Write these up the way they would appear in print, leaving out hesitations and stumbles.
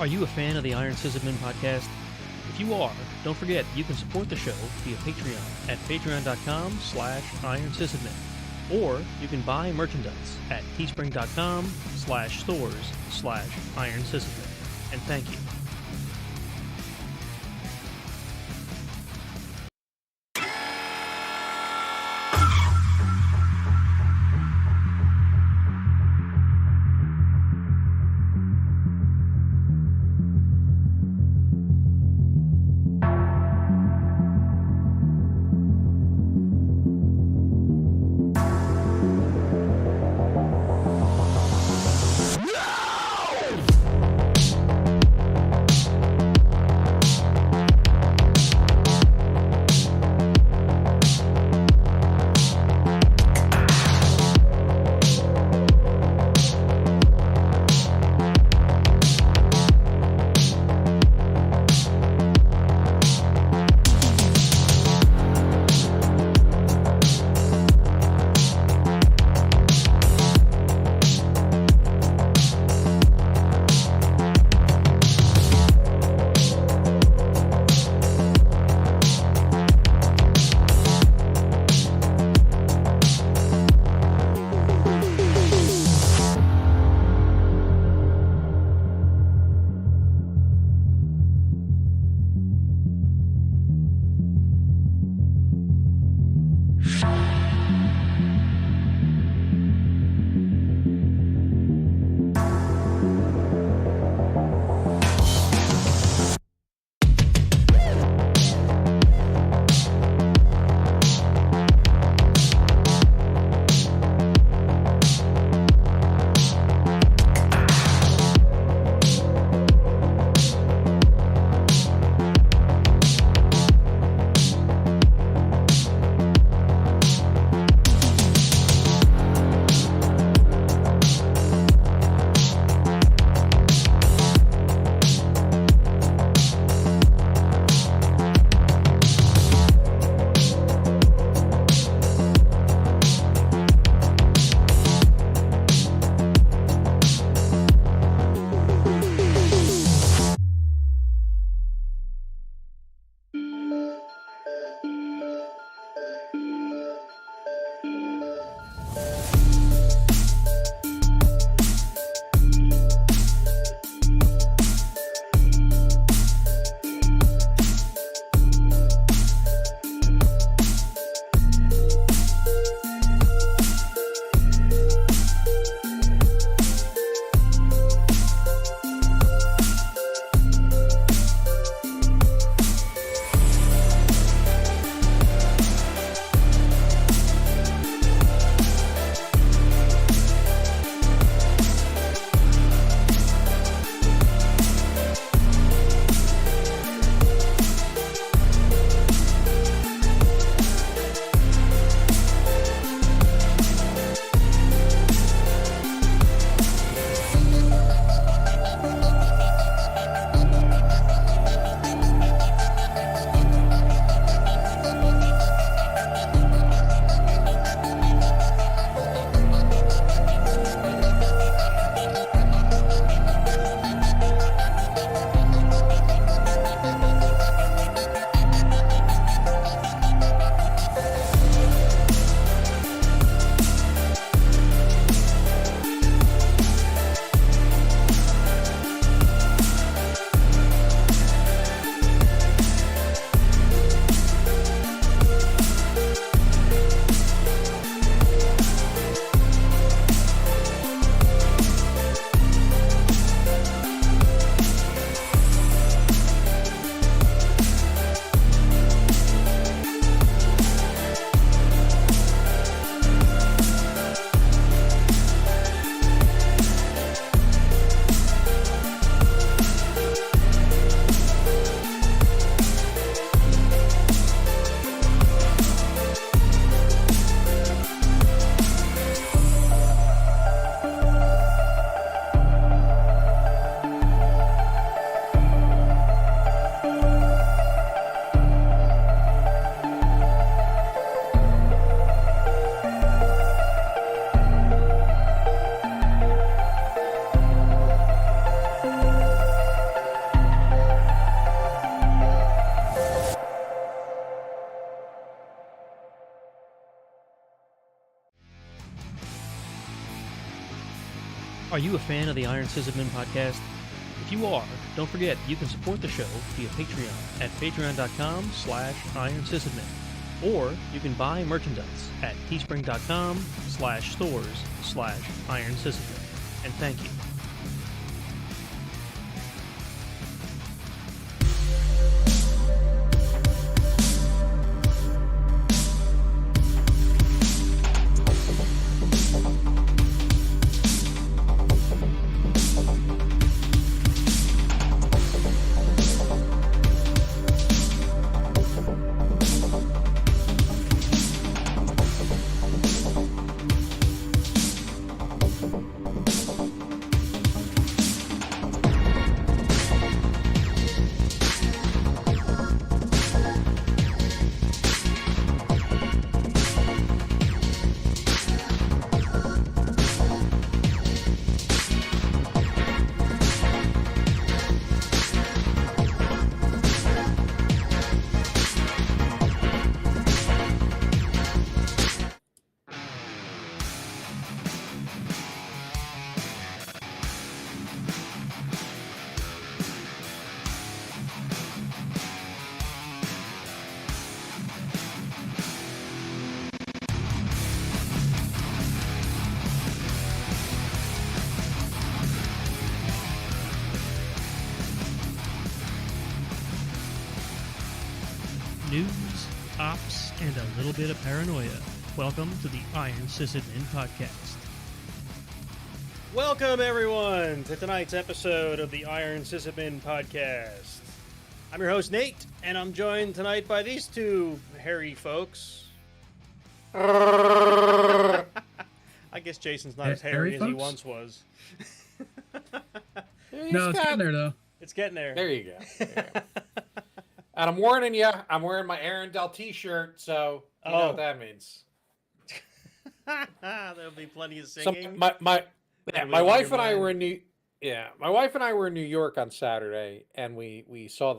Are you a fan of the Iron Sysadmin podcast? If you are, don't forget you can support the show via Patreon at patreon.com/ironsysadmin. Or you can buy merchandise at teespring.com/stores/ironsysadmin. And thank you. Are you a fan of the Iron Sysadmin podcast? If you are, don't forget you can support the show via Patreon at patreon.com/ironsysadmin. Or you can buy merchandise at teespring.com/stores/ironsysadmin. And thank you. News, ops, and a little bit of paranoia. Welcome to the Iron Sysadmin Podcast. Welcome, everyone, to tonight's episode of the Iron Sysadmin Podcast. I'm your host, Nate, and I'm joined tonight by these two hairy folks. I guess Jason's not as hairy as he once was. No, it's getting there, though. It's getting there. There you go. And I'm warning you, I'm wearing my Arendelle t-shirt, so you know what that means. There'll be plenty of singing. So my wife and I were in New York on Saturday, and we saw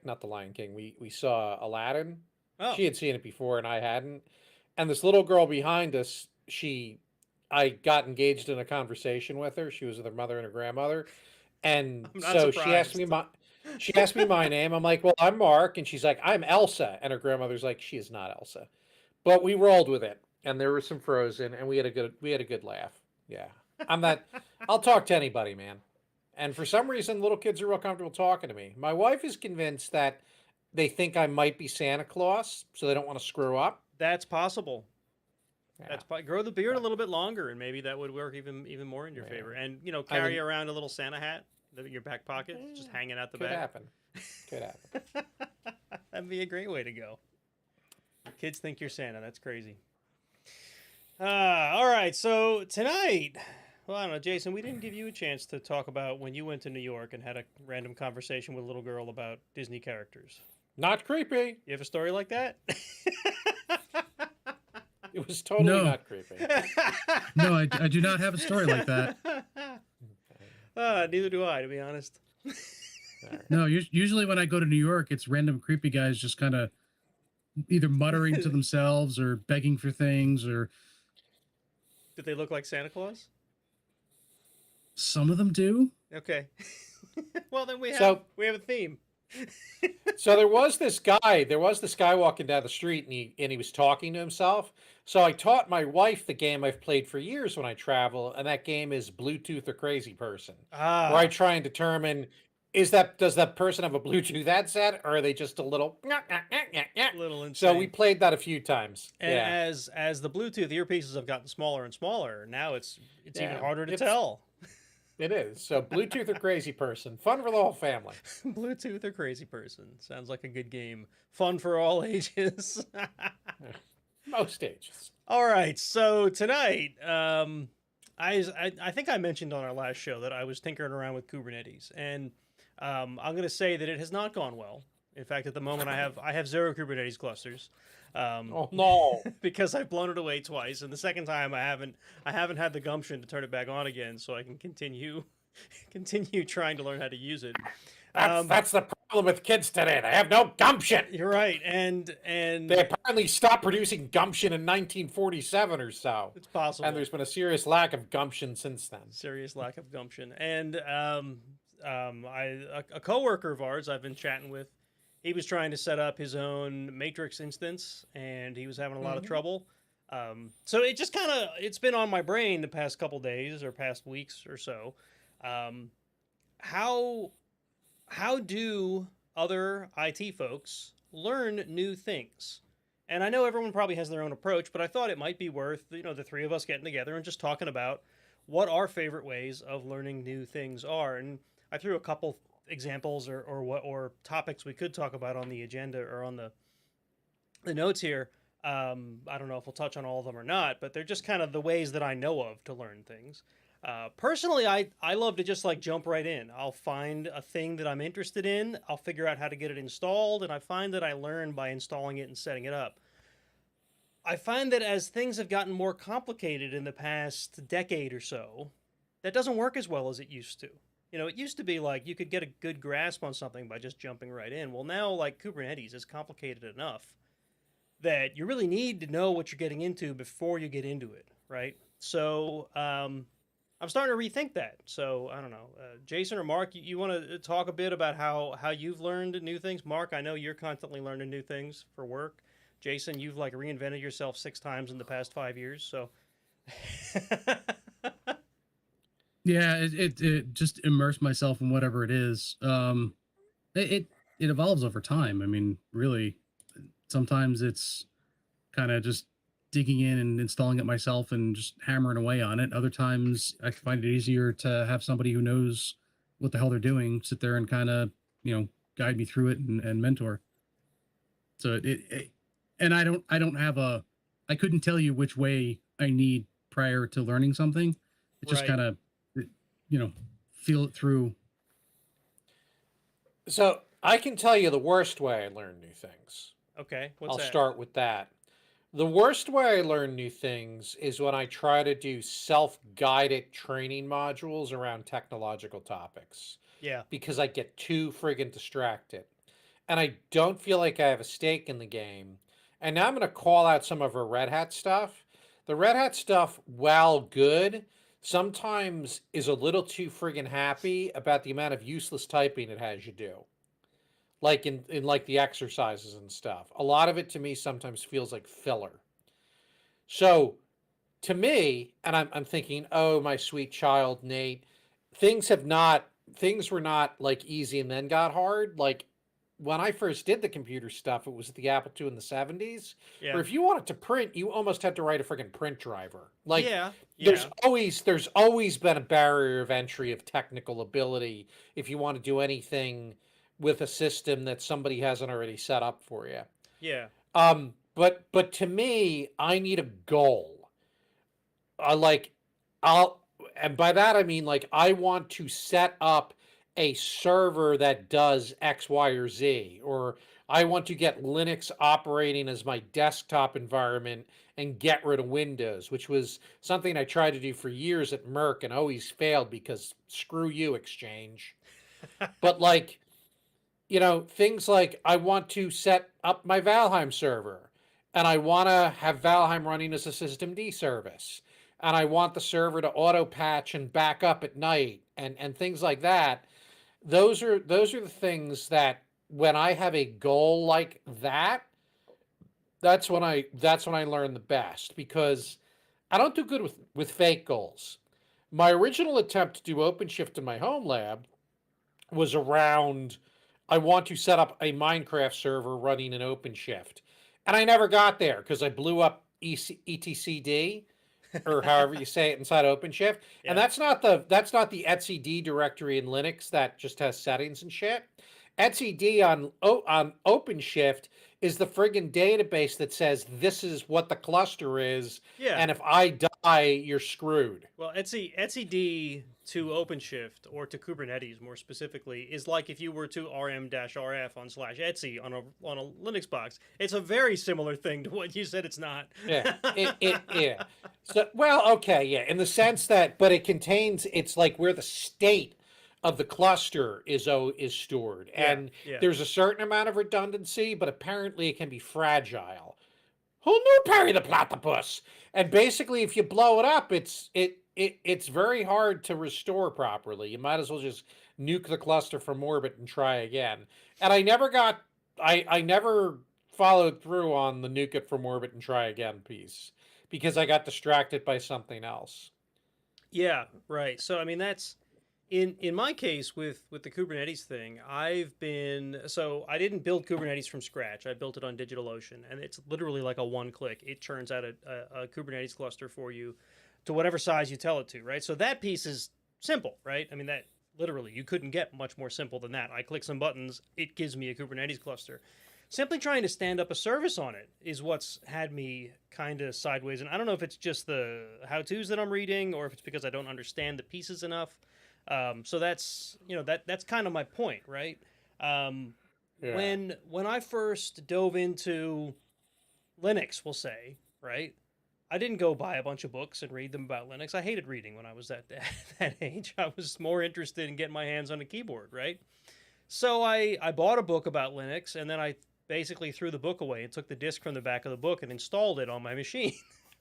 not the Lion King. We saw Aladdin. Oh. She had seen it before, and I hadn't. And this little girl behind us, I got engaged in a conversation with her. She was with her mother and her grandmother, and so surprised. She asked me my name. I'm like, well, I'm Mark. And she's like, I'm Elsa. And her grandmother's like, she is not Elsa. But we rolled with it. And there was some Frozen, and we had a good laugh. Yeah. I'll talk to anybody, man. And for some reason, little kids are real comfortable talking to me. My wife is convinced that they think I might be Santa Claus, so they don't want to screw up. That's possible. Yeah. Grow the beard a little bit longer, and maybe that would work even more in your favor. And carry around a little Santa hat in your back pocket, just hanging out the back. Could happen. That'd be a great way to go. Kids think you're Santa. That's crazy. All right. So tonight, well, I don't know, Jason, we didn't give you a chance to talk about when you went to New York and had a random conversation with a little girl about Disney characters. Not creepy. You have a story like that? It was totally not creepy. No, I do not have a story like that. Neither do I, to be honest. No, usually when I go to New York, it's random creepy guys just kind of either muttering to themselves or begging for things, or... Did they look like Santa Claus? Some of them do. Okay. Well, then we have a theme. So there was this guy walking down the street, and he was talking to himself. So I taught my wife the game I've played for years when I travel, and that game is Bluetooth or Crazy Person. Where I try and determine, does that person have a Bluetooth headset, or are they just a little insane? So we played that a few times. And as the Bluetooth earpieces have gotten smaller and smaller, now it's even harder to tell. It is. So Bluetooth or Crazy Person. Fun for the whole family. Bluetooth or Crazy Person. Sounds like a good game. Fun for all ages. Most ages. All right. So tonight, I think I mentioned on our last show that I was tinkering around with Kubernetes. And I'm going to say that it has not gone well. In fact, at the moment, I have 0 Kubernetes clusters. Oh no! Because I've blown it away twice, and the second time I haven't had the gumption to turn it back on again, so I can continue trying to learn how to use it. That's the problem with kids today. They have no gumption. You're right, and They apparently stopped producing gumption in 1947 or so. it's possible. And there's been a serious lack of gumption since then. Serious lack of gumption. And a coworker of ours I've been chatting with, he was trying to set up his own Matrix instance, and he was having a lot of trouble. So it just it's been on my brain the past couple days or past weeks or so. How do other IT folks learn new things? And I know everyone probably has their own approach, but I thought it might be worth, the three of us getting together and just talking about what our favorite ways of learning new things are. And I threw a couple examples or topics we could talk about on the agenda or on the notes here. I don't know if we'll touch on all of them or not, but they're just kind of the ways that I know of to learn things. Personally, I love to just jump right in. I'll find a thing that I'm interested in. I'll figure out how to get it installed, and I find that I learn by installing it and setting it up. I find that as things have gotten more complicated in the past decade or so, that doesn't work as well as it used to. It used to be you could get a good grasp on something by just jumping right in. Well, now Kubernetes is complicated enough that you really need to know what you're getting into before you get into it, right? So I'm starting to rethink that. So I don't know, Jason or Mark, you want to talk a bit about how you've learned new things? Mark, I know you're constantly learning new things for work. Jason, you've reinvented yourself 6 times in the past 5 years. So yeah, it just immerse myself in whatever it is. It evolves over time. I mean, really, sometimes it's kind of just digging in and installing it myself and just hammering away on it. Other times I find it easier to have somebody who knows what the hell they're doing sit there and kind of, guide me through it and mentor. So and I don't have I couldn't tell you which way I need prior to learning something. It just Right. kind of, feel it through. So I can tell you the worst way I learn new things. Okay, what's I'll that? start with that. The worst way I learn new things is when I try to do self-guided training modules around technological topics Yeah, because I get too friggin' distracted. And I don't feel like I have a stake in the game. And now I'm going to call out some of our Red Hat stuff. The Red Hat stuff, while good, sometimes is a little too friggin' happy about the amount of useless typing it has you do. Like in the exercises and stuff. A lot of it to me sometimes feels like filler. So to me, and I'm thinking, oh, my sweet child, Nate, things were not easy and then got hard. Like when I first did the computer stuff, it was the Apple II in the 70s. yeah, Where if you wanted to print, you almost had to write a friggin' print driver. yeah. There's always been a barrier of entry of technical ability if you want to do anything with a system that somebody hasn't already set up for you. Yeah. But to me, I need a goal. And by that I mean I want to set up a server that does X, Y, or Z, or I want to get Linux operating as my desktop environment and get rid of Windows, which was something I tried to do for years at Merck and always failed because screw you, Exchange. But things like I want to set up my Valheim server and I want to have Valheim running as a systemd service. And I want the server to auto patch and back up at night and things like that. Those are the things that when I have a goal like that, that's when I learn the best because I don't do good with fake goals. My original attempt to do OpenShift in my home lab was around I want to set up a Minecraft server running in OpenShift. And I never got there because I blew up etcd or however you say it inside OpenShift. Yeah. And that's not the etcd directory in Linux that just has settings and shit. etcd on OpenShift is the friggin' database that says this is what the cluster is. Yeah. And if I die, you're screwed. Well, etcd to OpenShift or to Kubernetes more specifically is like if you were to rm-rf on /etc on a Linux box. It's a very similar thing to what you said it's not. Yeah. Yeah. So, well, okay, yeah, in the sense that, but it contains, it's like where the state of the cluster is stored, Yeah, and yeah. there's a certain amount of redundancy, but apparently it can be fragile. Who knew Perry the Platypus? And basically, if you blow it up, it's very hard to restore properly. You might as well just nuke the cluster from orbit and try again. And I never followed through on the nuke it from orbit and try again piece because I got distracted by something else. Yeah, right. So I mean that's in my case with the Kubernetes thing, I didn't build Kubernetes from scratch. I built it on DigitalOcean, and it's literally like a one click. It churns out a Kubernetes cluster for you to whatever size you tell it to, right? So that piece is simple, right? I mean that literally you couldn't get much more simple than that. I click some buttons, it gives me a Kubernetes cluster. Simply trying to stand up a service on it is what's had me kind of sideways. And I don't know if it's just the how-tos that I'm reading or if it's because I don't understand the pieces enough. So that's that's kind of my point, right? Um, Yeah. when I first dove into Linux, we'll say, right? I didn't go buy a bunch of books and read them about Linux. I hated reading when I was that age. I was more interested in getting my hands on a keyboard, right? So I bought a book about Linux, and then I basically threw the book away and took the disk from the back of the book and installed it on my machine,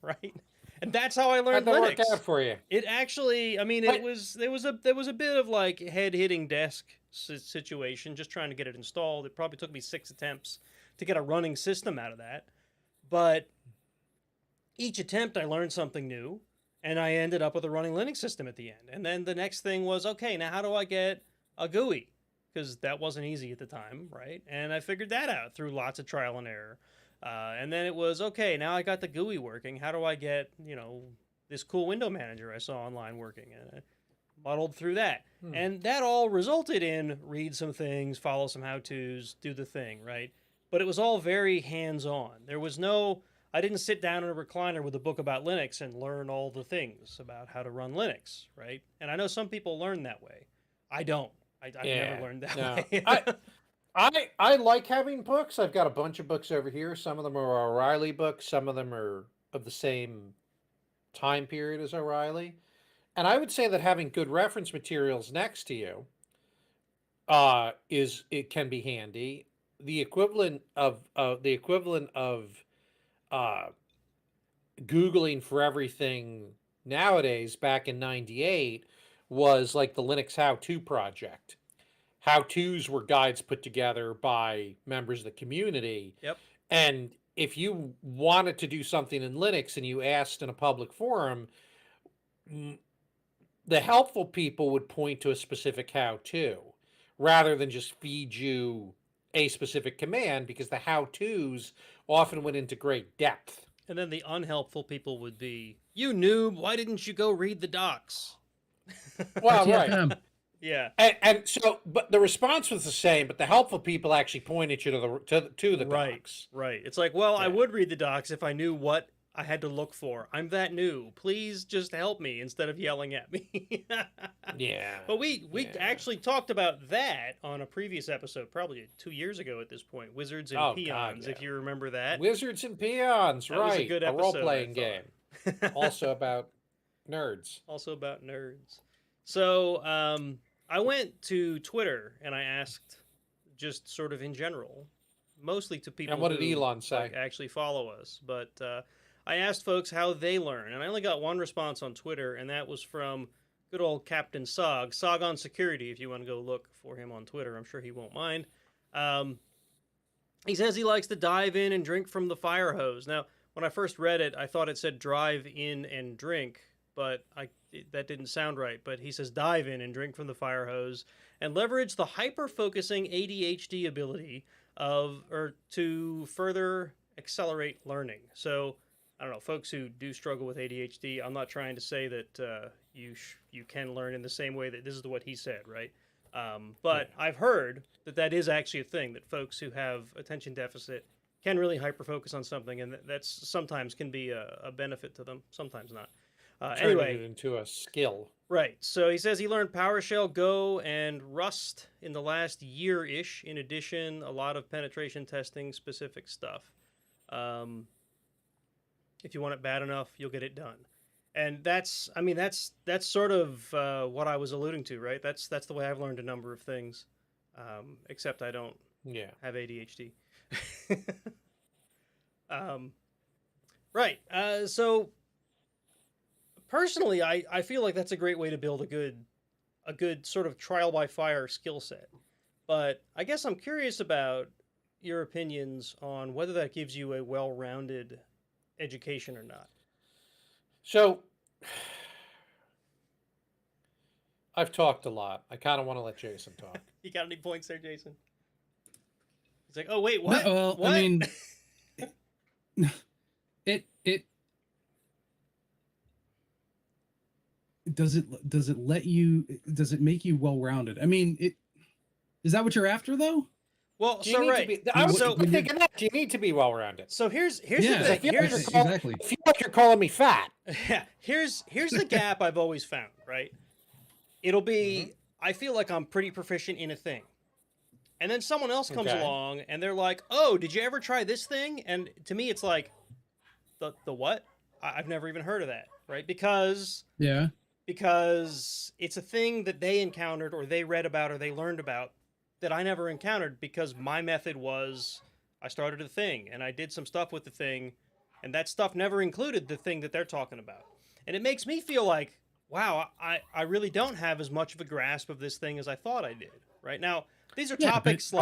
right? And that's how I How'd learned that Linux. work out for you? It actually, I mean, What? there was a bit of like head hitting desk situation, just trying to get it installed. It probably took me 6 attempts to get a running system out of that, but each attempt I learned something new, and I ended up with a running Linux system at the end. And then the next thing was, okay, now how do I get a GUI? Because that wasn't easy at the time, right? And I figured that out through lots of trial and error. And then it was, okay, now I got the GUI working. How do I get, this cool window manager I saw online working? And I muddled through that. And that all resulted in read some things, follow some how-tos, do the thing, right? But it was all very hands-on. There was no, I didn't sit down in a recliner with a book about Linux and learn all the things about how to run Linux, right? And I know some people learn that way. I don't. I've never learned that no. way. I like having books. I've got a bunch of books over here. Some of them are O'Reilly books. Some of them are of the same time period as O'Reilly. And I would say that having good reference materials next to you it can be handy. The equivalent of uh, Googling for everything nowadays back in '98 was like the Linux How-To project. How-tos were guides put together by members of the community. Yep. And if you wanted to do something in Linux and you asked in a public forum, the helpful people would point to a specific how-to rather than just feed you a specific command because the how-tos often went into great depth. And then the unhelpful people would be, you noob, why didn't you go read the docs? Well, right. TFM. Yeah. And so, but the response was the same, but the helpful people actually pointed you to the Right. docs. Right. It's like, well, I Yeah. would read the docs if I knew what I had to look for. I'm that new. Please just help me instead of yelling at me. Yeah. But we Yeah. actually talked about that on a previous episode, probably 2 years ago at this point. Wizards and Oh, God, Peons, if yeah. you remember that. Wizards and Peons, That was a right? good A episode, role-playing I game, thought. also about nerds. Also about nerds. So I went to Twitter and I asked, just sort of in general, mostly to people And what did who, Elon say? like, actually follow us, but I asked folks how they learn, and I only got one response on Twitter, and that was from good old Captain Sog on Security. If you want to go look for him on Twitter, I'm sure he won't mind. He says he likes to dive in and drink from the fire hose. Now, when I first read it, I thought it said drive in and drink, but that didn't sound right. But he says dive in and drink from the fire hose and leverage the hyper-focusing ADHD ability to further accelerate learning. So, I don't know, folks who do struggle with ADHD, I'm not trying to say that you can learn in the same way that this is what he said, right? But I've heard that is actually a thing, that folks who have attention deficit can really hyper-focus on something, and that's sometimes can be a benefit to them, sometimes not. Turning Anyway, it into a skill. right. So he says he learned PowerShell, Go, and Rust in the last year-ish. In addition, a lot of penetration testing specific stuff. If you want it bad enough, you'll get it done. And I mean, that's sort of what I was alluding to, right? That's the way I've learned a number of things, except I don't Yeah. have ADHD. um, right. So personally, I feel like that's a great way to build a good sort of trial by fire skill set. But I guess I'm curious about your opinions on whether that gives you a well-rounded education or not. So I've talked a lot. I kind of want to let Jason talk. You got any points there, Jason? He's like, oh wait, No, what? well, What? I mean, it does it let you does it make you well rounded? I mean, it is that what you're after though? well, Do you so need to right. be? I was So thinking that. Do you need to be well rounded? so here's Yeah, the I thing. feel like Here's you're exactly. I feel like you're calling me fat. yeah, here's the gap I've always found, right? It'll be I feel like I'm pretty proficient in a thing. And then someone else comes Okay. along and they're like, "Oh, did you ever try this thing?" And to me it's like the what? I've never even heard of that, right? Because Yeah. it's a thing that they encountered or they read about or they learned about that I never encountered because my method was I started a thing and I did some stuff with the thing and that stuff never included the thing that they're talking about. And it makes me feel like, wow, I really don't have as much of a grasp of this thing as I thought I did. Right now, these are Yeah, but- topics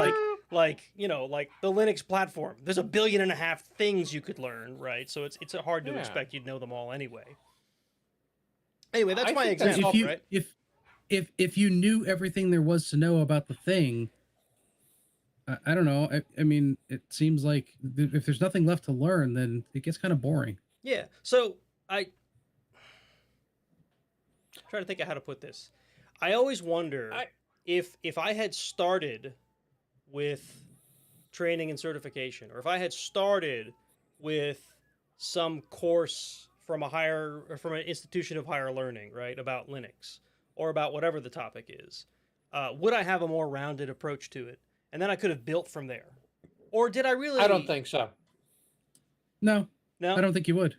like you know, like the Linux platform. There's 1.5 billion things you could learn, right? So it's hard to Yeah. expect you'd know them all anyway. Anyway, that's I my think that's example, if you right? if you knew everything there was to know about the thing, I don't know. I mean, it seems like if there's nothing left to learn, then it gets kind of boring. Yeah. So I try to think of how to put this. I always wonder I- if I had started with training and certification, or if I had started with some course from from an institution of higher learning, right, about Linux or about whatever the topic is, would I have a more rounded approach to it? And then I could have built from there. Or did I really? I don't think so. No, No. I don't think you would.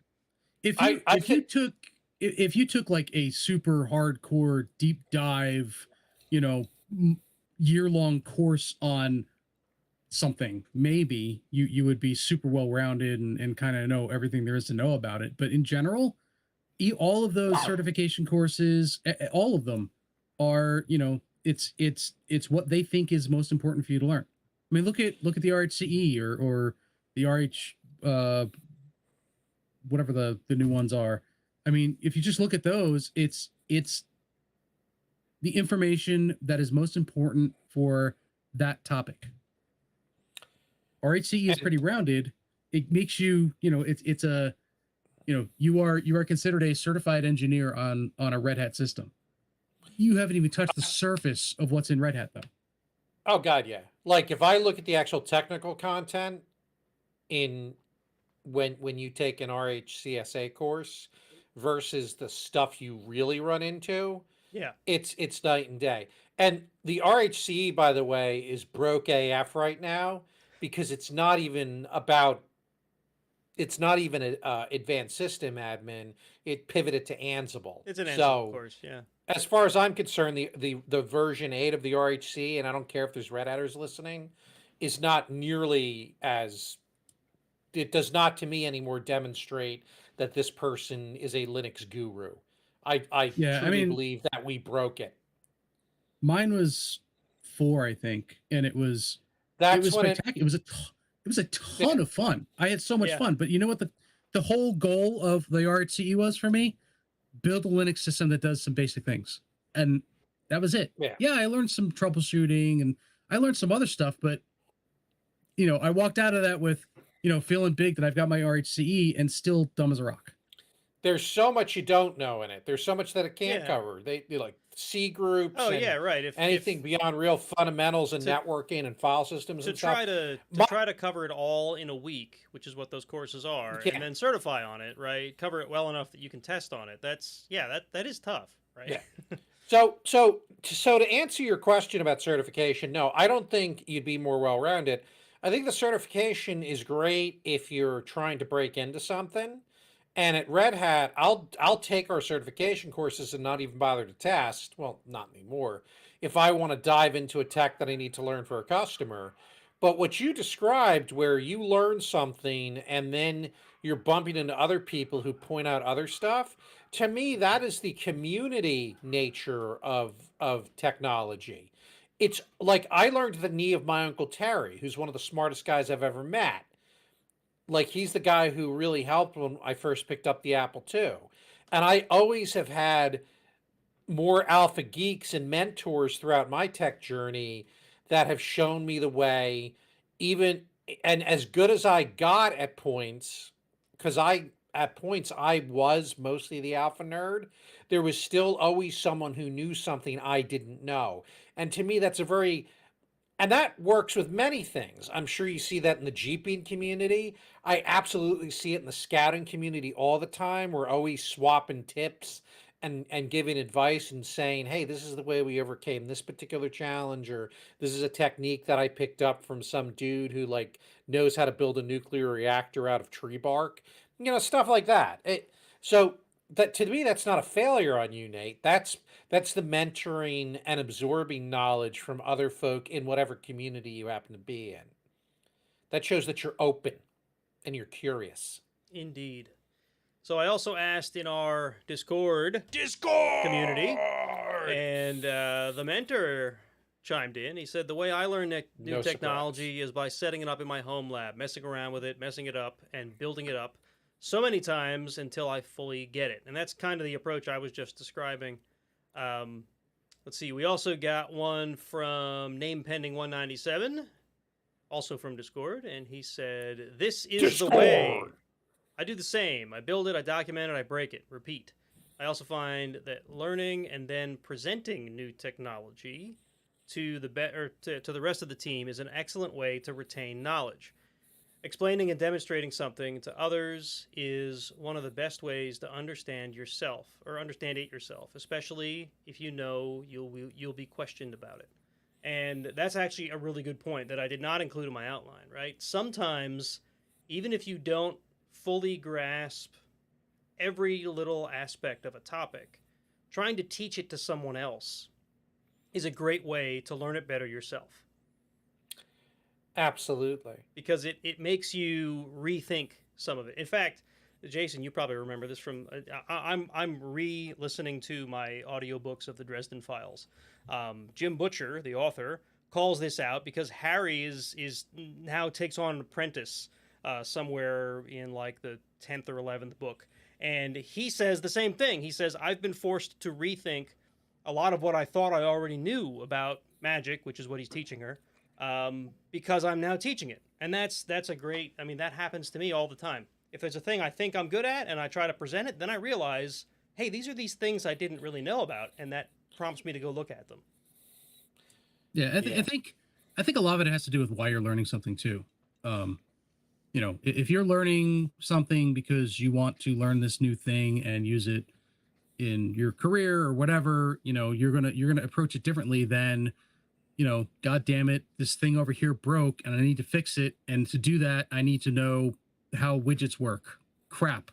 If I- you I if you think- took if you took like a super hardcore deep dive, year long course on something, maybe you would be super well rounded and kind of know everything there is to know about it. But in general, all of those certification courses, all of them are, it's what they think is most important for you to learn. I mean, look at the RHCE or the RH whatever the new ones are. I mean, if you just look at those, it's the information that is most important for that topic. RHCE is pretty rounded. It makes you, it's a, you are considered a certified engineer on a Red Hat system. You haven't even touched the surface of what's in Red Hat, though. Oh God, yeah. Like if I look at the actual technical content in when you take an RHCSA course versus the stuff you really run into, Yeah. it's night and day. And the RHCE, by the way, is broke AF right now because it's not even a advanced system admin. It pivoted to Ansible. It's an Ansible, So, of course. Yeah. as far as I'm concerned, the version 8 of the RHC, and I don't care if there's Red Hatters listening, is not nearly as. It does not, to me, anymore demonstrate that this person is a Linux guru. I Yeah, I truly mean- believe that we broke it. Mine was 4, I think, and it was That's when it. spectacular. It was a ton of fun. I had so much Yeah. fun. But you know what the whole goal of the RHCE was for me? Build a Linux system that does some basic things. And that was it. Yeah. I learned some troubleshooting and I learned some other stuff, but I walked out of that with, feeling big that I've got my RHCE and still dumb as a rock. There's so much you don't know in it. There's so much that it can't Yeah. cover. They like C groups. Oh and yeah, right. If anything beyond real fundamentals and to- networking and file systems to and stuff. try to My- try to cover it all in a week, which is what those courses are, Yeah. and then certify on it, right? Cover it well enough that you can test on it. That is tough, right? Yeah. So to answer your question about certification, no, I don't think you'd be more well-rounded. I think the certification is great if you're trying to break into something And at Red Hat, I'll take our certification courses and not even bother to test. Well, not anymore. If I want to dive into a tech that I need to learn for a customer. But what you described, where you learn something and then you're bumping into other people who point out other stuff, to me, that is the community nature of technology. It's like I learned the knee of my Uncle Terry, who's one of the smartest guys I've ever met. Like he's the guy who really helped when I first picked up the Apple II. And I always have had more alpha geeks and mentors throughout my tech journey that have shown me the way, even and as good as I got at points, because at points I was mostly the alpha nerd, there was still always someone who knew something I didn't know. And to me, that's a very and that works with many things. I'm sure you see that in the Jeeping community. I absolutely see it in the scouting community all the time. We're always swapping tips and giving advice and saying, hey, this is the way we overcame this particular challenge, or this is a technique that I picked up from some dude who like knows how to build a nuclear reactor out of tree bark. Stuff like that. So that to me, that's not a failure on you, Nate. That's the mentoring and absorbing knowledge from other folk in whatever community you happen to be in. That shows that you're open and you're curious. Indeed. So I also asked in our Discord community, and the mentor chimed in. He said, the way I learn new No technology is by setting it up in my home lab, messing around with it, messing it up, and building it up so many times until I fully get it. And that's kind of the approach I was just describing. Let's see. We also got one from Name Pending 197, also from Discord, and he said, "This is the way. I do the same. I build it, I document it, I break it, repeat. I also find that learning and then presenting new technology to the rest of the team is an excellent way to retain knowledge. Explaining and demonstrating something to others is one of the best ways to understand yourself or understand it yourself, especially if you know you'll be questioned about it." And that's actually a really good point that I did not include in my outline, right? Sometimes, even if you don't fully grasp every little aspect of a topic, trying to teach it to someone else is a great way to learn it better yourself. Absolutely. Because it makes you rethink some of it. In fact, Jason, you probably remember this from I'm re-listening to my audiobooks of the Dresden Files. Jim Butcher, the author, calls this out because Harry is now takes on an apprentice somewhere in like the 10th or 11th book, and he says the same thing. He says, I've been forced to rethink a lot of what I thought I already knew about magic, which is what he's teaching her, because I'm now teaching it. And that's a great, I mean, that happens to me all the time. If there's a thing I think I'm good at and I try to present it, then I realize, hey, these are these things I didn't really know about, and that prompts me to go look at them. Yeah, I think a lot of it has to do with why you're learning something too. If you're learning something because you want to learn this new thing and use it in your career or whatever, you're gonna approach it differently than, God damn it, this thing over here broke and I need to fix it. And to do that, I need to know how widgets work. Crap.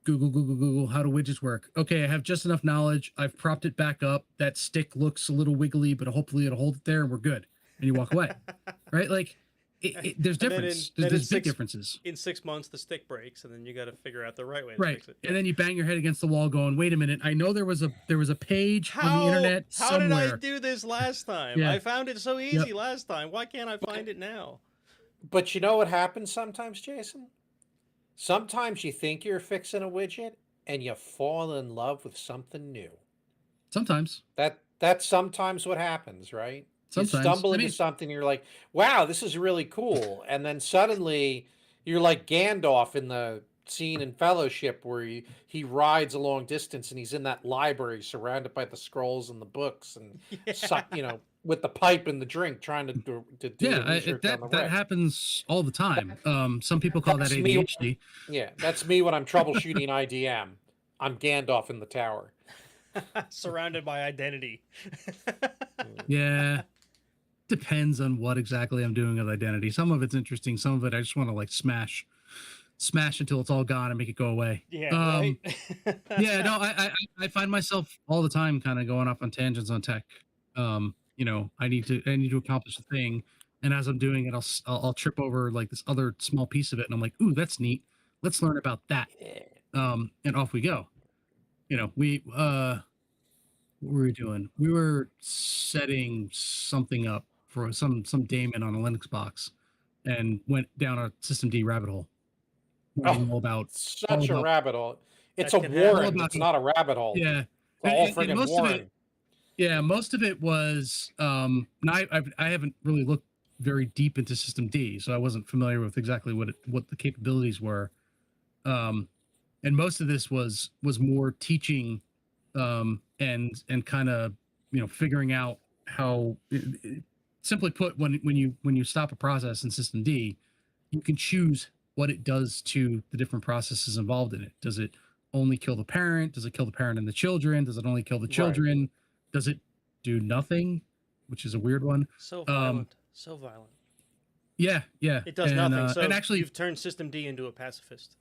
Google, how do widgets work? Okay, I have just enough knowledge. I've propped it back up. That stick looks a little wiggly, but hopefully it'll hold it there and we're good. And you walk away. Right? Like, there's difference. There's big differences. In 6 months, the stick breaks, and then you got to figure out the right way to fix it. And then you bang your head against the wall, going, "Wait a minute! I know there was a page on the internet somewhere. How did I do this last time? Yeah. I found it so easy last time. Why can't I find it now?" But you know what happens sometimes, Jason? Sometimes you think you're fixing a widget and you fall in love with something new. Sometimes. That's sometimes what happens, right? Sometimes. You stumble into something, you're like, wow, this is really cool. And then suddenly you're like Gandalf in the scene in Fellowship where he rides a long distance and he's in that library surrounded by the scrolls and the books and with the pipe and the drink trying to do the research on the that Rift. happens all the time. Some people call that ADHD. Yeah, that's me when I'm troubleshooting IDM. I'm Gandalf in the tower. Surrounded by identity. Yeah. Depends on what exactly I'm doing with identity. Some of it's interesting. Some of it I just want to like smash. smash until it's all gone and make it go away. Yeah, right. Yeah, no, I find myself all the time kind of going off on tangents on tech. I need to accomplish a thing, and as I'm doing it, I'll trip over like this other small piece of it, and I'm like, ooh, that's neat. Let's learn about that. And off we go. What were we doing? We were setting something up for some daemon on a Linux box, and went down a system D rabbit hole. Learning all about Such a rabbit hole. It's That a can happen. warren. All It's not a rabbit hole. yeah. It's a whole And friggin' most of it, warren. yeah, most of it was and I haven't really looked very deep into System D, so I wasn't familiar with exactly what the capabilities were. And most of this was more teaching, and kind of figuring out how. Simply put, when you stop a process in System D, you can choose what it does to the different processes involved in it. Does it only kill the parent? Does it kill the parent and the children? Does it only kill the Right. children? Does it do nothing? Which is a weird one. So violent. So violent. Yeah. It does and, nothing. So and actually, you've turned System D into a pacifist.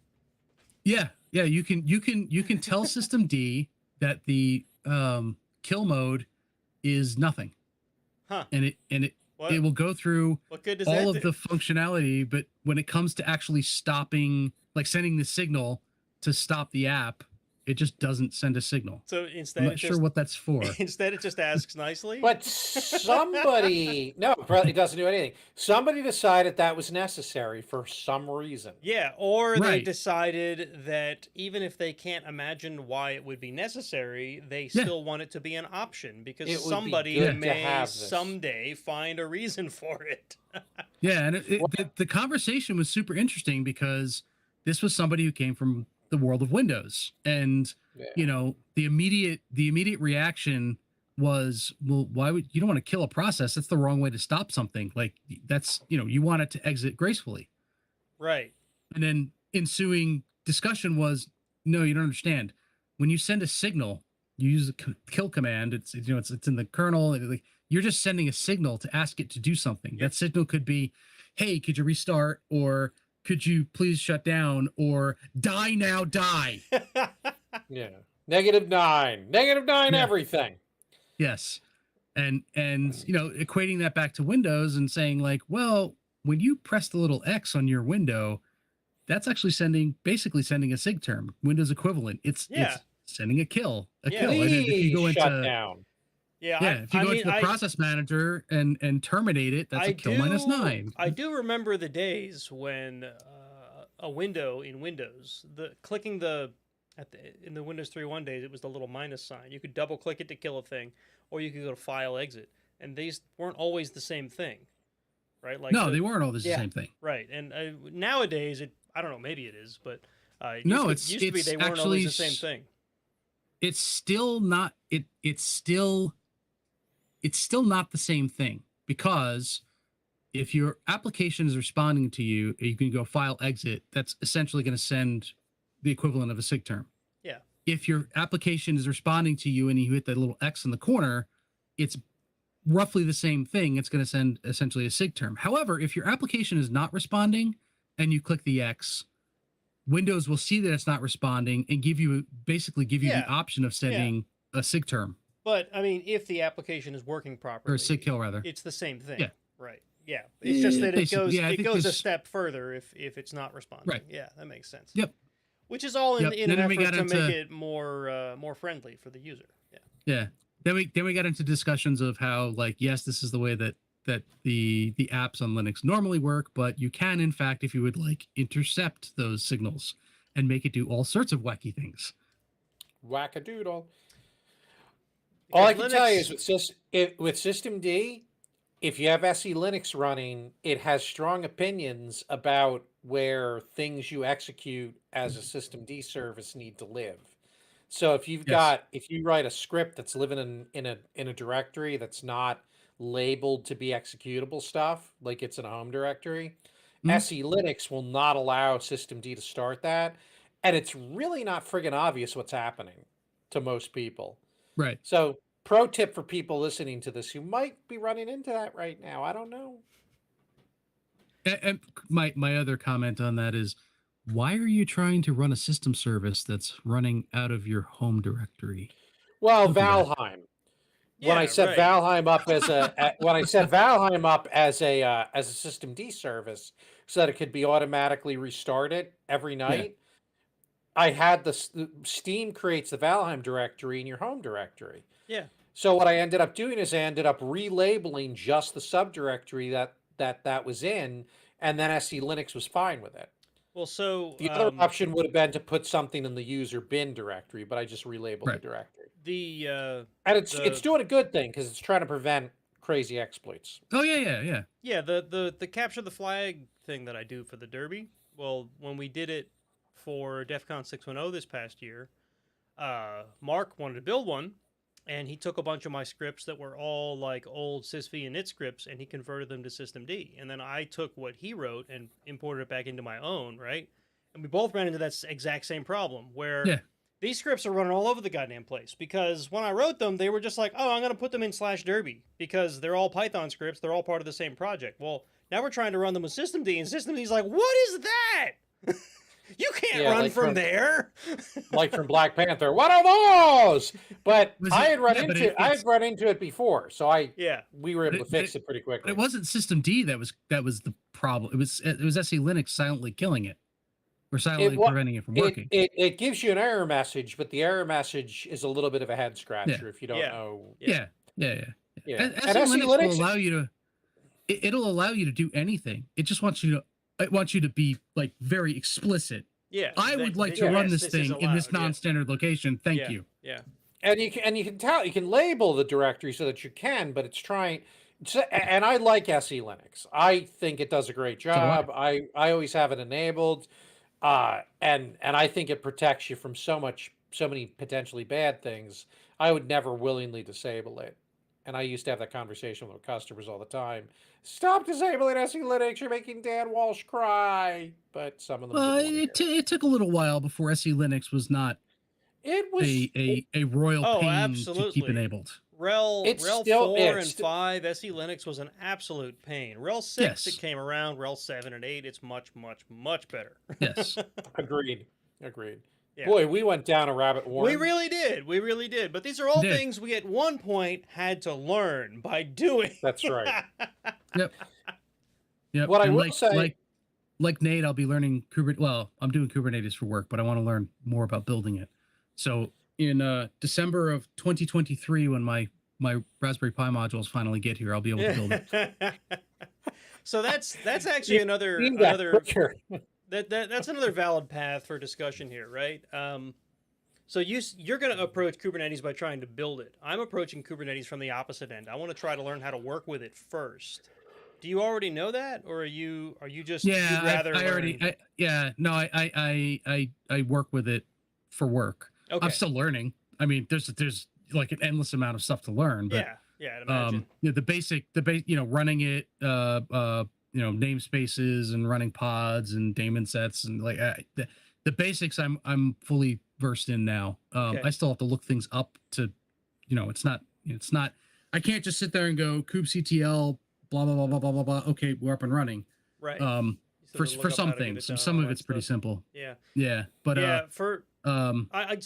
yeah, you can tell System D that the kill mode is nothing, Huh. and it What? will go through What good does all that of do? the functionality, but when it comes to actually stopping, like sending the signal to stop the app, it just doesn't send a signal. So I'm instead, not sure what that's for. instead it just asks nicely. But somebody, no, it probably doesn't do anything. Somebody decided that was necessary for some reason. Yeah, or they Right. decided that even if they can't imagine why it would be necessary, they Yeah. still want it to be an option because It would be somebody good to may have this. someday find a reason for it. Yeah, and the conversation was super interesting because this was somebody who came from the world of Windows, and Yeah. the immediate reaction was, well, why would you don't want to kill a process? That's the wrong way to stop something. Like that's you want it to exit gracefully. Right. And then ensuing discussion was, no, you don't understand. When you send a signal, you use a kill command. It's in the kernel. Like you're just sending a signal to ask it to do something. That signal could be, hey, could you restart, or could you please shut down, or die now, die. Yeah. -9. -9 Yeah. everything. Yes. And equating that back to Windows and saying like, well, when you press the little X on your window, that's actually basically sending a sig term, Windows equivalent. It's sending a kill. Yeah. And then if you go Shut into down. Yeah. if you go into the process manager and terminate it, that's a kill -9. I do remember the days when a window in Windows, clicking in the Windows 3.1 days, it was the little minus sign. You could double click it to kill a thing, or you could go to File Exit, and these weren't always the same thing, right? Like no, they weren't always the Yeah. same thing. right. And nowadays, I don't know, maybe it is, but it No, used to be it's they weren't actually always the same thing. It's still not it's still not the same thing, because if your application is responding to you, you can go File Exit. That's essentially going to send the equivalent of a sig term. Yeah. If your application is responding to you and you hit that little X in the corner, it's roughly the same thing. It's going to send essentially a sig term. However, if your application is not responding and you click the X, Windows will see that it's not responding and basically give you Yeah. the option of sending a sig term, But I mean, if the application is working properly, or a sig kill rather. it's the same thing. Yeah. Right. Yeah. It's just that Basically, I it think goes a there's- step further if it's not responding. Right. Yeah, that makes sense. Yep. Which is all in Yep. an And then we effort got to into- make it more friendly for the user. Yeah. Yeah. Then we got into discussions of how, like, yes, this is the way that the apps on Linux normally work, but you can, in fact, if you would like, intercept those signals and make it do all sorts of wacky things. Wackadoodle. All I Because can tell you Linux- is with System D, if you have SE Linux running, it has strong opinions about where things you execute as a System D service need to live. So if you've Yes. if you write a script that's living in a directory that's not labeled to be executable stuff, like it's in a home directory, Mhm. SE Linux will not allow System D to start that. And it's really not friggin' obvious what's happening to most people. Right. So, pro tip for people listening to this who might be running into that right now. I don't know. And my other comment on that is, why are you trying to run a system service that's running out of your home directory? Well, Don't do that. Valheim. When I Yeah, set right. Valheim up as when I set Valheim up as a system D service so that it could be automatically restarted every Yeah. night, I had the Steam creates the Valheim directory in your home directory. Yeah. So what I ended up doing is I ended up relabeling just the subdirectory that was in, and then SE Linux was fine with it. Well, so The other option would have been to put something in the user bin directory, but I just relabeled the Right. directory. the And it's The- doing a good thing because it's trying to prevent crazy exploits. Oh yeah. yeah, the capture the flag thing that I do for the Derby. Well, when we did it for DEF CON 610 this past year, Mark wanted to build one, and he took a bunch of my scripts that were all like old sysv and init scripts, and he converted them to systemd. And then I took what he wrote and imported it back into my own, right? And we both ran into that exact same problem where Yeah. these scripts are running all over the goddamn place, because when I wrote them, they were just like, oh, I'm going to put them in /derby because they're all Python scripts. They're all part of the same project. Well, now we're trying to run them with systemd, and systemd's like, what is that? You can't Yeah, run like from from- there. Like from Black Panther. What are those? But Was I it- had run yeah, but into I it's- had run into it before, so Yeah. we were able But to it- fix it pretty But quickly. it wasn't System D that was the problem. It was SE Linux silently killing it, or silently wa- preventing it from working. It gives you an error message, but the error message is a little bit of a head scratcher if you don't Yeah. know. yeah. Yeah. And And SE SE Linux will Linux, allow you to. It'll allow you to do anything. It just wants you to. It wants you to be like very explicit. Yeah. I would like to yes, run this is thing in this allowed, yeah. non-standard location. Thank Yeah. you. Yeah. and you can tell you can label the directory so that you can, but it's trying. And I like SE Linux. I think it does a great do I. job. I always have it enabled, and I think it protects you from so many potentially bad things. I would never willingly disable it. And I used to have that conversation with customers all the time. Stop disabling SE Linux. You're making Dan Walsh cry. But some of them didn't wanna hear It took a little while before SE Linux was not it was a royal Oh, pain to keep absolutely. enabled. Rel It's 4 and still- 5, SE Linux was an absolute pain. Rel 6, Yes. it came around. Rel 7 and 8, it's much, much, much better. Yes. agreed. Yeah. Boy, we went down a rabbit warren. We really did. We really did. But these are all Did. things we at one point had to learn by doing. That's right. Yep. What I and will say- like Nate, I'll be learning Kubernetes. Well, I'm doing Kubernetes for work, but I want to learn more about building it. So in December of 2023, when my Raspberry Pi modules finally get here, I'll be able to build it. So that's actually another Need that quicker. that's another valid path for discussion here, right? So you're going to approach Kubernetes by trying to build it. I'm approaching Kubernetes from the opposite end. I want to try to learn how to work with it first. Do you already know that, or are you just Yeah, you'd rather I already. learn- I work with it for work. Okay. I'm still learning. I mean, there's like an endless amount of stuff to learn. But, yeah, I'd imagine. running it, namespaces and running pods and daemon sets and like the basics. I'm fully versed in now. Okay. I still have to look things up to, it's not. I can't just sit there and go kubectl blah blah blah blah blah blah blah. Okay, we're up and running. Right. For You still for look up some how to get things, it done, some all of that it's pretty stuff. simple. Yeah. Yeah, but Yeah. For um, I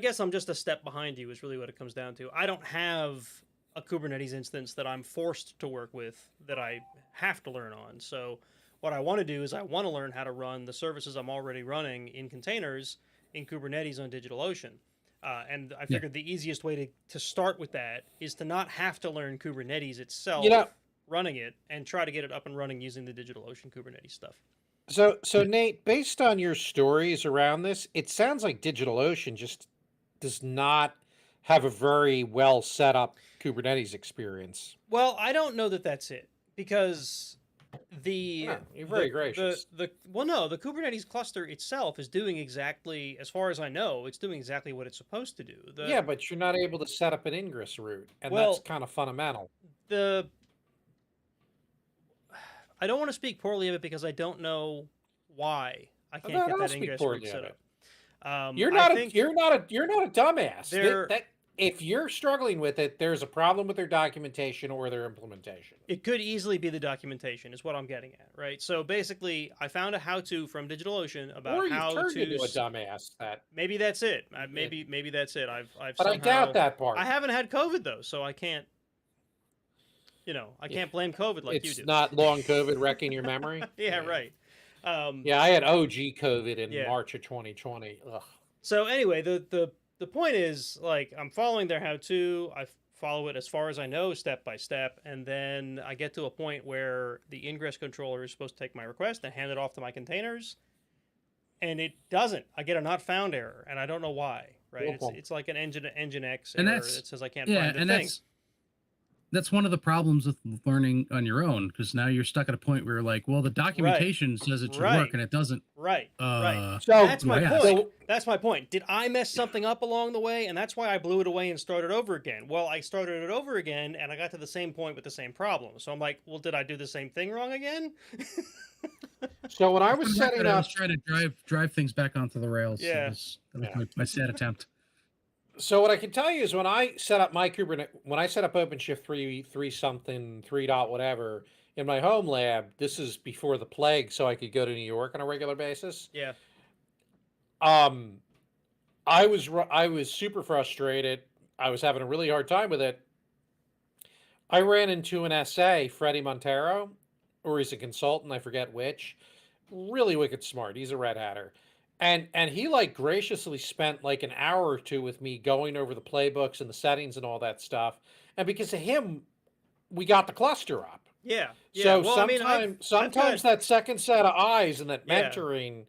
guess I'm just a step behind you is really what it comes down to. I don't have a Kubernetes instance that I'm forced to work with that I have to learn on. So what I want to do is I want to learn how to run the services I'm already running in containers in Kubernetes on DigitalOcean. And I figured the easiest way to start with that is to not have to learn Kubernetes itself, running it, and try to get it up and running using the DigitalOcean Kubernetes stuff. So Nate, based on your stories around this, it sounds like DigitalOcean just does not have a very well set up Kubernetes experience. Well, I don't know that that's it, because You're very gracious. The Kubernetes cluster itself is doing exactly, as far as I know, it's doing exactly what it's supposed to do. Yeah, but you're not able to set up an ingress route, and Well, that's kind of fundamental. I don't want to speak poorly of it because I don't know why I can't No, get don't that speak ingress poorly route set of it. up. You're I not think you're not a dumbass. there- if you're struggling with it, there's a problem with their documentation or their implementation. It could easily be the documentation, is what I'm getting at, right? So basically, I found a how-to from DigitalOcean about Or you've how turned to. into a dumbass. That, Maybe that's it. Maybe that's it. I've but I somehow. doubt that part. I haven't had COVID though, so I can't. I can't blame COVID like you It's do. not long COVID wrecking your memory. Yeah, right. Yeah, I had OG COVID in Yeah. March of 2020. Ugh. So anyway, the point is, like, I'm following their how-to. I follow it as far as I know, step by step, and then I get to a point where the ingress controller is supposed to take my request and hand it off to my containers, and it doesn't. I get a not found error, and I don't know why. Right? Cool. It's like an Nginx And error that's- that says I can't Yeah, find the and thing. that's one of the problems with learning on your own, because now you're stuck at a point where you're like, well, the documentation says it should Right. work and it doesn't. Right. Right. So That's my yeah. point. That's my point. Did I mess something up along the way? And that's why I blew it away and started over again. Well, I started it over again and I got to the same point with the same problem. So I'm like, well, did I do the same thing wrong again? So when I was For the setting record, I up, was trying to drive things back onto the rails. Yeah. That was my sad attempt. so what I can tell you is when I set up my Kubernetes, when I set up OpenShift 3 something 3 dot whatever in my home lab, this is before the plague, so I could go to New York on a regular basis. Yeah. I was super frustrated. I was having a really hard time with it. I ran into an SA, Freddie Montero, or he's a consultant, I forget which. Really wicked smart. He's a Red Hatter. And he like graciously spent like an hour or two with me going over the playbooks and the settings and all that stuff. And because of him, we got the cluster up. Yeah. Yeah. So well, I mean, I've sometimes got- that second set of eyes and that Yeah. mentoring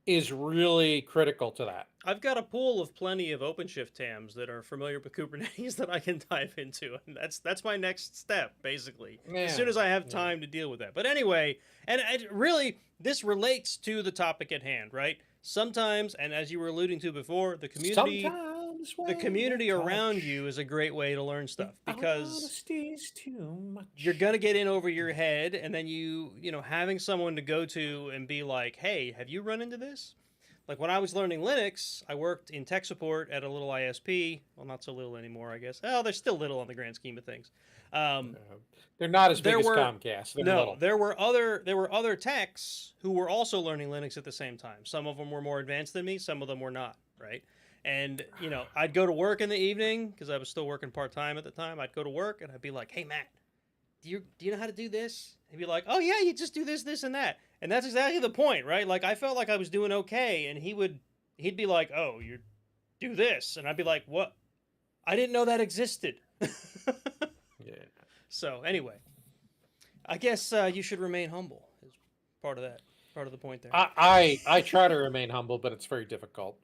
is really critical to that. I've got a pool of plenty of OpenShift TAMs that are familiar with Kubernetes that I can dive into, and that's my next step, basically. As soon Yeah, as I have yeah. time to deal with that. But anyway, and really, this relates to the topic at hand, right? Sometimes, and as you were alluding to before, the community around you is a great way to learn stuff because you're gonna get in over your head, and then having someone to go to and be like, "Hey, have you run into this?" Like when I was learning Linux, I worked in tech support at a little ISP. Well, not so little anymore, I guess. Oh, they're still little on the grand scheme of things. They're not as big There as were- Comcast. They're No, little. there were other techs who were also learning Linux at the same time. Some of them were more advanced than me. Some of them were not. Right. And I'd go to work in the evening because I was still working part time at the time. I'd go to work and I'd be like, "Hey, Matt, do you know how to do this?" He'd be like, "Oh yeah, you just do this, this, and that." And that's exactly the point, right? Like I felt like I was doing okay, and he'd be like, "Oh, you do this," and I'd be like, "What? I didn't know that existed." Yeah. So anyway, I guess you should remain humble. Is part of the point there. I try to remain humble, but it's very difficult.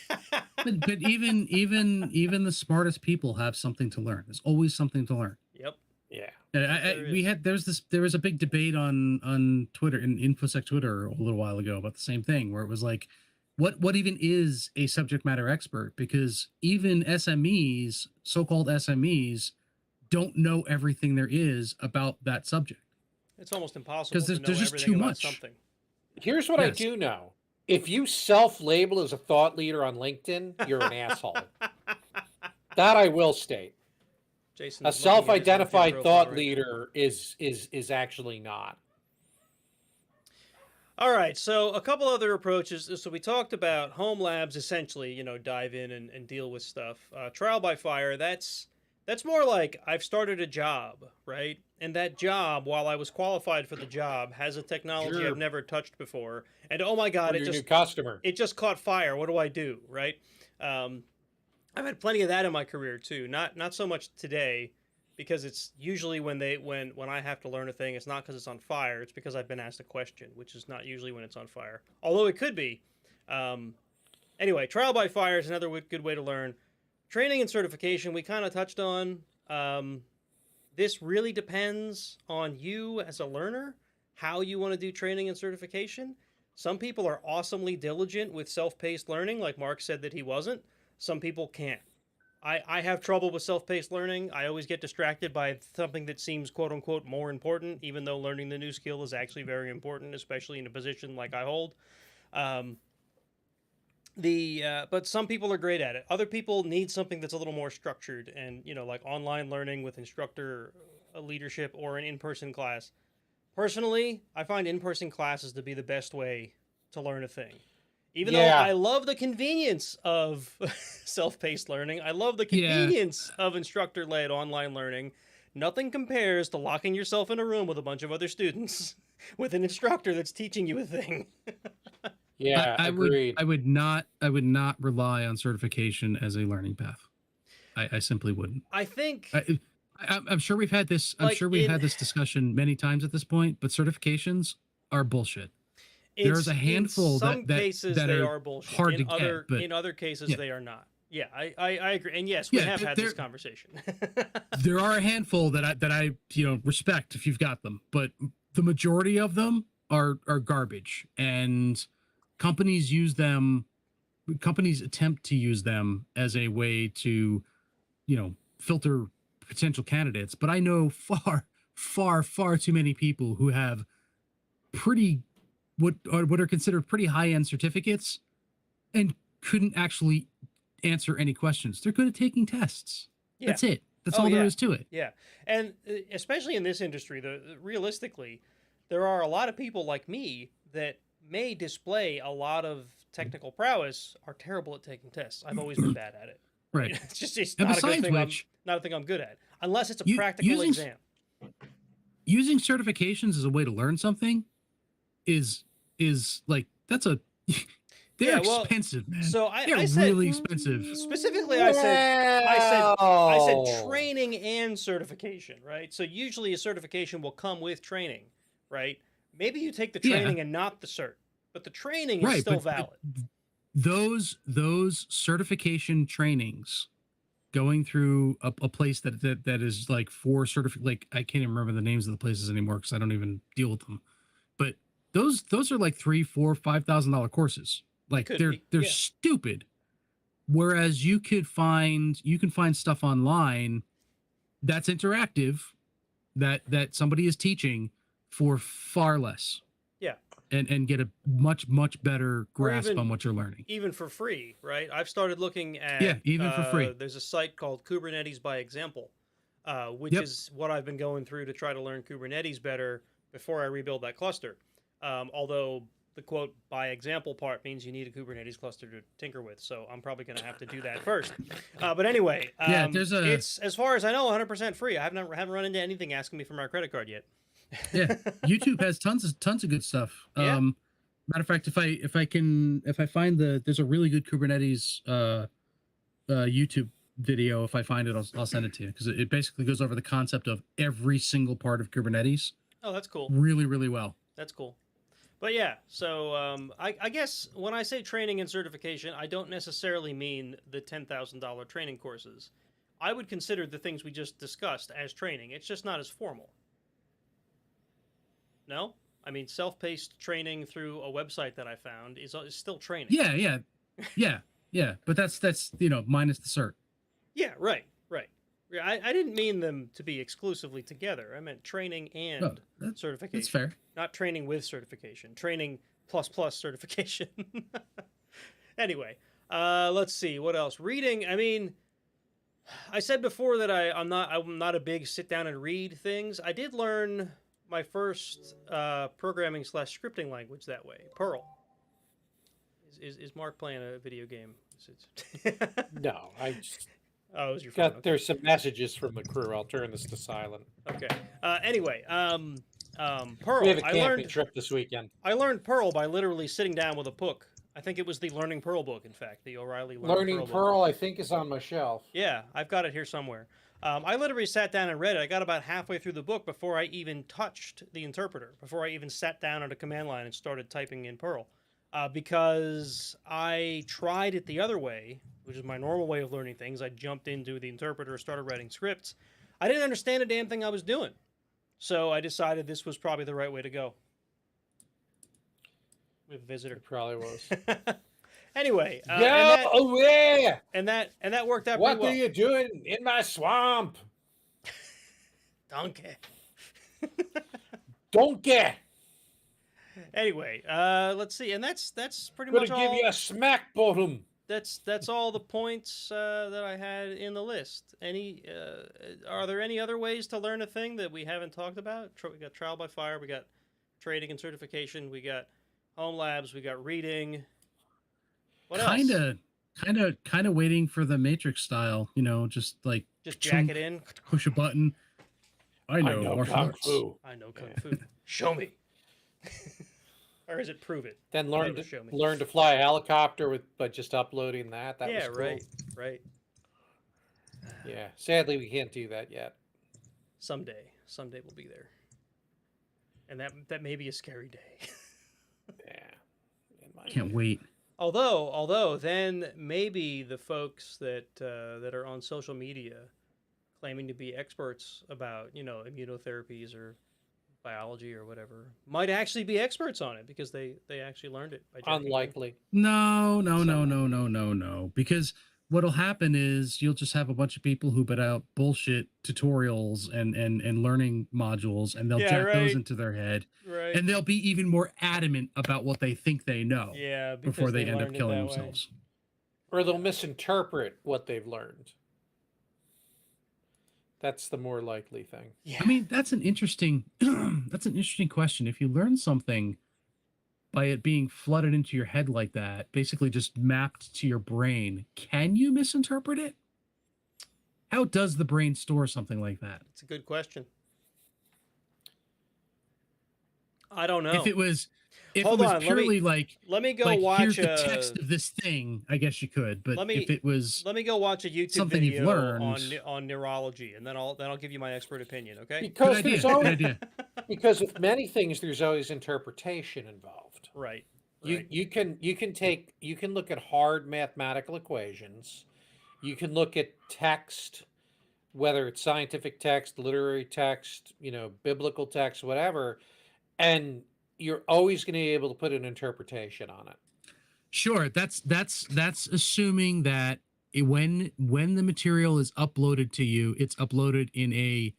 But even the smartest people have something to learn. There's always something to learn. Yep. Yeah. There was a big debate on Twitter, in InfoSec Twitter, a little while ago about the same thing, where it was like, what even is a subject matter expert? Because even SMEs, so-called SMEs, don't know everything there is about that subject. It's almost impossible 'Cause to know there's just everything too about much. something. Here's what I Yes. do know. If you self-label as a thought leader on LinkedIn, you're an asshole. That I will state. Jason, A is looking at his LinkedIn self-identified profile thought right leader is actually not. All right, so a couple other approaches. So we talked about home labs, essentially, dive in and deal with stuff. Trial by fire, that's more like I've started a job, right? And that job, while I was qualified for the job, has a technology Sure. I've never touched before. And oh my God, For it your new just customer. it just caught fire. What do I do, right? I've had plenty of that in my career too. Not so much today, because it's usually when I have to learn a thing, it's not because it's on fire. It's because I've been asked a question, which is not usually when it's on fire. Although it could be. Anyway, trial by fire is another good way to learn. Training and certification we kind of touched on. This really depends on you as a learner, how you want to do training and certification. Some people are awesomely diligent with self-paced learning, like Mark said that he wasn't. Some people can't. I have trouble with self-paced learning. I always get distracted by something that seems quote-unquote more important, even though learning the new skill is actually very important, especially in a position like I hold. but some people are great at it. Other people need something that's a little more structured, and like online learning with instructor leadership or an in-person class. Personally, I find in-person classes to be the best way to learn a thing. Even though I love the convenience of self-paced learning, I love the convenience of instructor-led online learning. Nothing compares to locking yourself in a room with a bunch of other students with an instructor that's teaching you a thing. Yeah, agreed. I would not rely on certification as a learning path. I simply wouldn't. I think I'm sure we've had this. I'm sure we've had this discussion many times at this point. But certifications are bullshit. There's a handful in some that cases that they are are bullshit. hard in to other get, but in other cases yeah. they are not. Yeah, I agree. And yes, we Yeah, have had this there- conversation. there are a handful that I respect if you've got them, but the majority of them are garbage, and companies attempt to use them as a way to filter potential candidates. But I know far too many people who have what are considered pretty high-end certificates and couldn't actually answer any questions. They're good at taking tests. Yeah. That's it. That's Oh, all there yeah. is to it. Yeah, and especially in this industry, realistically, there are a lot of people like me that may display a lot of technical prowess, are terrible at taking tests. I've always been bad at it. Right. It's And not a good besides thing. which, Not a thing I'm good at, unless it's a You- practical using- exam. using certifications as a way to learn something is like they're Yeah, well, expensive, man. So They're I said really expensive. specifically, I said Well. training and certification, right? So usually a certification will come with training, right? Maybe you take the Yeah. training and not the cert, but the training is Right, still but valid. those certification trainings going through a place that is like for like I can't even remember the names of the places anymore because I don't even deal with them. But those are like $3,000, $4,000, $5,000 courses. Like Could they're be, yeah. stupid. Whereas you can find stuff online that's interactive that somebody is teaching for far less. Yeah. And get a much better grasp even- on what you're learning. Even for free, right? I've started looking at Yeah, even for free. There's a site called Kubernetes by Example, which Yep. is what I've been going through to try to learn Kubernetes better before I rebuild that cluster. Although the quote by example part means you need a Kubernetes cluster to tinker with, so I'm probably going to have to do that first. But anyway, Yeah, there's a- it's as far as I know 100% free. I haven't run into anything asking me for my credit card yet. Yeah, YouTube has tons of good stuff. Yeah. Matter of fact, if I find there's a really good Kubernetes YouTube video. If I find it, I'll send it to you because it basically goes over the concept of every single part of Kubernetes Oh, that's cool. really well. That's cool. But yeah, so I guess when I say training and certification, I don't necessarily mean the $10,000 training courses. I would consider the things we just discussed as training. It's just not as formal. No? I mean, self-paced training through a website that I found is still training. Yeah. But that's minus the cert. Yeah, right. Yeah, I didn't mean them to be exclusively together. I meant training and Oh, that's certification. fair. Not training with certification. Training plus certification. Anyway, let's see what else. Reading. I mean, I said before that I'm not a big sit down and read things. I did learn my first programming / scripting language that way. Perl. Is Mark playing a video game? No, I just Oh, it was your phone. got there's some messages from the crew. I'll turn this to silent. Okay. Anyway, Perl. We have a I camping learned trip this weekend. I learned Perl by literally sitting down with a book. I think it was the Learning Perl book, in fact, the O'Reilly Learning book. Perl, I think, is on my shelf. Yeah, I've got it here somewhere. I literally sat down and read it. I got about halfway through the book before I even touched the interpreter, before I even sat down at a command line and started typing in Perl. Because I tried it the other way, which is my normal way of learning things. I jumped into the interpreter, started writing scripts. I didn't understand a damn thing I was doing. So I decided this was probably the right way to go. We have a visitor. It probably was. Anyway, Yeah, away! and that worked out What pretty well. are you doing in my swamp? Donkey. Donkey! Anyway, let's see, and that's pretty Gonna much give all. you a smack bottom. That's all the points that I had in the list. Are there any other ways to learn a thing that we haven't talked about? We got trial by fire, we got trading and certification, we got home labs, we got reading. What else? Kind of waiting for the Matrix style, just like Just jack it in. push a button. I know martial kung arts. fu. I know kung fu. Show me. Or is it prove it? Then Oh, learn show me. to fly a helicopter but just uploading that. That Yeah, was cool. right. Yeah. Sadly, we can't do that yet. Someday we'll be there, and that may be a scary day. Yeah. Can't wait. Although then maybe the folks that are on social media claiming to be experts about immunotherapies or biology or whatever might actually be experts on it because they actually learned it by jacking in. Unlikely. No. Because what'll happen is you'll just have a bunch of people who put out bullshit tutorials and learning modules, and they'll Yeah, jack right. those into their head, Right. and they'll be even more adamant about what they think they know Yeah, before because they end up learned it killing that way. themselves. Or they'll misinterpret what they've learned. That's the more likely thing. Yeah. I mean, that's an interesting question. If you learn something by it being flooded into your head like that, basically just mapped to your brain, can you misinterpret it? How does the brain store something like that? It's a good question. I don't know. If it was Hold on, let me- purely like Let me go like watch here's the a text of this thing, I guess you could. But Let me- if it was let me go watch a YouTube something you've video learned. on neurology, and then I'll give you my expert opinion. Okay. Because good idea, there's good always, idea. because with many things there's always interpretation involved. Right. You can look at hard mathematical equations. You can look at text, whether it's scientific text, literary text, biblical text, whatever, and you're always going to be able to put an interpretation on it. Sure, that's assuming that when the material is uploaded to you, it's uploaded in a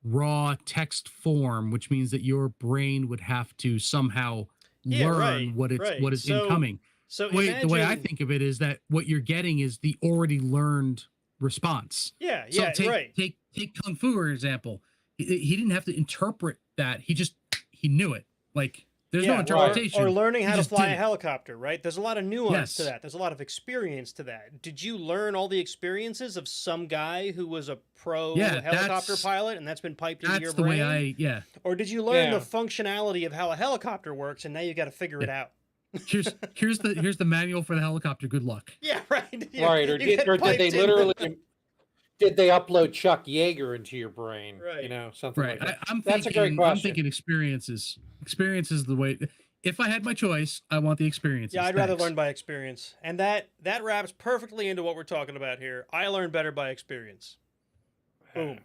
raw text form, which means that your brain would have to somehow Yeah, learn right, what right. is So- incoming. So The way I imagine- think of it is that what you're getting is the already learned response. Yeah. So Yeah. take, Right. take Kung Fu for example. He didn't have to interpret that. He knew it. Like there's no Yeah, interpretation. Or learning He how to just fly did a it. helicopter, right? There's a lot of nuance to Yes. that. There's a lot of experience to that. Did you learn all the experiences of some guy who was a pro Yeah, helicopter that's- pilot and that's been piped into your That's the brain? way Or did you learn Yeah. the functionality of how a helicopter works and now you got to figure it out? here's the manual for the helicopter. Good luck. Yeah, right. Right. Or You get did they piped in. literally did they upload Chuck Yeager into your brain? Right. Something Right. like that. I'm That's a thinking. great I'm question. thinking experiences. Experience is the way. If I had my choice, I want the experiences. Yeah, I'd rather Thanks. learn by experience. And that wraps perfectly into what we're talking about here. I learn better by experience. Boom.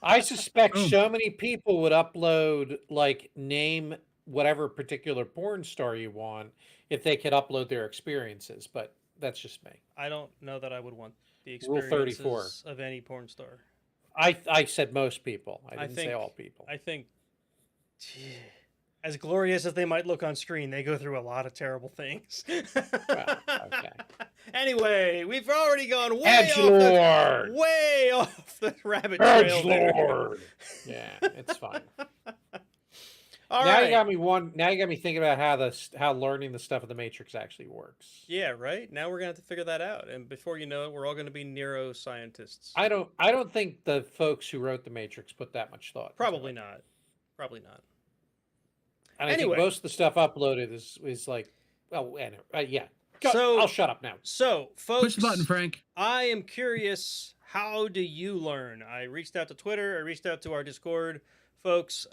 I suspect Boom. so many people would upload, like, name whatever particular porn star you want if they could upload their experiences, but that's just me. I don't know that I would want the Rule 34. experiences of any porn star. I said most people. I I didn't say think- all people. I think, as glorious as they might look on screen, they go through a lot of terrible things. Well, okay. Anyway, we've already gone way off the rabbit trail. there. Edgelord. Yeah, it's fine. All now right. you got me Now you got me thinking about how learning the stuff of the Matrix actually works. Yeah, right. Now we're gonna have to figure that out, and before you know it, we're all gonna be neuroscientists. I don't think the folks who wrote the Matrix put that much thought. into Probably it. not. Probably not. And I Anyway. think most of the stuff uploaded is like, well, anyway, yeah. So- I'll shut up now. So, folks, Push the button, Frank. I am curious. How do you learn? I reached out to Twitter. I reached out to our Discord folks.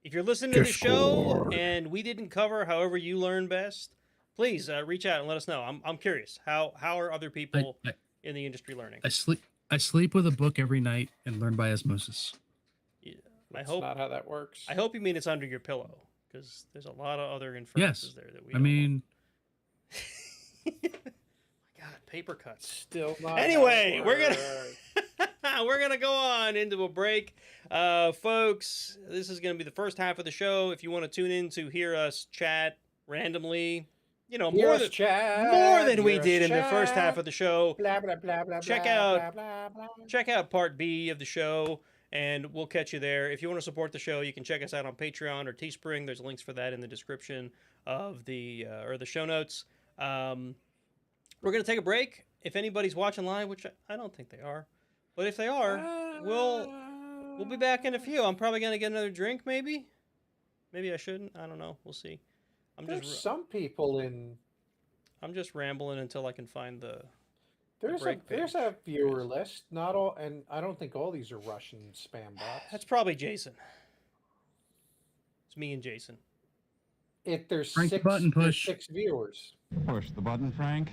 If you're listening to the show Discord. and we didn't cover however you learn best, please reach out and let us know. I'm curious. How are other people I, in the industry learning? I sleep with a book every night and learn by osmosis. Yeah, That's not how that works. I hope you mean it's under your pillow, because there's a lot of other inferences there that we. I don't mean, want. My God, paper cuts. Still not. how Anyway, it we're gonna- works. We're going to go on into a break. Folks, this is going to be the first half of the show. If you want to tune in to hear us chat randomly, more than we did in the first half of the show, Blah, blah, blah, blah, check blah, out blah, blah, blah. check out part B of the show, and we'll catch you there. If you want to support the show, you can check us out on Patreon or Teespring. There's links for that in the description of the show notes. We're going to take a break. If anybody's watching live, which I don't think they are, but if they are, we'll be back in a few. I'm probably going to get another drink, maybe. Maybe I shouldn't. I don't know. We'll see. There's some people in. I'm just rambling until I can find the. There's break a page. viewer list. Not all, and I don't think all these are Russian spam bots. That's probably Jason. It's me and Jason. If there's Frank the button, there's push. 6 viewers. Push the button, Frank.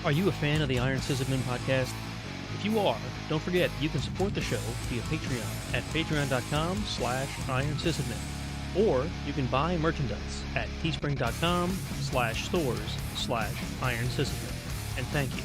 Are you a fan of the Iron Sysadmin podcast? If you are, don't forget you can support the show via Patreon at patreon.com/ironsysadmin. Or you can buy merchandise at teespring.com/stores/ironsysadmin. And thank you.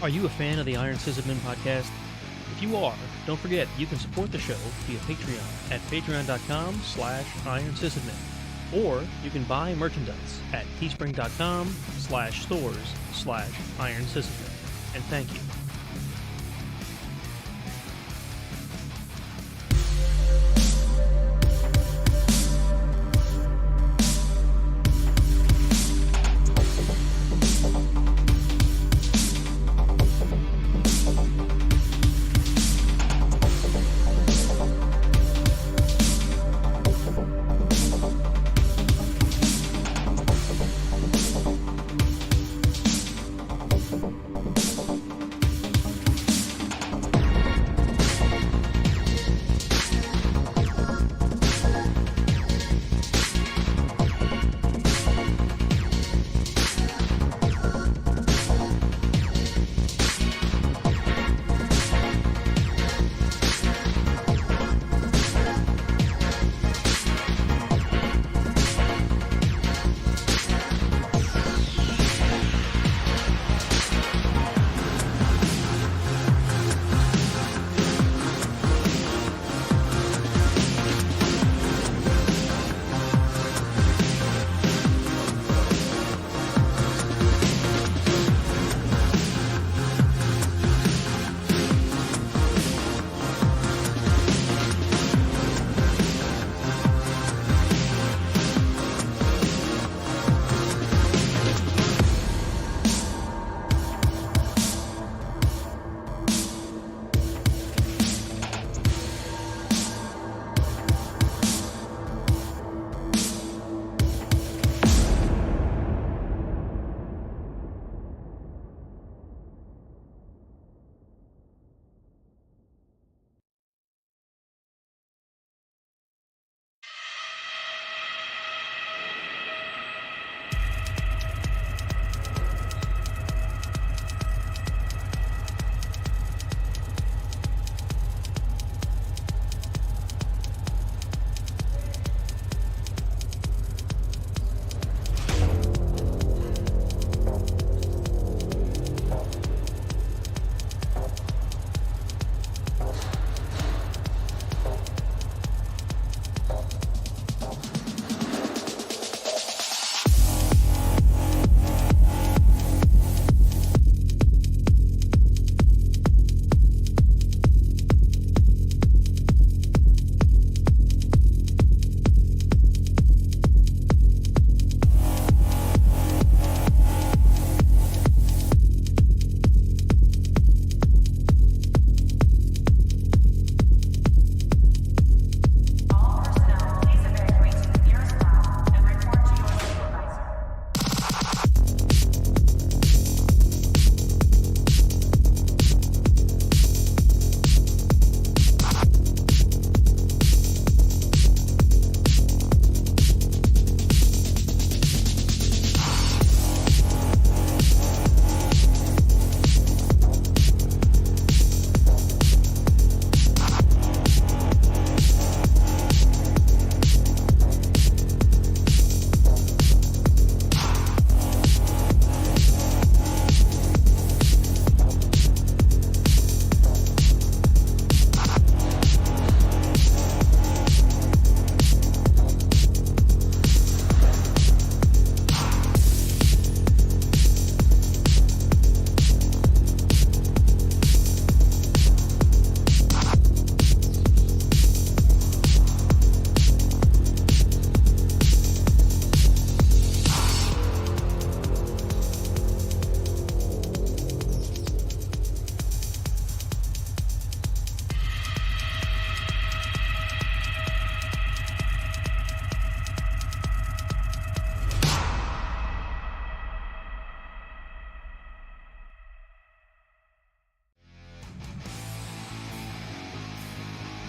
Are you a fan of the Iron Sysadmin podcast? If you are, don't forget you can support the show via Patreon at patreon.com/IronSysadmin. Or you can buy merchandise at teespring.com/stores/IronSysadmin. And thank you.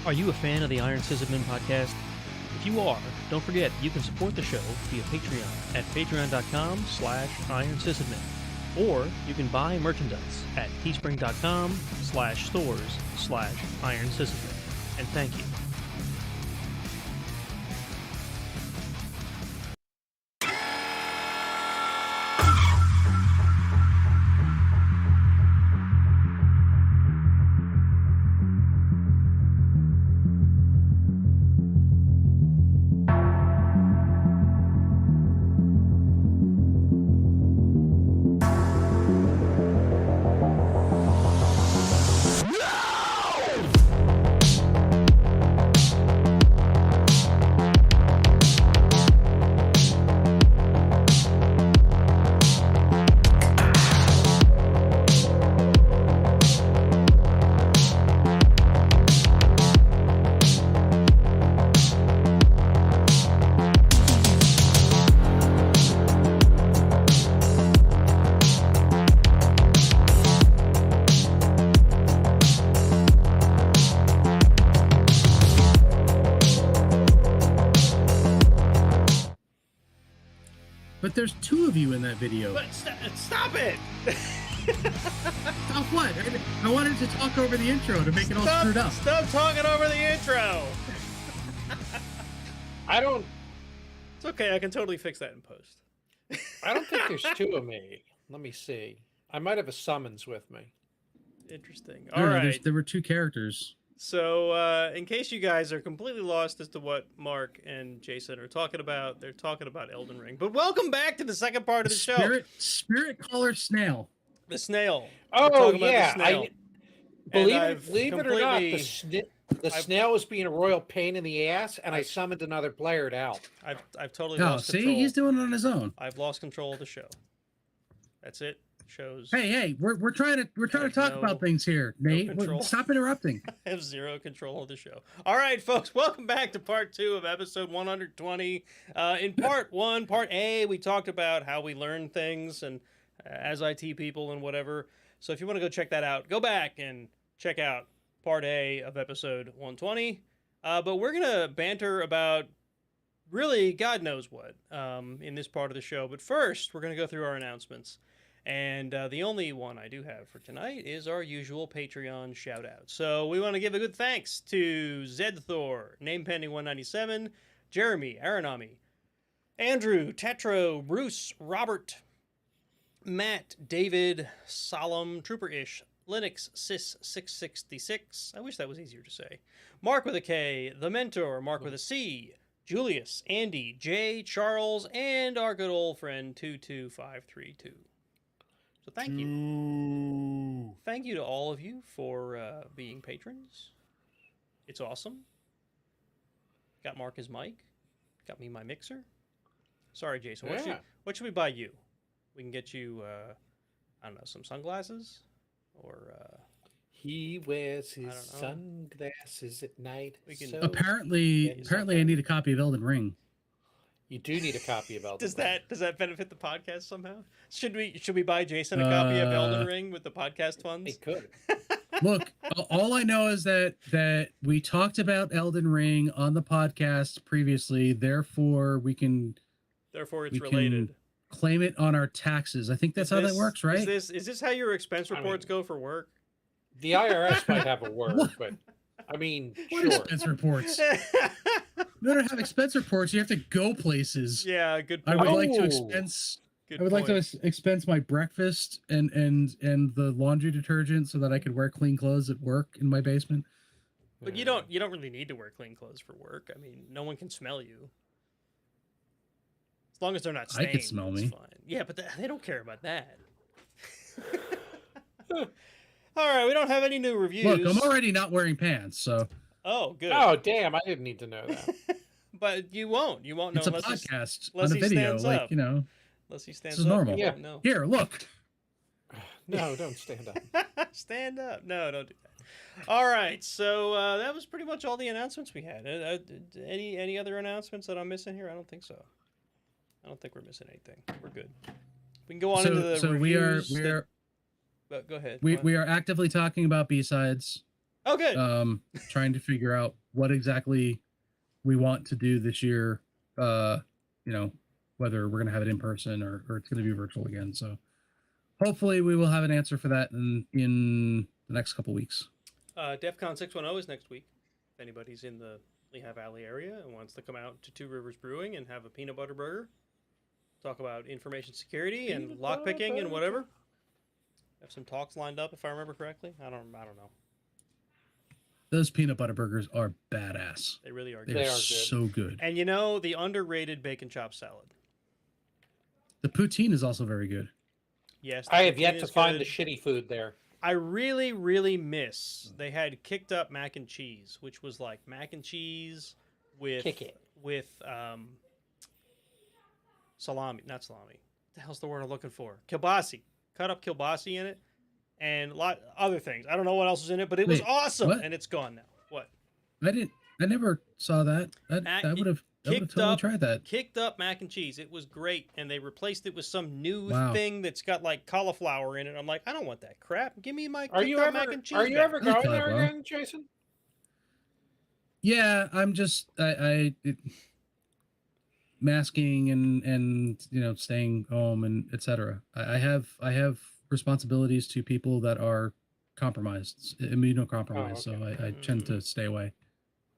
Are you a fan of the Iron Sysadmin podcast? If you are, don't forget you can support the show via Patreon at patreon.com/IronSysadmin. Or you can buy merchandise at teespring.com/stores/IronSysadmin. And thank you. But there's 2 of you in that video. But stop it! Stop what? I wanted to talk over the intro to make it all screwed up. Stop talking over the intro. I don't. It's okay. I can totally fix that in post. I don't think there's 2 of me. Let me see. I might have a summons with me. Interesting. No, All no, right. there were 2 characters. So, in case you guys are completely lost as to what Mark and Jason are talking about, they're talking about Elden Ring. But welcome back to the second part of the show. Spirit Caller Snail. The snail. We're Oh talking about the yeah, snail. believe it or not, completely- the snail was being a royal pain in the ass, and I summoned another player to help. I've totally Oh, lost see, control. he's doing it on his own. I've lost control of the show. That's it. Shows. Hey, we're trying to have talk no- about things here, Nate. control. Stop interrupting. I have zero control of the show. All right, folks, welcome back to part 2 of episode 120. In part 1, part A, we talked about how we learn things and as IT people and whatever. So if you want to go check that out, go back and check out part A of episode 120. But we're going to banter about really God knows what in this part of the show. But first, we're going to go through our announcements. And the only one I do have for tonight is our usual Patreon shout out. So we want to give a good thanks to Zed Thor, Name Pending 197, Jeremy, Aranami, Andrew, Tetro, Bruce, Robert, Matt, David, Solemn, Trooper-ish, Linux, Sys 666. I wish that was easier to say. Mark with a K, The Mentor, Mark with a C, Julius, Andy, Jay, Charles, and our good old friend 22532. So thank you. Thank you to all of you for being patrons. It's awesome. Got Mark his mic. Got me my mixer. Sorry, Jason. Yeah. What should we buy you? We can get you, I don't know, some sunglasses? Or, He wears his don't know. sunglasses at night. We can- so- Apparently, Yeah, I need a copy of Elden Ring. You do need a copy of Elden does Ring. that benefit the podcast somehow? Should we buy Jason a copy of Elden Ring with the podcast funds? It could. Look, all I know is that we talked about Elden Ring on the podcast previously. Therefore, we can Therefore, it's we can related. claim it on our taxes. I think that's how that works, right? Is this how your expense I mean- reports go for work? The IRS might have a word, but I mean, What sure. expense reports? In order to have expense reports, you have to go places. Yeah, good I point. would like to Oh. expense. Good I would like to point. expense my breakfast and the laundry detergent so that I could wear clean clothes at work in my basement. But you don't really need to wear clean clothes for work. I mean, no one can smell you. As long as they're not I stained, could smell it's me. fine. Yeah, but they don't care about that. All right, we don't have any new reviews. Look, I'm already not wearing pants, so Oh, good. Oh, damn! I didn't need to know that. But you won't. You won't know it's a unless he, podcast unless on a he video. stands Like, up. Unless he stands is up. normal. You Yeah. won't know. here, look. No, don't stand up. Stand up. No, don't do that. All right, so that was pretty much all the announcements we had. Any other announcements that I'm missing here? I don't think so. I don't think we're missing anything. We're good. We can go on into the So reviews. we are But go ahead. we, What? we are actively talking about B-sides. Oh, good. Trying to figure out what exactly we want to do this year. Whether we're gonna have it in person or it's gonna be virtual again. So hopefully we will have an answer for that in the next couple weeks. DEF CON 610 is next week. If anybody's in the Lehigh Valley area and wants to come out to Two Rivers Brewing and have a peanut butter burger, talk about information security and Peanut lockpicking and butter. whatever. Have some talks lined up if I remember correctly. I don't know. Those peanut butter burgers are badass. They really are They're good. They are good. so good. And the underrated bacon chop salad. The poutine is also very good. Yes, the I have poutine yet to is find the good. shitty food there. I really, really miss. They had kicked up mac and cheese, which was like mac and cheese with Kick it. salami, not salami. What the hell's the word I'm looking for? Kielbasi. Cut up kielbasi in it, and a lot other things. I don't know what else was in it, but it was Wait, awesome, what? and it's gone now. What? I never saw that. Mac- I would have kicked totally up- tried that. Kicked up mac and cheese. It was great, and they replaced it with some new Wow. thing that's got like cauliflower in it. I'm like, I don't want that crap. Give me my Are kicked you up ever? mac and cheese. Are you back. ever going there bro. again, Jason? Yeah, I'm just masking and staying home and etc. I have responsibilities to people that are compromised, immunocompromised, so okay. I tend to stay away.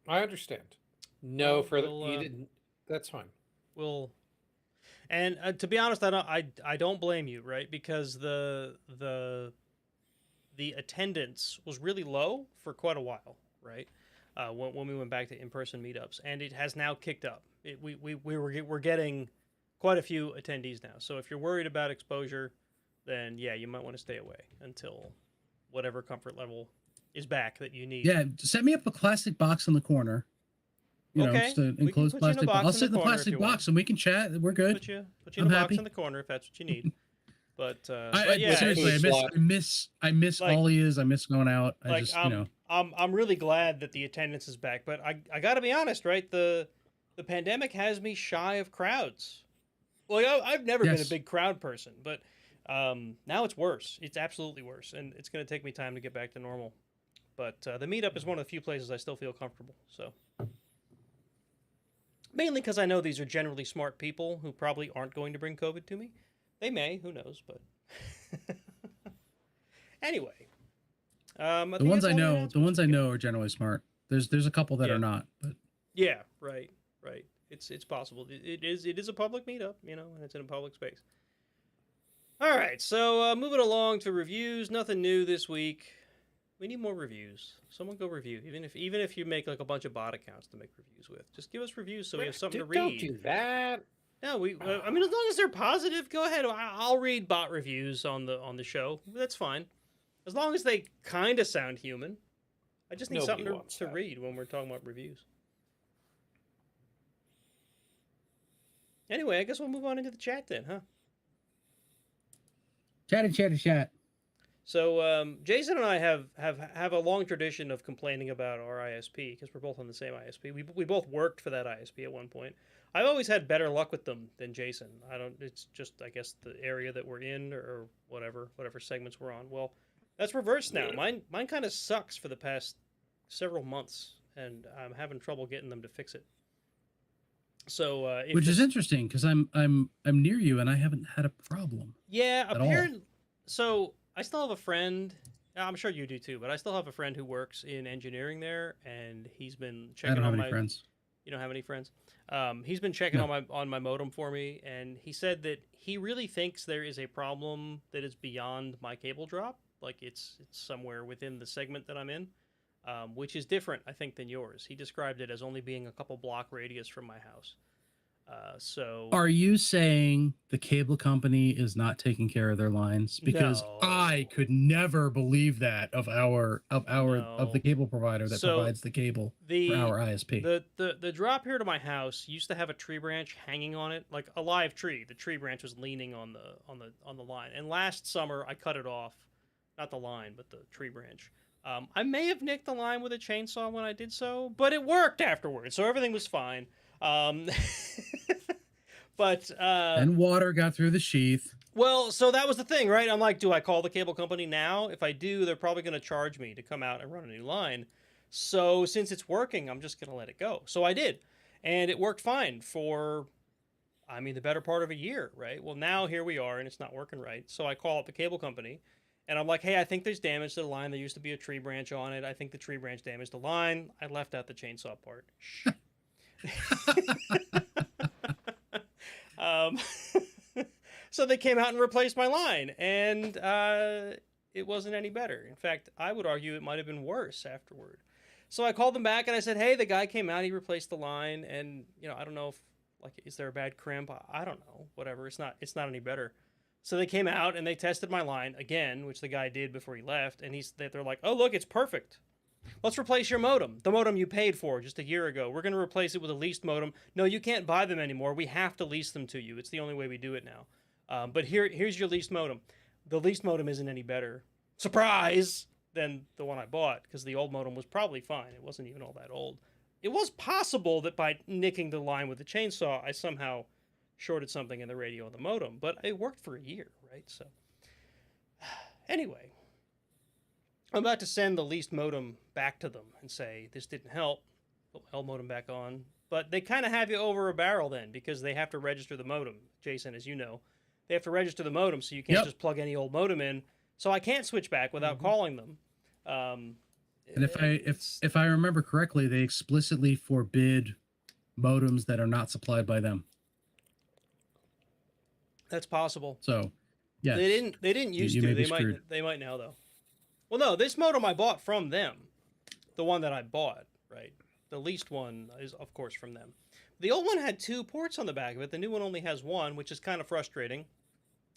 I understand. No Well, further. You didn't. That's fine. we'll and to be honest, I don't blame you, right? Because the attendance was really low for quite a while, right? When we went back to in-person meetups, and it has now kicked up. We're getting quite a few attendees now. So if you're worried about exposure, then yeah, you might want to stay away until whatever comfort level is back that you need. Yeah, set me up a plastic box in the corner. Okay, Just an we can enclosed put you in a plastic box. box I'll in sit the in the corner if plastic you want. box and we can chat. We're good. Put you in I'm a box happy. in the corner if that's what you need. But I yeah, seriously, food slot. I miss Like- Ollie's. I miss going out. I like just I'm really glad that the attendance is back, but I got to be honest, right? The pandemic has me shy of crowds. Like I've never been a Yes. big crowd person, but now it's worse. It's absolutely worse, and it's going to take me time to get back to normal. But the meetup is one of the few places I still feel comfortable. So mainly because I know these are generally smart people who probably aren't going to bring COVID to me. They may, who knows? But anyway, the ones I know are generally smart. There's a couple that Yeah. are not, but Yeah, right. It's possible. It is a public meetup, and it's in a public space. All right, so moving along to reviews. Nothing new this week. We need more reviews. Someone go review, even if you make like a bunch of bot accounts to make reviews with. Just give us reviews so we have something to read. Don't do that. No, I mean, as long as they're positive, go ahead. I'll read bot reviews on the show. That's fine, as long as they kind of sound human. I just need Nobody something wants to that. read when we're talking about reviews. Anyway, I guess we'll move on into the chat then, huh? chat. So Jason and I have a long tradition of complaining about our ISP because we're both on the same ISP. We both worked for that ISP at one point. I've always had better luck with them than Jason. It's just, I guess, the area that we're in or whatever segments we're on. Well, that's reversed now. Mine kind of sucks for the past several months, and I'm having trouble getting them to fix it. So Which is interesting because I'm near you and I haven't had a problem. Yeah, at all. apparently. So I still have a friend. I'm sure you do too, but I still have a friend who works in engineering there, and he's been I checking don't have on any my. friends. You don't have any friends. He's been checking No. on my modem for me, and he said that he really thinks there is a problem that is beyond my cable drop. Like it's somewhere within the segment that I'm in, which is different, I think, than yours. He described it as only being a couple block radius from my house. So Are you saying the cable company is not taking care of their lines? Because No. I could never believe that of the No. cable provider that So, provides the cable the for our ISP. the drop here to my house used to have a tree branch hanging on it, like a live tree. The tree branch was leaning on the line. And last summer I cut it off, not the line, but the tree branch. I may have nicked the line with a chainsaw when I did so, but it worked afterwards, so everything was fine. But and water got through the sheath. well, so that was the thing, right? I'm like, do I call the cable company now? If I do, they're probably going to charge me to come out and run a new line. So since it's working, I'm just going to let it go. So I did. And it worked fine for, the better part of a year, right? Well, now here we are and it's not working right. So I call up the cable company and I'm like, hey, I think there's damage to the line. There used to be a tree branch on it. I think the tree branch damaged the line. I left out the chainsaw part. Shh. So they came out and replaced my line, and it wasn't any better. In fact, I would argue it might have been worse afterward. So I called them back and I said, hey, the guy came out, he replaced the line, and I don't know if is there a bad crimp? I don't know. Whatever. It's not any better. So they came out and they tested my line again, which the guy did before he left, and they're like, oh look, it's perfect. Let's replace your modem. The modem you paid for just a year ago. We're going to replace it with a leased modem. No, you can't buy them anymore. We have to lease them to you. It's the only way we do it now. But here's your leased modem. The leased modem isn't any better. Surprise! Than the one I bought, because the old modem was probably fine. It wasn't even all that old. It was possible that by nicking the line with the chainsaw, I somehow shorted something in the radio of the modem, but it worked for a year, right? So, anyway, I'm about to send the leased modem back to them and say, this didn't help. L modem back on. But they kind of have you over a barrel then because they have to register the modem, Jason, as you know. They have to register the modem, so you can't Yep. just plug any old modem in. So I can't switch back without calling them. And if I remember correctly, they explicitly forbid modems that are not supplied by them. That's possible. So, yes, They didn't used you to. may be They might screwed. they might now though. Well, no, this modem I bought from them. The one that I bought, right? The leased one is of course from them. The old one had 2 ports on the back of it. The new one only has 1, which is kind of frustrating.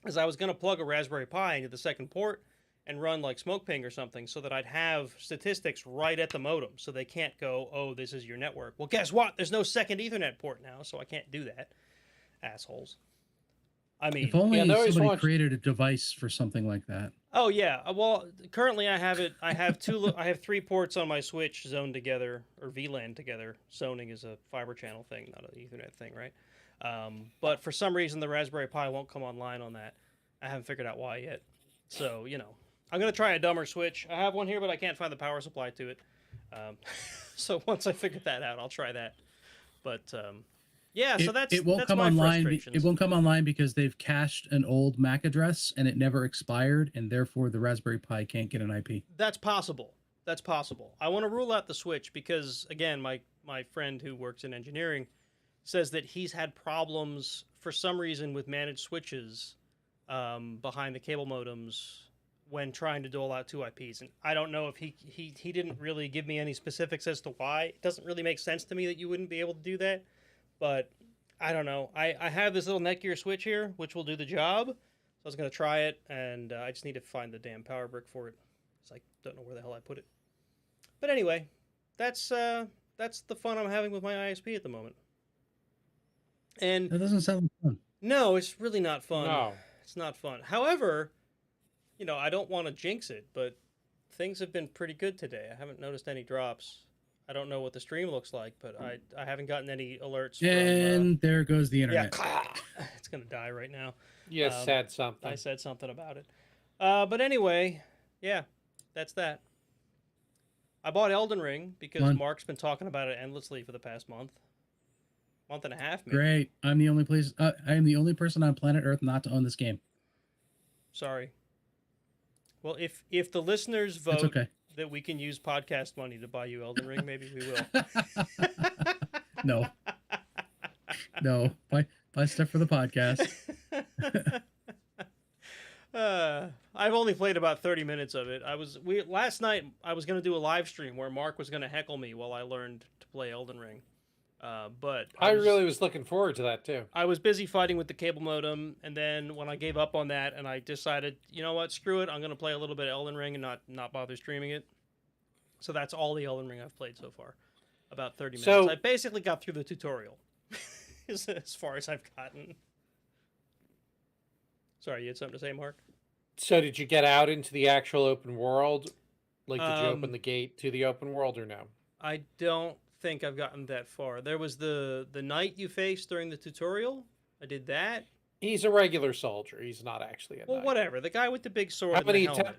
As I was going to plug a Raspberry Pi into the second port and run like SmokePing or something so that I'd have statistics right at the modem so they can't go, "Oh, this is your network." Well, guess what? There's no second Ethernet port now, so I can't do that. Assholes. I mean, If only Yeah, they always somebody want- created a device for something like that. oh yeah. Well, currently I have it. I have I have 3 ports on my switch zoned together or VLAN together. Zoning is a fiber channel thing, not an Ethernet thing, right? But for some reason the Raspberry Pi won't come online on that. I haven't figured out why yet. So I'm gonna try a dumber switch. I have one here, but I can't find the power supply to it. So once I figure that out, I'll try that. But yeah, so that's it won't that's come my online. It frustrations. won't come online because they've cached an old MAC address and it never expired, and therefore the Raspberry Pi can't get an IP. That's possible. That's possible. I want to rule out the switch because, again, my friend who works in engineering says that he's had problems for some reason with managed switches behind the cable modems when trying to dole out 2 IPs. And I don't know if he didn't really give me any specifics as to why. It doesn't really make sense to me that you wouldn't be able to do that. But I don't know. I have this little Netgear switch here, which will do the job. So I was going to try it, and I just need to find the damn power brick for it. So I don't know where the hell I put it. But anyway, that's the fun I'm having with my ISP at the moment. And That doesn't sound fun. no, it's really not fun. No. It's not fun. However, I don't want to jinx it, but things have been pretty good today. I haven't noticed any drops. I don't know what the stream looks like, but I haven't gotten any alerts And there goes the from... internet. Yeah, it's going to die right now. You said I something. said something about it. But anyway, yeah, that's that. I bought Elden Ring because Fun. Mark's been talking about it endlessly for the past month and a half, maybe. Great. I am the only person on planet Earth not to own this game. Sorry. Well, if the listeners That's vote okay. that we can use podcast money to buy you Elden Ring, maybe we will. No. No. Buy stuff for the podcast. I've only played about 30 minutes of it. Last night I was going to do a live stream where Mark was going to heckle me while I learned to play Elden Ring. But I really was looking forward to that too. I was busy fighting with the cable modem, and then when I gave up on that and I decided, you know what, screw it, I'm going to play a little bit of Elden Ring and not bother streaming it. So that's all the Elden Ring I've played so far. About 30 minutes. So- I basically got through the tutorial. as far as I've gotten. Sorry, you had something to say, Mark? So did you get out into the actual open world? Like, did you open Um, the gate to the open world or no? I don't think I've gotten that far. There was the knight you faced during the tutorial. I did that. He's a regular soldier. He's not actually a Well, knight. whatever. The guy with the big sword How and the many helmet.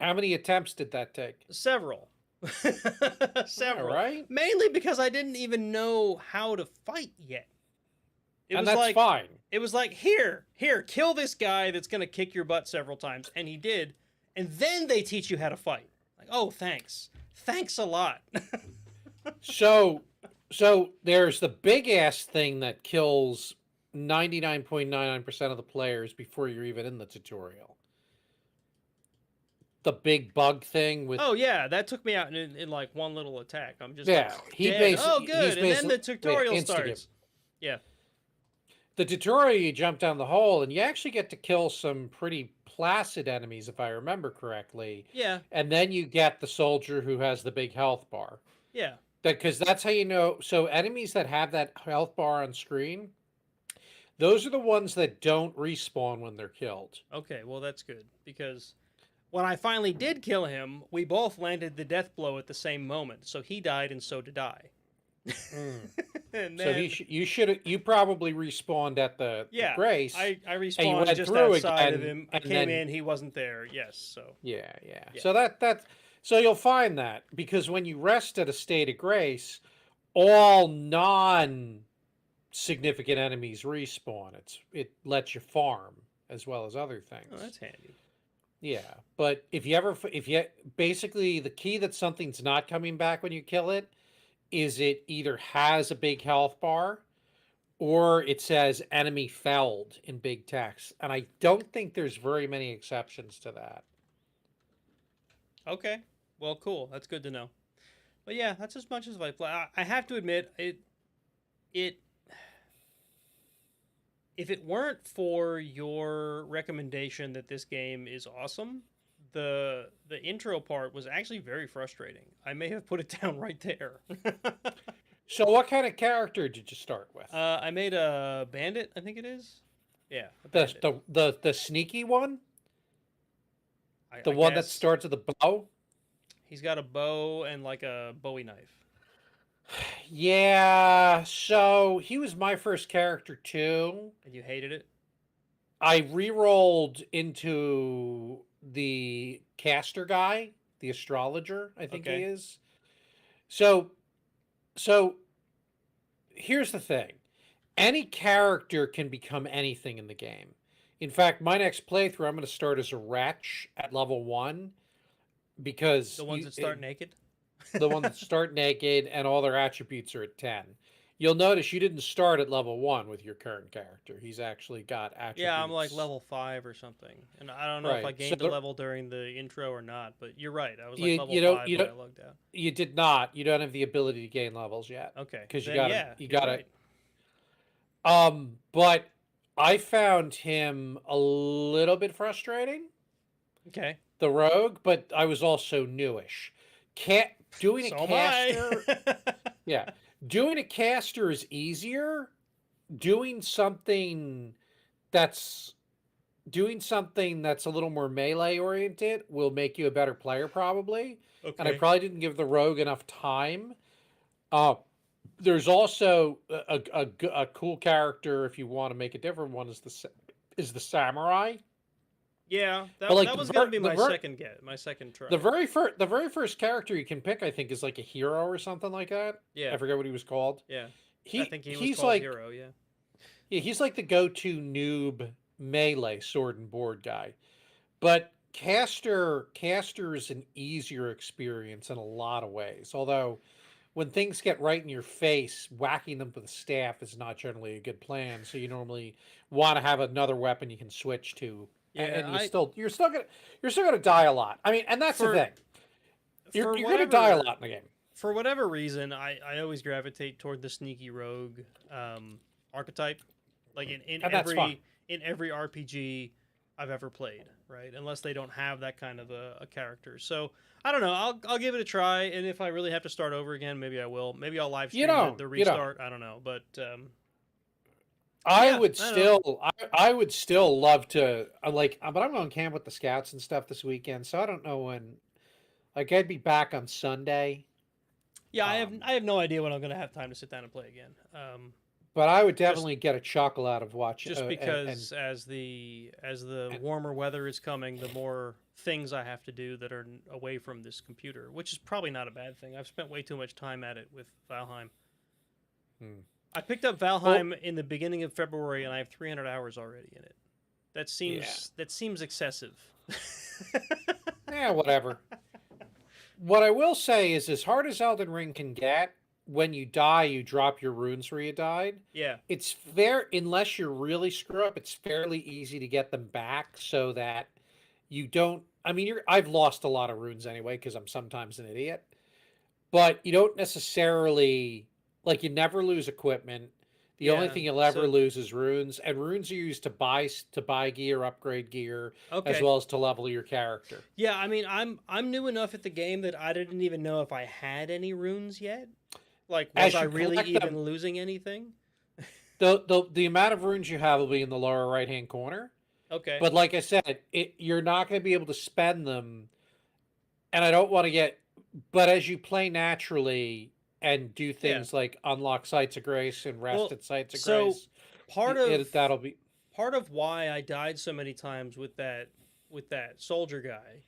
How many attempts did that take? Several. Several. All right. Mainly because I didn't even know how to fight yet. It And was that's like fine. it was like here, kill this guy that's gonna kick your butt several times, and he did. And then they teach you how to fight. Like, oh, thanks a lot. So there's the big ass thing that kills 99.99% of the players before you're even in the tutorial. The big bug thing with Oh yeah, that took me out in like one little attack. I'm just Yeah, like, he dead. Oh he's good, and then the basically- tutorial instigate. starts. Yeah. The tutorial, you jump down the hole and you actually get to kill some pretty placid enemies, if I remember correctly. Yeah. And then you get the soldier who has the big health bar. Yeah. Because that's how you know. So enemies that have that health bar on screen, those are the ones that don't respawn when they're killed. Okay, well that's good because when I finally did kill him, we both landed the death blow at the same moment. So he died and so did I. And So then you probably respawned at the Grace. I you respawned went just through outside of again, him. I and came then- in, he wasn't there. Yes, so Yeah. Yeah. So so you'll find that because when you rest at a state of grace, all non-significant enemies respawn. It lets you farm as well as other things. Oh, that's handy. Yeah, but if you basically the key that something's not coming back when you kill it is it either has a big health bar or it says enemy felled in big text. And I don't think there's very many exceptions to that. Okay. Well, cool. That's good to know. But yeah, that's as much as I play. I have to admit, it if it weren't for your recommendation that this game is awesome, the intro part was actually very frustrating. I may have put it down right there. So what kind of character did you start with? I made a bandit, I think it is. Yeah, a The bandit. the sneaky one? The I one that guess. starts with a bow? He's got a bow and like a Bowie knife. Yeah, so he was my first character too. And you hated it? I re-rolled into the caster guy, the astrologer, I think he Okay. is. So here's the thing. Any character can become anything in the game. In fact, my next playthrough, I'm going to start as a wretch at level 1 because The ones that start naked? the ones that start naked and all their attributes are at 10. You'll notice you didn't start at level 1 with your current character. He's actually got attributes. Yeah, I'm like level 5 or something. And I don't know if I Right, gained so- a level during the intro or not, but you're right. I was like You- level you don't- 5 you when I don't- logged out. You did not. You don't have the ability to gain levels yet. Okay. 'Cause you then gotta- yeah, you you're gotta- right. But I found him a little bit frustrating, Okay. the rogue, but I was also newish. Doing a So am caster, I. yeah, doing a caster is easier. Doing something that's a little more melee oriented will make you a better player probably. And I Okay. probably didn't give the rogue enough time. There's also a cool character if you want to make a different one is the samurai. Yeah, that, But, like, that the was ver- gonna be the my ver- second try. The very first character you can pick, I think, is like a hero or something like that. Yeah. I forget what he was called. Yeah. He, I think he was he's called like Hero, yeah. yeah, he's like the go-to noob melee sword and board guy. But caster is an easier experience in a lot of ways. Although when things get right in your face, whacking them with a staff is not generally a good plan. So you normally want to have another weapon you can switch to. Yeah, And you're still gonna die a lot. I mean, and that's the For- thing. You're for gonna die a whatever- lot in the game. For whatever reason, I always gravitate toward the sneaky rogue archetype. Like in And that's fine. every RPG I've ever played, right? Unless they don't have that kind of a character. So I don't know. I'll give it a try, and if I really have to start over again, maybe I will. Maybe I'll live stream the don't. You don't. restart. I don't know, but I Yeah, would I still, I would still love to but I'm going camp with the scouts and stuff this weekend, so I don't know when. Like I'd be back on Sunday, yeah, Um, I have no idea when I'm gonna have time to sit down and play again. but I would definitely get a chuckle out of watching. Just because as the warmer weather is coming, the more things I have to do that are away from this computer, which is probably not a bad thing. I've spent way too much time at it with Valheim. Hmm. I picked up Valheim in the beginning of February, and I have 300 hours already in it. That seems excessive. Yeah, whatever. What I will say is, as hard as Elden Ring can get, when you die, you drop your runes where you died. Yeah, It's fair, unless you're really screw up, it's fairly easy to get them back so that you don't. I mean, I've lost a lot of runes anyway because I'm sometimes an idiot, but you don't necessarily you never lose equipment. The only Yeah, thing you'll ever so- lose is runes, and runes are used to buy gear, upgrade gear, okay. as well as to level your character. Yeah, I mean, I'm new enough at the game that I didn't even know if I had any runes yet. Like, As was I you really collect even them- losing anything? The amount of runes you have will be in the lower right hand corner. Okay. But like I said, you're not going to be able to spend them. And I don't want to get, but as you play naturally and do things like unlock sites of grace and rest Well, at sites of so grace, that'll be. part of why I died so many times with that soldier guy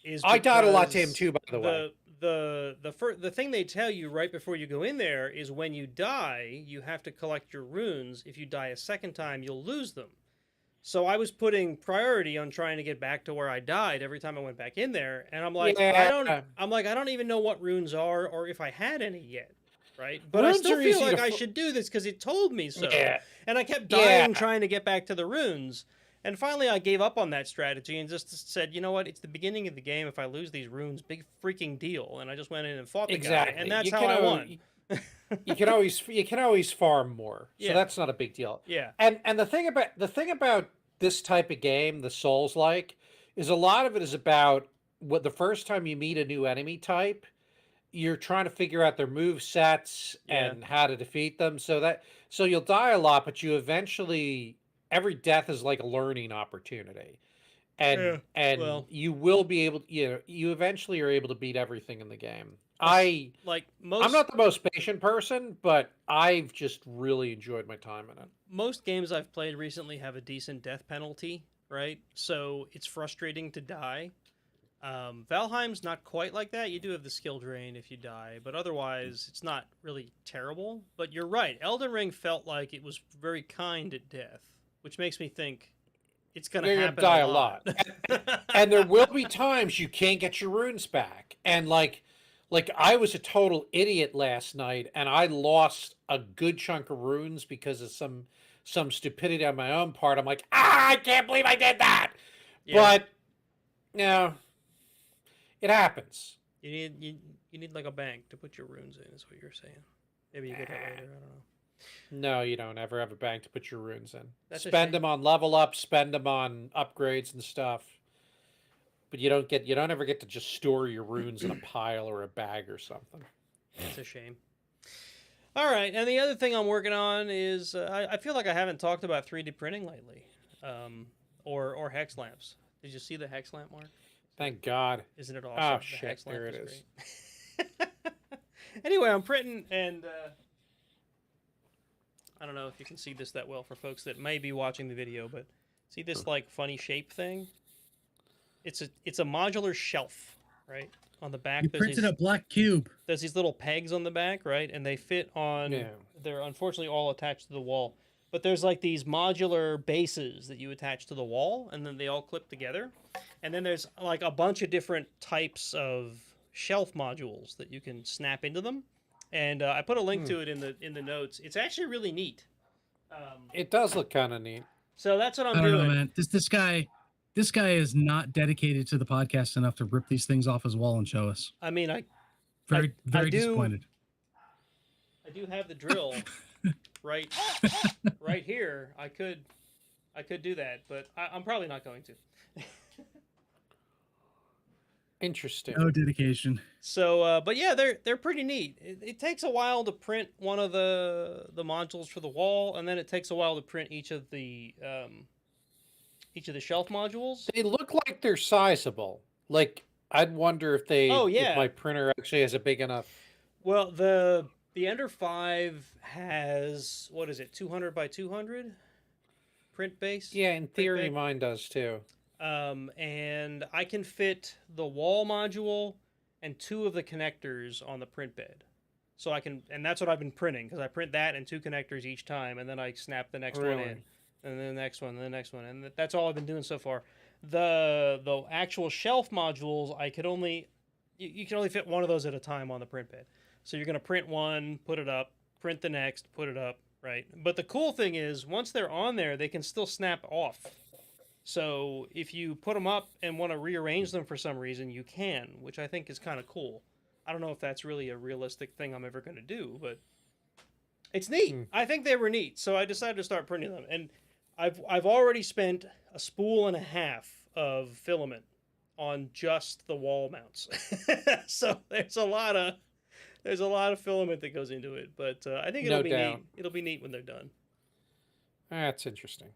is I died a lot to him because too, by the way. the thing they tell you right before you go in there is when you die, you have to collect your runes. If you die a second time, you'll lose them. So I was putting priority on trying to get back to where I died every time I went back in there, and I'm like, Yeah. I don't even know what runes are or if I had any yet, right? But I Runes still are feel easy like to I should do this because it told me so. Yeah. And I kept Yeah. dying trying to get back to the runes. And finally, I gave up on that strategy and just said, you know what? It's the beginning of the game. If I lose these runes, big freaking deal. And I just went in and fought the Exactly. guy, and that's You how can I al- won. You can always farm more, so Yeah. that's not a big deal. Yeah, And the thing about this type of game, the Souls like, is a lot of it is about what the first time you meet a new enemy type, you're trying to figure out their move sets Yeah. and how to defeat them. So you'll die a lot, but you eventually every death is like a learning opportunity. Yeah, And well- you will be able, you eventually are able to beat everything in the game. like most. I'm not the most patient person, but I've just really enjoyed my time in it. Most games I've played recently have a decent death penalty, right? So it's frustrating to die. Valheim's not quite like that. You do have the skill drain if you die, but otherwise it's not really terrible. But you're right. Elden Ring felt like it was very kind at death, which makes me think it's going to You're gonna happen die a a lot. And there will be times you can't get your runes back. And like I was a total idiot last night, and I lost a good chunk of runes because of some stupidity on my own part. I'm like, I can't believe I did that. Yeah. But no, it happens. You need like a bank to put your runes in, is what you're saying. Maybe you get that later. I don't know. No, you don't ever have a bank to put your runes in. That's a Spend shame. them on level up, spend them on upgrades and stuff. But you don't ever get to just store your runes in a pile or a bag or something. It's a shame. All right, and the other thing I'm working on is I feel like I haven't talked about 3D printing lately, or hex lamps. Did you see the hex lamp, Mark? Thank God. Isn't it Oh, awesome? The shit, hex lamp there it is great. Anyway, I'm printing, and I don't know if you can see this that well for folks that may be watching the video, but see this like funny shape thing? It's a modular shelf, right? On the back, You printed a black cube. there's these little pegs on the back, right? And they fit on. Yeah. They're unfortunately all attached to the wall, but there's like these modular bases that you attach to the wall, and then they all clip together. And then there's like a bunch of different types of shelf modules that you can snap into them. And I put a link to it in the notes. It's actually really neat. It does look kind of neat. So that's what I'm I don't doing. know, man. This guy is not dedicated to the podcast enough to rip these things off his wall and show us. I mean, I Very do- disappointed. do have the drill right here. I could do that, but I'm probably not going to. Interesting. No dedication. So, but yeah, they're pretty neat. It takes a while to print one of the modules for the wall, and then it takes a while to print each of the shelf modules. They look like they're sizable. Like I'd wonder if Oh, yeah. if my printer actually has a big enough. Well, the Ender 5 has, what is it, 200 by 200 print base? Yeah, in theory, big. mine does too. And I can fit the wall module and 2 of the connectors on the print bed. So I can, and that's what I've been printing, because I print that and 2 connectors each time, and then I snap the next one Really? in, and then the next one, and the next one, and that's all I've been doing so far. The actual shelf modules, I could only, you can only fit one of those at a time on the print bed. So you're going to print one, put it up, print the next, put it up, right? But the cool thing is, once they're on there, they can still snap off. So if you put them up and want to rearrange them for some reason, you can, which I think is kind of cool. I don't know if that's really a realistic thing I'm ever going to do, but it's neat. I think they were neat, so I decided to start printing them. And I've already spent a spool and a half of filament on just the wall mounts. So there's a lot of filament that goes into it, but I think it'll No be doubt. neat. It'll be neat when they're done. That's interesting.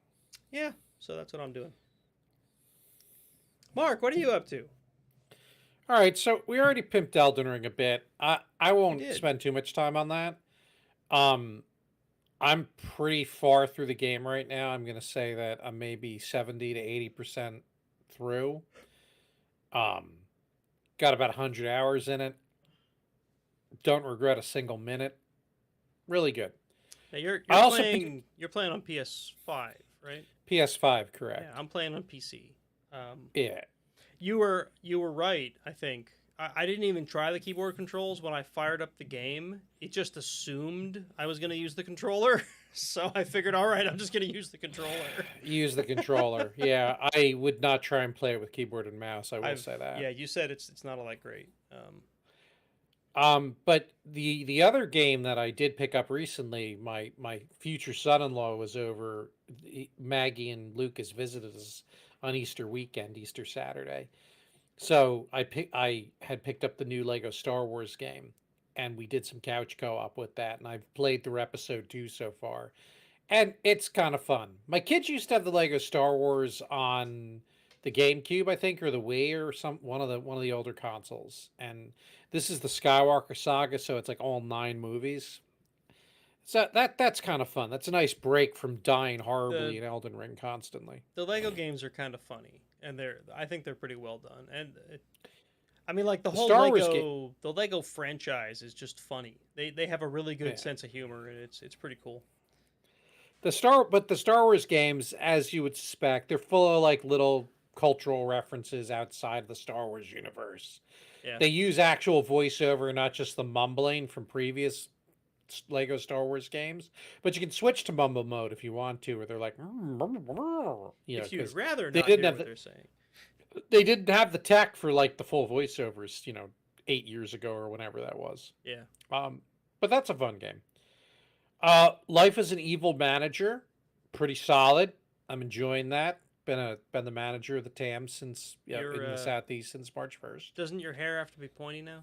Yeah, so that's what I'm doing. Mark, what are you up to? All right, so we already pimped Elden Ring a bit. I won't did. spend too much time on that. I'm pretty far through the game right now. I'm gonna say that I'm maybe 70 to 80% through. Got about 100 hours in it. Don't regret a single minute. Really good. Now you're I also you're playing on PS5, right? PS5, Yeah, correct? I'm playing on PC. Um, Yeah. you were right. I think I didn't even try the keyboard controls when I fired up the game. It just assumed I was going to use the controller, so I figured, all right, I'm just going to use the controller. Use the controller. Yeah, I would not try and play it with keyboard and mouse. I will I've say that. yeah, you said it's not all that great. But the other game that I did pick up recently, my future son-in-law was over. Maggie and Lucas visited us on Easter weekend, Easter Saturday. So I had picked up the new Lego Star Wars game, and we did some couch co-op with that, and I've played through episode 2 so far, and it's kind of fun. My kids used to have the Lego Star Wars on the GameCube, I think, or the Wii, or one of the older consoles. And this is the Skywalker saga, so it's like all 9 movies. So that's kind of fun. That's a nice break from dying horribly The in Elden Ring constantly. the Lego games are kind of funny, and I think they're pretty well done. And I mean, like the The whole Star Wars the Lego franchise is just funny. They have a really good Yeah. sense of humor, and it's pretty cool. The Star Wars games, as you would suspect, they're full of like little cultural references outside of the Star Wars universe. Yeah, They use actual voiceover, not just the mumbling from previous Lego Star Wars games. But you can switch to mumble mode if you want to, where they're like, you know, if you'd because rather they not didn't hear have what the, they're saying. they didn't have the tech for like the full voiceovers, 8 years ago or whenever that was. Yeah, But that's a fun game. Life as an Evil Manager, pretty solid. I'm enjoying that. Been the manager of the TAM since in You're the Southeast since March 1st. doesn't your hair have to be pointy now?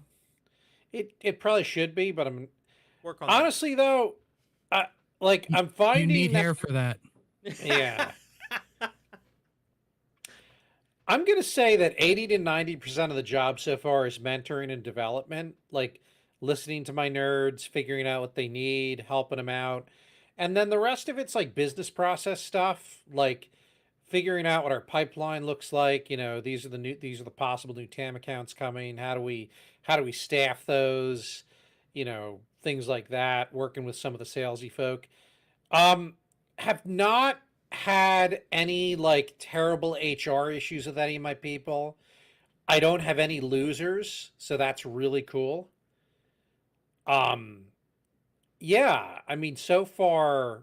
It probably should be, but I'm Work on honestly though, I'm You finding need that hair for that. that. yeah. I'm gonna say that 80 to 90% of the job so far is mentoring and development, like listening to my nerds, figuring out what they need, helping them out. And then the rest of it's like business process stuff, like figuring out what our pipeline looks like. These are the possible new TAM accounts coming. How do we staff those? Things like that, working with some of the salesy folk. Um, have not had any like terrible HR issues with any of my people. I don't have any losers, so that's really cool. Um, yeah, I mean, so far,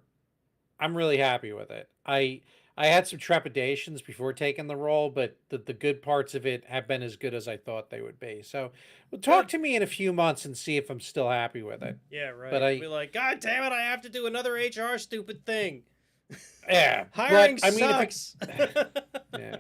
I'm really happy with it. I had some trepidations before taking the role, but the good parts of it have been as good as I thought they would be. So, well, talk Good. to me in a few months and see if I'm still happy with it. Yeah, right. But I, Be like, God damn it, I have to do another HR stupid thing. yeah, Hiring but I mean, if sucks. yeah.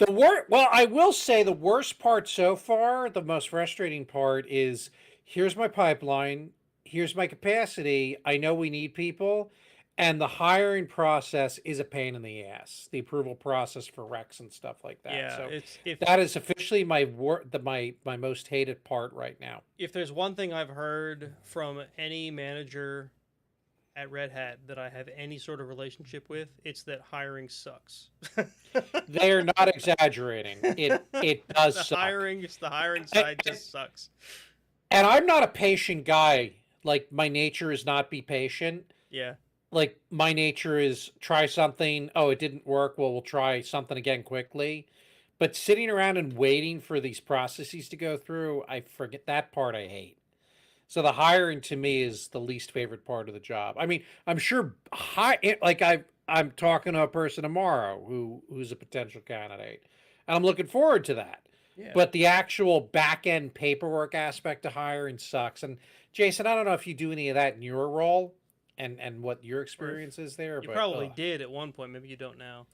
Well, I will say the worst part so far, the most frustrating part is here's my pipeline, here's my capacity. I know we need people, and the hiring process is a pain in the ass. The approval process for recs and stuff like that. Yeah, So it's if that is officially my most hated part right now. if there's one thing I've heard from any manager at Red Hat that I have any sort of relationship with, it's that hiring sucks. They are not exaggerating. It does the suck. the hiring side just sucks. And I'm not a patient guy. Like my nature is not be patient. Yeah. Like my nature is try something, oh it didn't work, well we'll try something again quickly. But sitting around and waiting for these processes to go through, I forget that part. I hate. So the hiring to me is the least favorite part of the job. I mean, I'm sure I'm talking to a person tomorrow who's a potential candidate, and I'm looking forward to that. Yeah. But the actual back end paperwork aspect of hiring sucks. And Jason, I don't know if you do any of that in your role and what your experience is there. you but probably ugh. did at one point, maybe you don't now.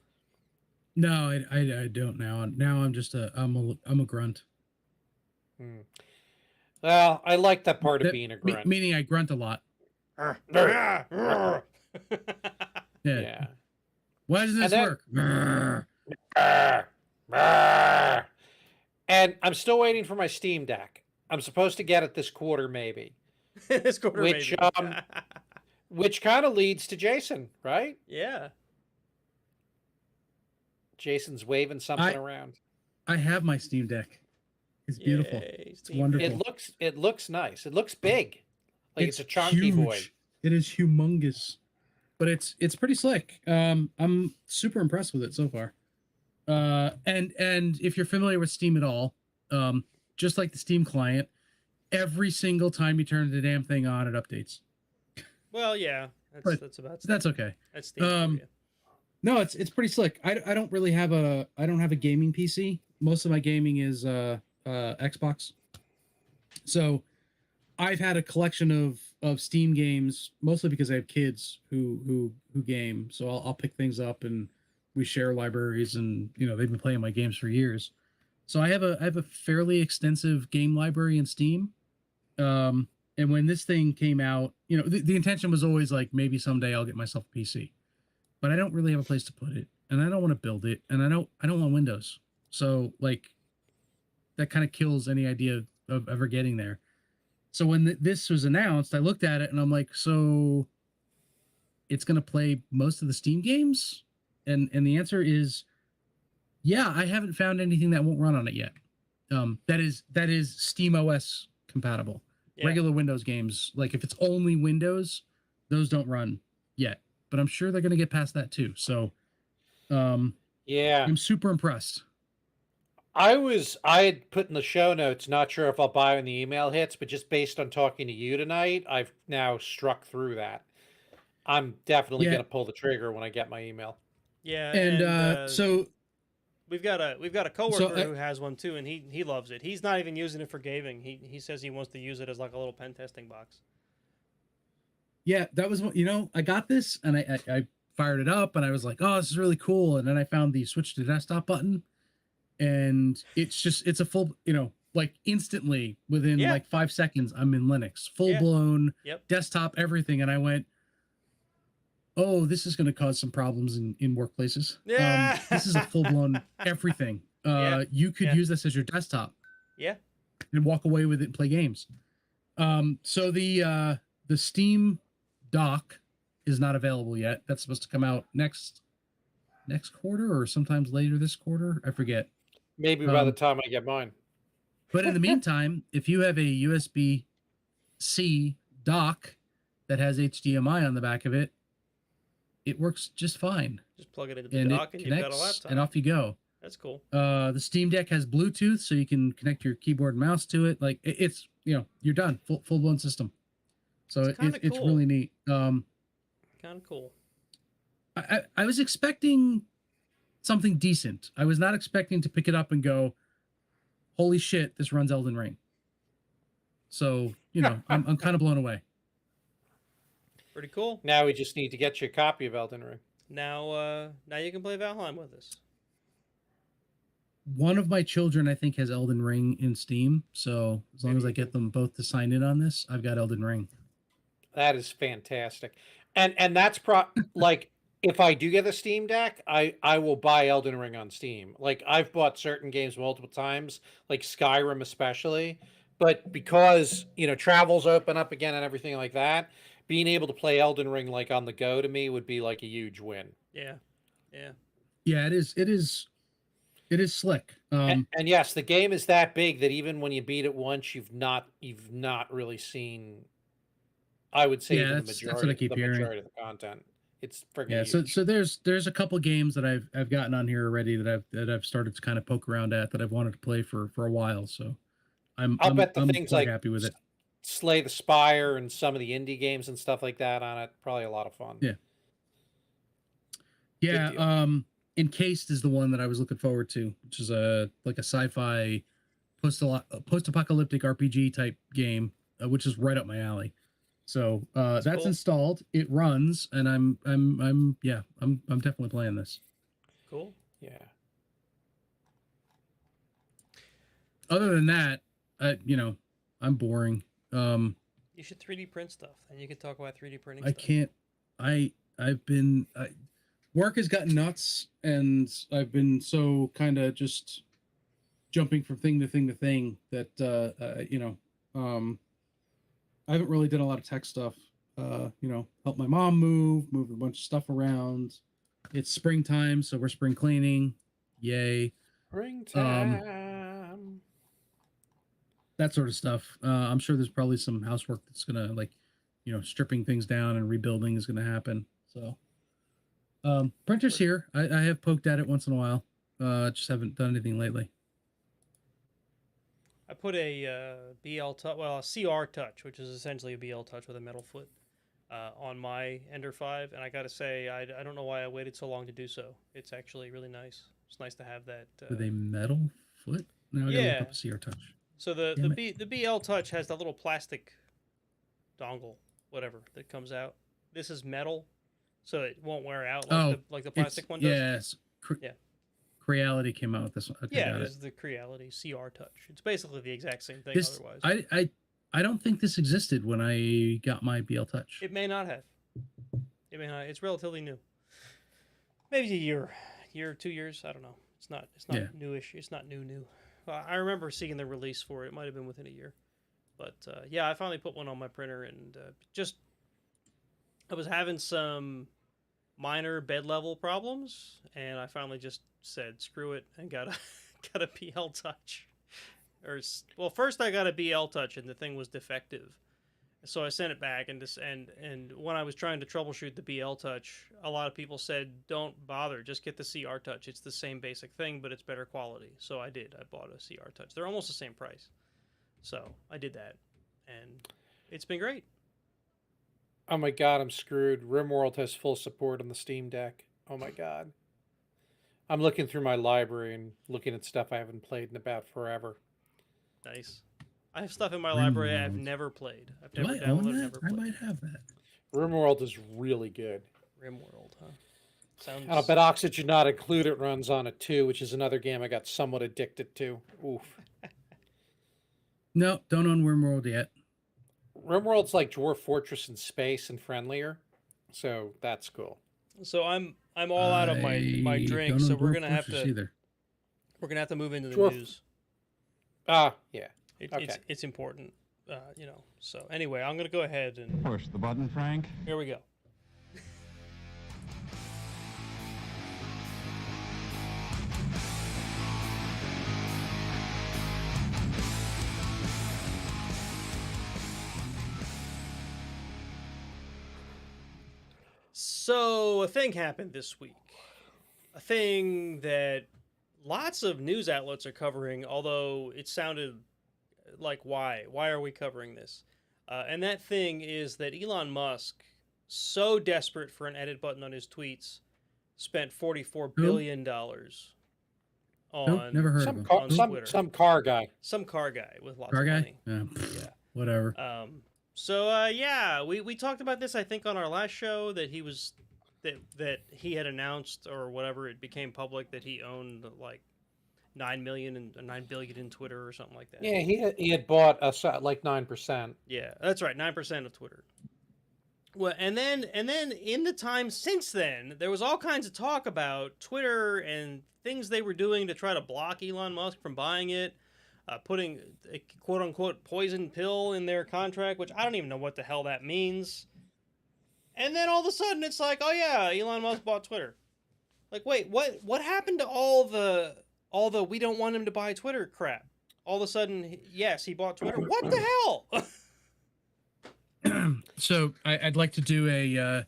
No, I don't now. Now I'm just I'm a grunt. Hmm. Well, I like that part of That- being a grunt. Meaning I grunt a lot. Yeah. Yeah. Why doesn't And this then- work? Grr. And I'm still waiting for my Steam Deck. I'm supposed to get it this quarter, maybe. This quarter, Which, maybe. Which kind of leads to Jason, right? Yeah. Jason's waving something I- around. I have my Steam Deck. It's beautiful. Yay, It's Steam wonderful. It looks nice. It looks big. Like it's a chunky boy. It is humongous, but it's pretty slick. I'm super impressed with it so far. And if you're familiar with Steam at all, just like the Steam client, every single time you turn the damn thing on, it updates. Well, yeah, But that's about That's okay. that's Steam for you. No, it's pretty slick. I don't really have a gaming PC. Most of my gaming is Xbox. So I've had a collection of Steam games, mostly because I have kids who game. So I'll pick things up and we share libraries, and they've been playing my games for years. So I have a fairly extensive game library in Steam. And when this thing came out, the intention was always like, maybe someday I'll get myself a PC, but I don't really have a place to put it, and I don't want to build it, and I don't want Windows. So like that kind of kills any idea of ever getting there. So when this was announced, I looked at it and I'm like, so it's going to play most of the Steam games? And the answer is, yeah, I haven't found anything that won't run on it yet. That is Steam OS compatible. Yeah. Regular Windows games, like if it's only Windows, those don't run yet. But I'm sure they're going to get past that too. So Yeah. I'm super impressed. I had put in the show notes, not sure if I'll buy when the email hits, but just based on talking to you tonight, I've now struck through that. I'm definitely going to pull the trigger when I get my email. Yeah, And so we've got a coworker who has one too, and he loves it. He's not even using it for gaming. He says he wants to use it as like a little pen testing box. Yeah, that was what I got this and I fired it up and I was like, oh, this is really cool. And then I found the switch to desktop button, and it's a full, like instantly within like 5 seconds, I'm in Linux, full blown desktop, everything. And I went, oh, this is going to cause some problems in workplaces. Yeah. This is a full blown everything. You could use this as your desktop. Yeah. And walk away with it and play games. So the Steam dock is not available yet. That's supposed to come out next quarter or sometimes later this quarter. I forget. Maybe by the time I get mine. But in the meantime, if you have a USB-C dock that has HDMI on the back of it, it works just fine. Just plug it into the dock and you've got a laptop. And off you go. That's cool. The Steam Deck has Bluetooth, so you can connect your keyboard and mouse to it. Like it's you're done. Full blown system. So it's really neat. Kind of cool. I was expecting something decent. I was not expecting to pick it up and go, holy shit, this runs Elden Ring. So, I'm kind of blown away. Pretty cool. Now we just need to get you a copy of Elden Ring. Now you can play Valheim with us. One of my children, I think, has Elden Ring in Steam. So as long as I get them both to sign in on this, I've got Elden Ring. That is fantastic. And that's like, if I do get a Steam Deck, I will buy Elden Ring on Steam. Like I've bought certain games multiple times, like Skyrim especially, but because, travel's open up again and everything like that, being able to play Elden Ring like on the go to me would be like a huge win. Yeah. Yeah. Yeah, it is slick. And yes, the game is that big that even when you beat it once, you've not really seen, I would say, the majority of the content. It's freaking huge. So there's a couple games that I've gotten on here already that I've started to kind of poke around at that I've wanted to play for a while. So I'll bet the things like happy with it. Slay the Spire and some of the indie games and stuff like that on it, probably a lot of fun. Yeah. Encased is the one that I was looking forward to, which is like a sci-fi post-apocalyptic RPG type game, which is right up my alley. So that's cool. Installed. It runs, and I'm definitely playing this. Cool. Yeah. Other than that, I'm boring. You should 3D print stuff, and you can talk about 3D printing. I can't. Work has gotten nuts, and I've been so kind of just jumping from thing to thing to thing that I haven't really done a lot of tech stuff. Help my mom move a bunch of stuff around. It's springtime, so we're spring cleaning. Yay. Springtime. that sort of stuff. I'm sure there's probably some housework that's gonna like, stripping things down and rebuilding is gonna happen. So, printers here. I have poked at it once in a while. Just haven't done anything lately. I put a BL Touch, well, a CR Touch, which is essentially a BL Touch with a metal foot, on my Ender 5, and I gotta say, I don't know why I waited so long to do so. It's actually really nice. It's nice to have that. With a metal foot. Now I gotta look Yeah. up a CR Touch. So the Damn the BL Touch has that little plastic dongle, whatever, that comes out. This is metal, so it won't wear out like the plastic one does. Yes. Yeah. Creality came out with this one. Okay, Yeah, got this it. is the Creality CR Touch. It's basically the exact same thing. This Otherwise, I don't think this existed when I got my BL Touch. it may not have. It may not. It's relatively new. Maybe a year, 2 years. I don't know. It's not Yeah. newish. It's not new. I remember seeing the release for it. It might have been within a year, but yeah, I finally put one on my printer, and just I was having some minor bed level problems, and I finally just said screw it and got a got a BL Touch. Well, first I got a BL Touch, and the thing was defective. So I sent it back, and when I was trying to troubleshoot the BL Touch, a lot of people said, "Don't bother, just get the CR Touch. It's the same basic thing, but it's better quality." So I did. I bought a CR Touch. They're almost the same price. So I did that, and it's been great. Oh my god, I'm screwed. RimWorld has full support on the Steam Deck. Oh my god. I'm looking through my library and looking at stuff I haven't played in about forever. Nice. I have stuff in my library I've RimWorld. never played. I've Do never I own downloaded, that? never I played. might have that. RimWorld is really good. RimWorld, huh? Sounds. And I'll bet Oxygen Not Included runs on it too, which is another game I got somewhat addicted to. Oof. No, don't own RimWorld yet. RimWorld's like Dwarf Fortress in space and friendlier, so that's cool. So I'm all out of my I drink, don't so own we're Dwarf gonna have Fortress to either. move into the Dwarf- news. Ah, yeah. It's Okay. it's important, So anyway, I'm gonna go ahead and Push the button, Frank. here we go. So a thing happened this week. A thing that lots of news outlets are covering, although it sounded like why are we covering this? And that thing is that Elon Musk, so desperate for an edit button on his tweets, spent $44 billion on Nope, never heard Some of car, him. Twitter. some car guy. some car guy with lots Car of guy? money. Yeah. Yeah. Whatever. So yeah, we talked about this I think on our last show that he was that he had announced or whatever, it became public that he owned like 9 million and 9 billion in Twitter or something like that. Yeah, he had bought like 9%. Yeah, that's right, 9% of Twitter. Well, and then in the time since then, there was all kinds of talk about Twitter and things they were doing to try to block Elon Musk from buying it, putting a quote unquote poison pill in their contract, which I don't even know what the hell that means. And then all of a sudden, it's like, oh yeah, Elon Musk bought Twitter. Like, wait, what happened to all the we don't want him to buy Twitter crap? All of a sudden, yes, he bought Twitter. What the hell? So I'd like to do a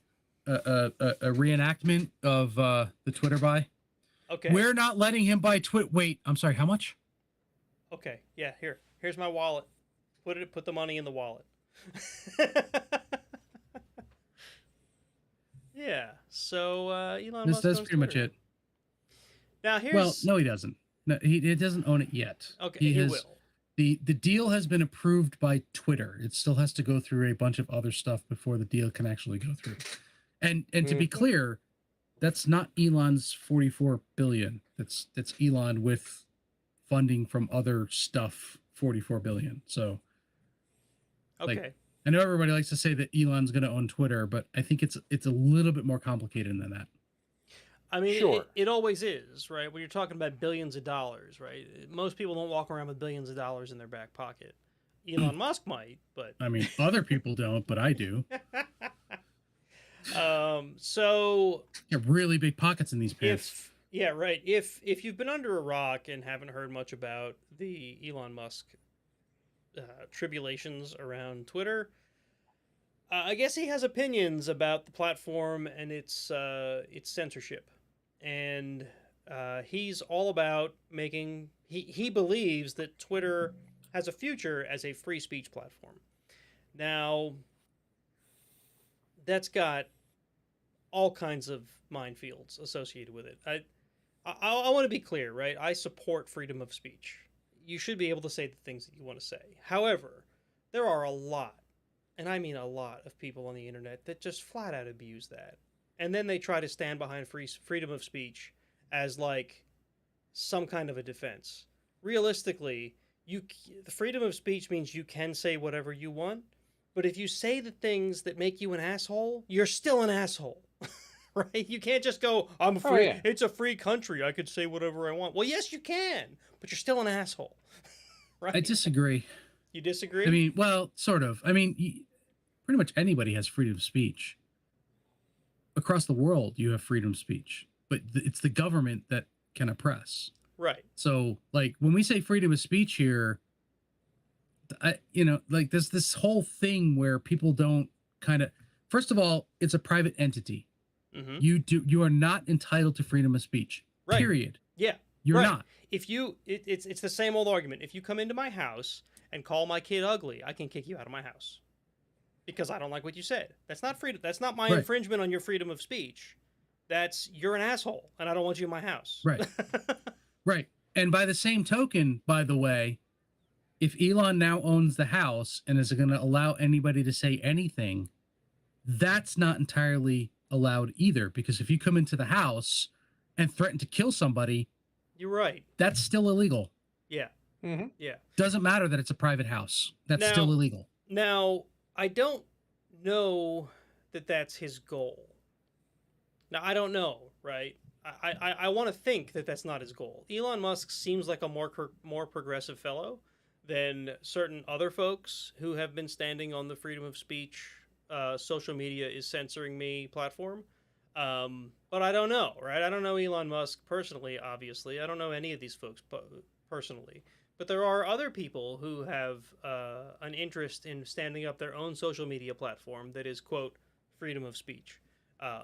reenactment of the Twitter buy. Okay. We're not letting him buy Twitter. Wait, I'm sorry. How much? Okay, yeah, here's my wallet. Put the money in the wallet. Yeah. So Elon Musk That's owns pretty much Twitter. it. Now here's Well, no, he doesn't. No, he doesn't own it yet. Okay, he has, will. The deal has been approved by Twitter. It still has to go through a bunch of other stuff before the deal can actually go through. And to be clear, that's not Elon's 44 billion. That's Elon with funding from other stuff, 44 billion. So Okay. I know everybody likes to say that Elon's going to own Twitter, but I think it's a little bit more complicated than that. I mean, Sure. it always is, right? When you're talking about billions of dollars, right? Most people don't walk around with billions of dollars in their back pocket. Elon Musk might, but I mean, other people don't, but I do. so You have really big pockets in these pants. if you've been under a rock and haven't heard much about the Elon Musk tribulations around Twitter. I guess he has opinions about the platform and its censorship, and he's all about making. He believes that Twitter has a future as a free speech platform. Now, that's got all kinds of minefields associated with it. I want to be clear, right? I support freedom of speech. You should be able to say the things that you want to say. However, there are a lot, and I mean a lot, of people on the internet that just flat out abuse that. And then they try to stand behind freedom of speech as like some kind of a defense. Realistically, the freedom of speech means you can say whatever you want, but if you say the things that make you an asshole, you're still an asshole. Right? You can't just go, I'm free. Oh, yeah. It's a free country. I could say whatever I want. Well, yes, you can, but you're still an asshole. Right? I disagree. You disagree? I mean, well, sort of. I mean, pretty much anybody has freedom of speech. Across the world, you have freedom of speech, but it's the government that can oppress. right. So, like, when we say freedom of speech here, like there's this whole thing where people don't kind of. First of all, it's a private entity. Mm-hmm. You are not entitled to freedom of speech. Right. Period. Yeah. You're right. not. If you, it's the same old argument. If you come into my house and call my kid ugly, I can kick you out of my house because I don't like what you said. That's not freedom. That's not my Right. infringement on your freedom of speech. That's you're an asshole, and I don't want you in my house. Right. Right. And by the same token, by the way, if Elon now owns the house and is going to allow anybody to say anything, that's not entirely allowed either. Because if you come into the house and threaten to kill somebody, You're right. that's still illegal. Yeah. Mm-hmm. Yeah. Doesn't matter that it's a private house. That's Now- still illegal. Now, I don't know that that's his goal. Now, I don't know, right? I want to think that that's not his goal. Elon Musk seems like a more progressive fellow than certain other folks who have been standing on the freedom of speech, social media is censoring me platform. But I don't know, right? I don't know Elon Musk personally, obviously. I don't know any of these folks personally. But there are other people who have an interest in standing up their own social media platform that is, quote, freedom of speech,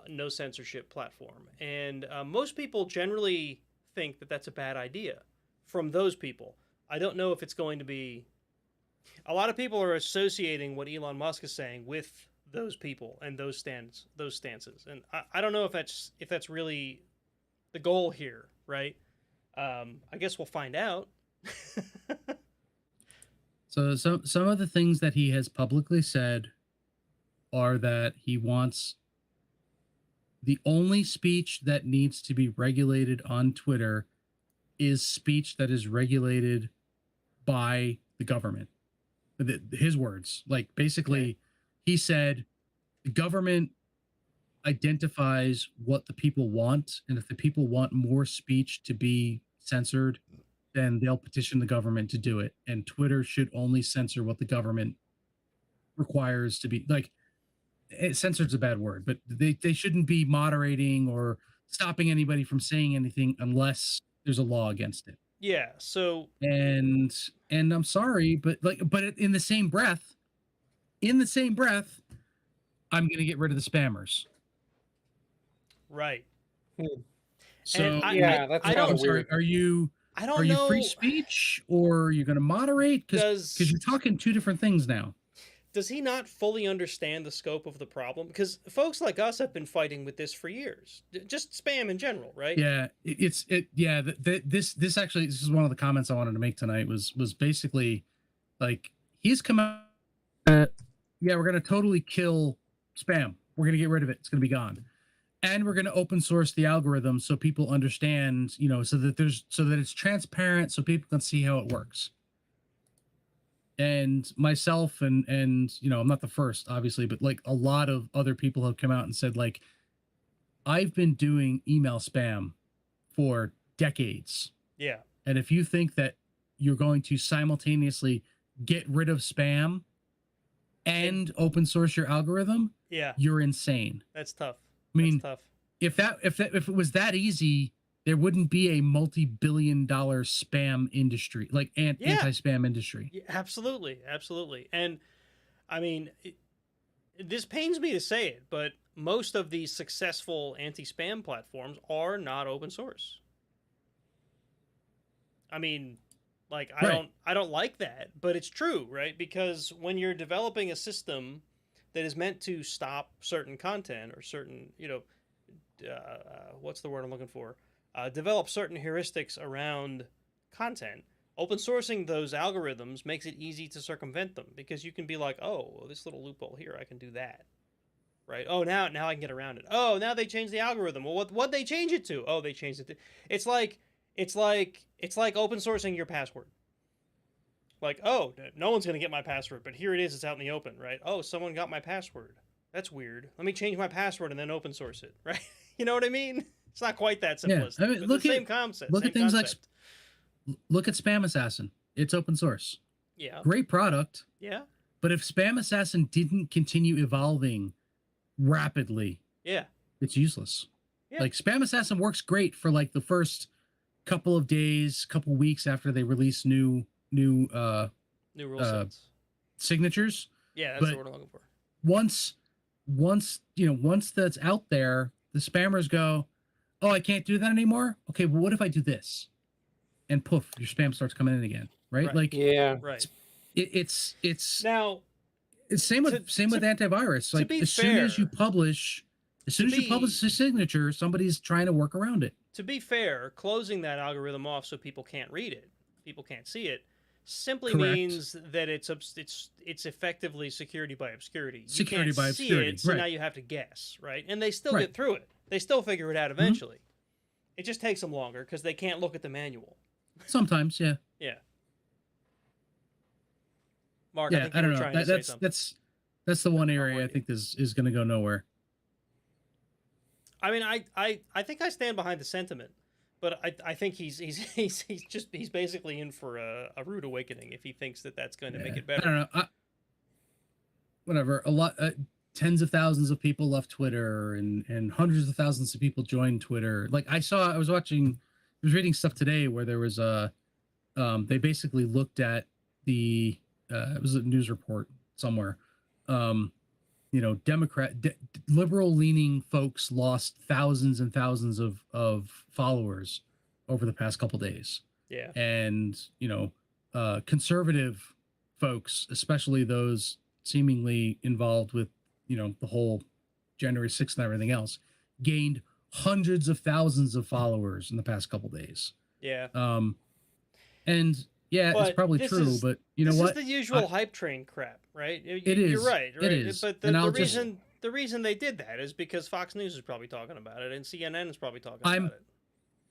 no censorship platform. And most people generally think that that's a bad idea from those people. I don't know if it's going to be... A lot of people are associating what Elon Musk is saying with those people and those stances. And I don't know if that's really the goal here, right? I guess we'll find out. So some of the things that he has publicly said are that he wants the only speech that needs to be regulated on Twitter is speech that is regulated by the government. His words, like basically, Okay. he said the government identifies what the people want, and if the people want more speech to be censored, then they'll petition the government to do it. And Twitter should only censor what the government requires to be like. Censored's a bad word, but they shouldn't be moderating or stopping anybody from saying anything unless there's a law against it. Yeah, so And I'm sorry, but in the same breath, I'm gonna get rid of the spammers. right. So And Yeah, that's I kinda don't- I'm sorry, weird. are you I don't are you know. free speech or are you gonna moderate? Does Because you're talking two different things now. does he not fully understand the scope of the problem? Because folks like us have been fighting with this for years. Just spam in general, right? Yeah, this actually, this is one of the comments I wanted to make tonight was basically like he's come out yeah, we're gonna totally kill spam, we're gonna get rid of it, it's gonna be gone, and we're gonna open source the algorithm so people understand, so that it's transparent so people can see how it works. And myself and I'm not the first, obviously, but like a lot of other people have come out and said, like, I've been doing email spam for decades. Yeah. And if you think that you're going to simultaneously get rid of spam and open source your algorithm, Yeah. you're insane. That's tough. I mean, That's tough. if it was that easy, there wouldn't be a multi-billion-dollar spam industry, like Yeah. anti-spam industry. Yeah, absolutely, absolutely. And I mean, this pains me to say it, but most of these successful anti-spam platforms are not open source. I mean, like Right. I don't like that, but it's true, right? Because when you're developing a system that is meant to stop certain content or certain, what's the word I'm looking for? Develop certain heuristics around content. Open sourcing those algorithms makes it easy to circumvent them because you can be like, oh, well, this little loophole here, I can do that, right? Oh, now I can get around it. Oh, now they changed the algorithm. Well, what they change it to? Oh, they changed it to. It's like open sourcing your password. Like, oh, no one's gonna get my password, but here it is. It's out in the open, right? Oh, someone got my password. That's weird. Let me change my password and then open source it, right? You know what I mean? It's not quite that Yeah, simplistic. I mean, but look the at same concept. look Same at things concept. look at Spam Assassin. It's open source. Yeah. Great product. Yeah. But if Spam Assassin didn't continue evolving rapidly, Yeah. it's useless. Yeah. Like Spam Assassin works great for like the first couple of days, couple weeks after they release new New rule sets. signatures. Yeah, that's but the word I'm looking for. Once that's out there, the spammers go, "Oh, I can't do that anymore." Okay, well, what if I do this? And poof, your spam starts coming in again, right? Right. Like Yeah. Right. it's Now, same with antivirus. Like be as soon as you fair- publish a signature, somebody's trying to work around it. to be fair, closing that algorithm off so people can't read it, people can't see it, simply Correct. means that it's effectively security by obscurity. Security you can't by see obscurity, it, so right. now you have to guess, right? And they still Right. get through it. They still figure it out eventually. It just takes them longer because they can't look at the manual. Sometimes, yeah. Yeah. Mark, I Yeah, think I you don't were know. trying to say something. That's the one I'll area I warn think is going to go nowhere. I mean, I think I stand behind the sentiment, but I think he's basically in for a rude awakening if he thinks that that's going to make it better. I don't know. Whatever. A lot, tens of thousands of people left Twitter, and hundreds of thousands of people joined Twitter. Like I was reading stuff today where there was they basically looked at the it was a news report somewhere. Liberal leaning folks lost thousands and thousands of followers over the past couple days. Yeah. And conservative folks, especially those seemingly involved with the whole January 6th and everything else, gained hundreds of thousands of followers in the past couple days. Yeah. And yeah, But it's probably this true, is- but you know this what? is the usual hype train crap, right? It You're is. right. It is. But And the I'll just- reason they did that is because Fox News is probably talking about it and CNN is probably talking I'm- about it.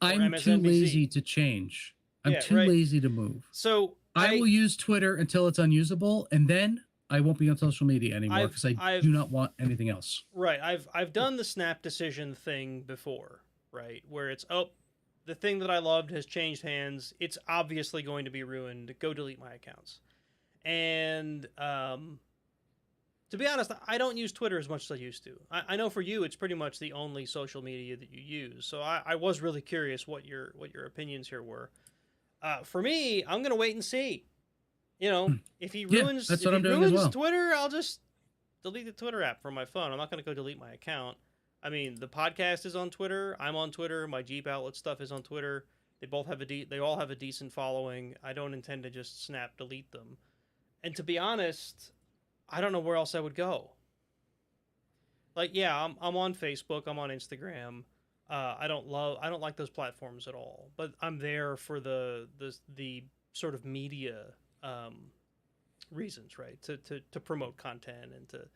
I'm too MSNBC. lazy to change. I'm Yeah, too right. lazy to move. So I will use Twitter until it's unusable, and then I won't be on social media anymore I've- because I I've- do not want anything else. Right. I've done the snap decision thing before, right? Where it's the thing that I loved has changed hands. It's obviously going to be ruined. Go delete my accounts. And to be honest, I don't use Twitter as much as I used to. I know for you, it's pretty much the only social media that you use. So I was really curious what your opinions here were. For me, I'm gonna wait and see. If he Yeah, ruins, that's if what he I'm doing as ruins well. Twitter, I'll just delete the Twitter app from my phone. I'm not gonna go delete my account. I mean, the podcast is on Twitter. I'm on Twitter. My Jeep Outlet stuff is on Twitter. They both have they all have a decent following. I don't intend to just snap delete them. And to be honest, I don't know where else I would go. Like, yeah, I'm on Facebook. I'm on Instagram. I don't like those platforms at all. But I'm there for the sort of media reasons, right? To promote content and to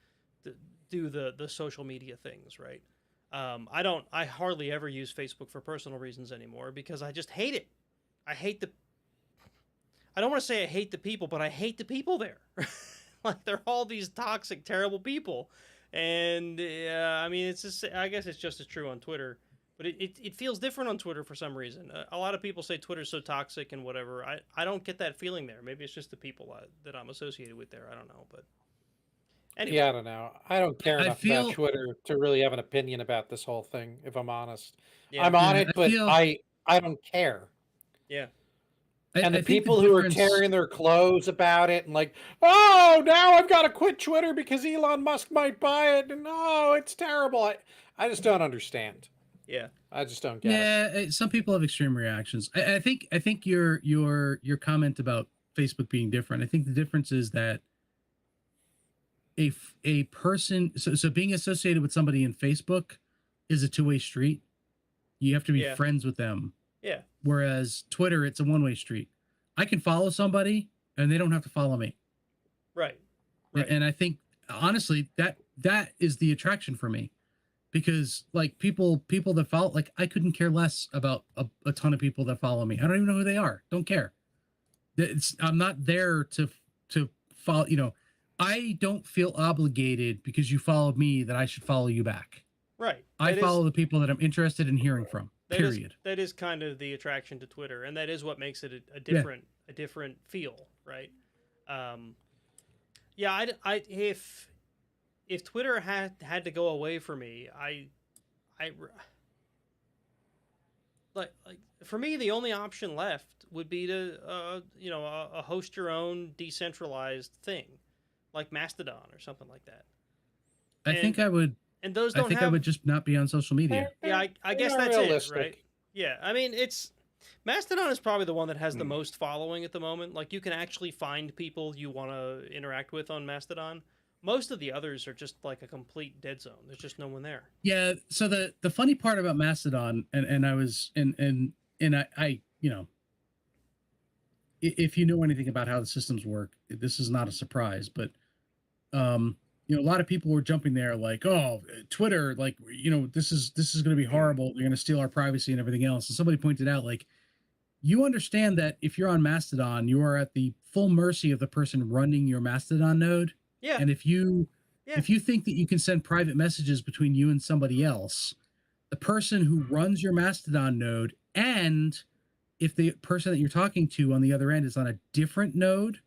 do the social media things, right? I hardly ever use Facebook for personal reasons anymore because I just hate it. I don't want to say I hate the people, but I hate the people there. Like, they're all these toxic, terrible people. And I mean, it's just, I guess it's just as true on Twitter, but it feels different on Twitter for some reason. A lot of people say Twitter's so toxic and whatever. I don't get that feeling there. Maybe it's just the people that I'm associated with there. I don't know, but Anyway, Yeah, I don't know. I don't care I enough feel about Twitter to really have an opinion about this whole thing, if I'm honest. yeah, I'm on yeah, it, but I don't care. yeah, And the I think the people who are difference. tearing their clothes about it and like, oh, now I've got to quit Twitter because Elon Musk might buy it, and oh, it's terrible. I just don't understand. yeah, I just don't get it. Yeah, some people have extreme reactions. I think your comment about Facebook being different. I think the difference is that a person, so being associated with somebody in Facebook is a two-way street. You have to be Yeah. friends with them. yeah. Whereas Twitter, it's a one-way street. I can follow somebody and they don't have to follow me. Right, right. And I think honestly that is the attraction for me, because like people that follow, like I couldn't care less about a ton of people that follow me. I don't even know who they are. Don't care. I'm not there to follow. I don't feel obligated because you followed me that I should follow you back. Right. I That is- follow the people that I'm interested in hearing from. Period. That is kind of the attraction to Twitter, and that is what makes it a different feel, right? Yeah, if Twitter had to go away for me, like for me the only option left would be to host your own decentralized thing, like Mastodon or something like that. I think I would. And those I don't think have. I would just not be on social media. Yeah, I guess They're that's realistic. it, right? Yeah, I mean, Mastodon is probably the one that has the most following at the moment. Like, you can actually find people you want to interact with on Mastodon. Most of the others are just like a complete dead zone. There's just no one there. Yeah. So the funny part about Mastodon, and I was and I if you know anything about how the systems work, this is not a surprise, but a lot of people were jumping there like, oh, Twitter, like, this is going to be horrible. They're going to steal our privacy and everything else. And somebody pointed out, like, you understand that if you're on Mastodon, you are at the full mercy of the person running your Mastodon node. Yeah. And if you think that you can send private messages between you and somebody else, the person who runs your Mastodon node, and if the person that you're talking to on the other end is on a different node,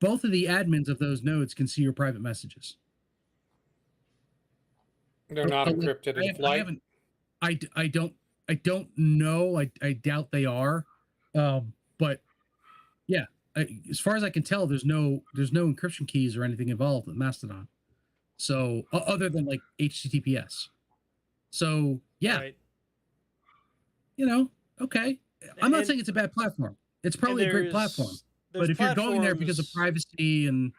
both of the admins of those nodes can see your private messages. They're not encrypted in flight. I don't know. I doubt they are. But yeah, as far as I can tell, there's no encryption keys or anything involved with Mastodon. So other than like HTTPS. So yeah, Right. Okay. I'm not And- saying it's a bad platform. It's probably a great platform. But if you're going there because of privacy and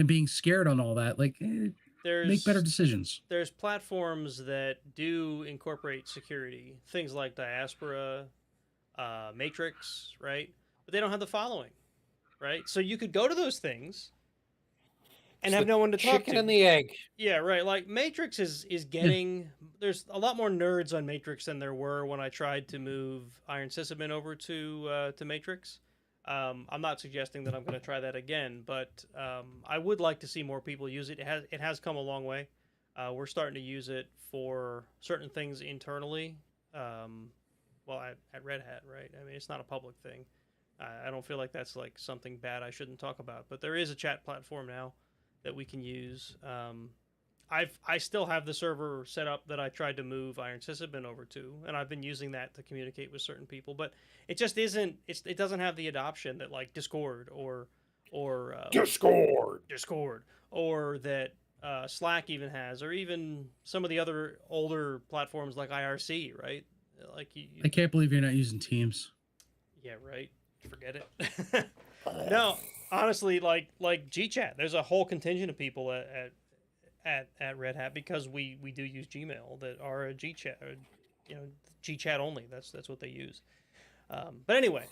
being scared on all that, like, make better decisions. There's platforms that do incorporate security, things like Diaspora, Matrix, right? But they don't have the following, right? So you could go to those things and It's have the no one to talk chicken to. and the egg. Yeah, right. Like Matrix is getting. There's a lot more nerds on Matrix than there were when I tried to move Iron Sysadmin over to Matrix. I'm not suggesting that I'm going to try that again, but I would like to see more people use it. It has come a long way. We're starting to use it for certain things internally. At Red Hat, right? I mean, it's not a public thing. I don't feel like that's like something bad I shouldn't talk about. But there is a chat platform now that we can use. I still have the server set up that I tried to move Iron Sysadmin over to, and I've been using that to communicate with certain people. But it just isn't. It doesn't have the adoption that like Discord or Discord, or that Slack even has, or even some of the other older platforms like IRC, right? Like I can't believe you're not using Teams. Yeah, right. Forget it. No, honestly, like GChat, there's a whole contingent of people at Red Hat because we do use Gmail that are a GChat, GChat only. That's what they use. But anyway,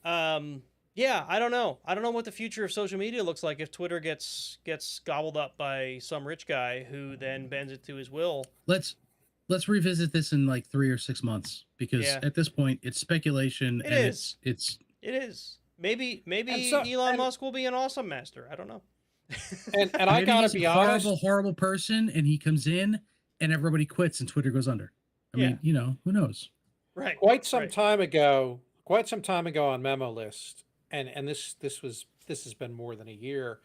yeah, I don't know. I don't know what the future of social media looks like if Twitter gets gobbled up by some rich guy who then bends it to his will. Let's revisit this in like 3 or 6 months, because at this point it's speculation. It is. Maybe Elon Musk will be an awesome master. I don't know. and I gotta be honest, horrible person, and he comes in and everybody quits and Twitter goes under. I mean, who knows? Right. Quite some time ago on Memo List, and this has been more than a year.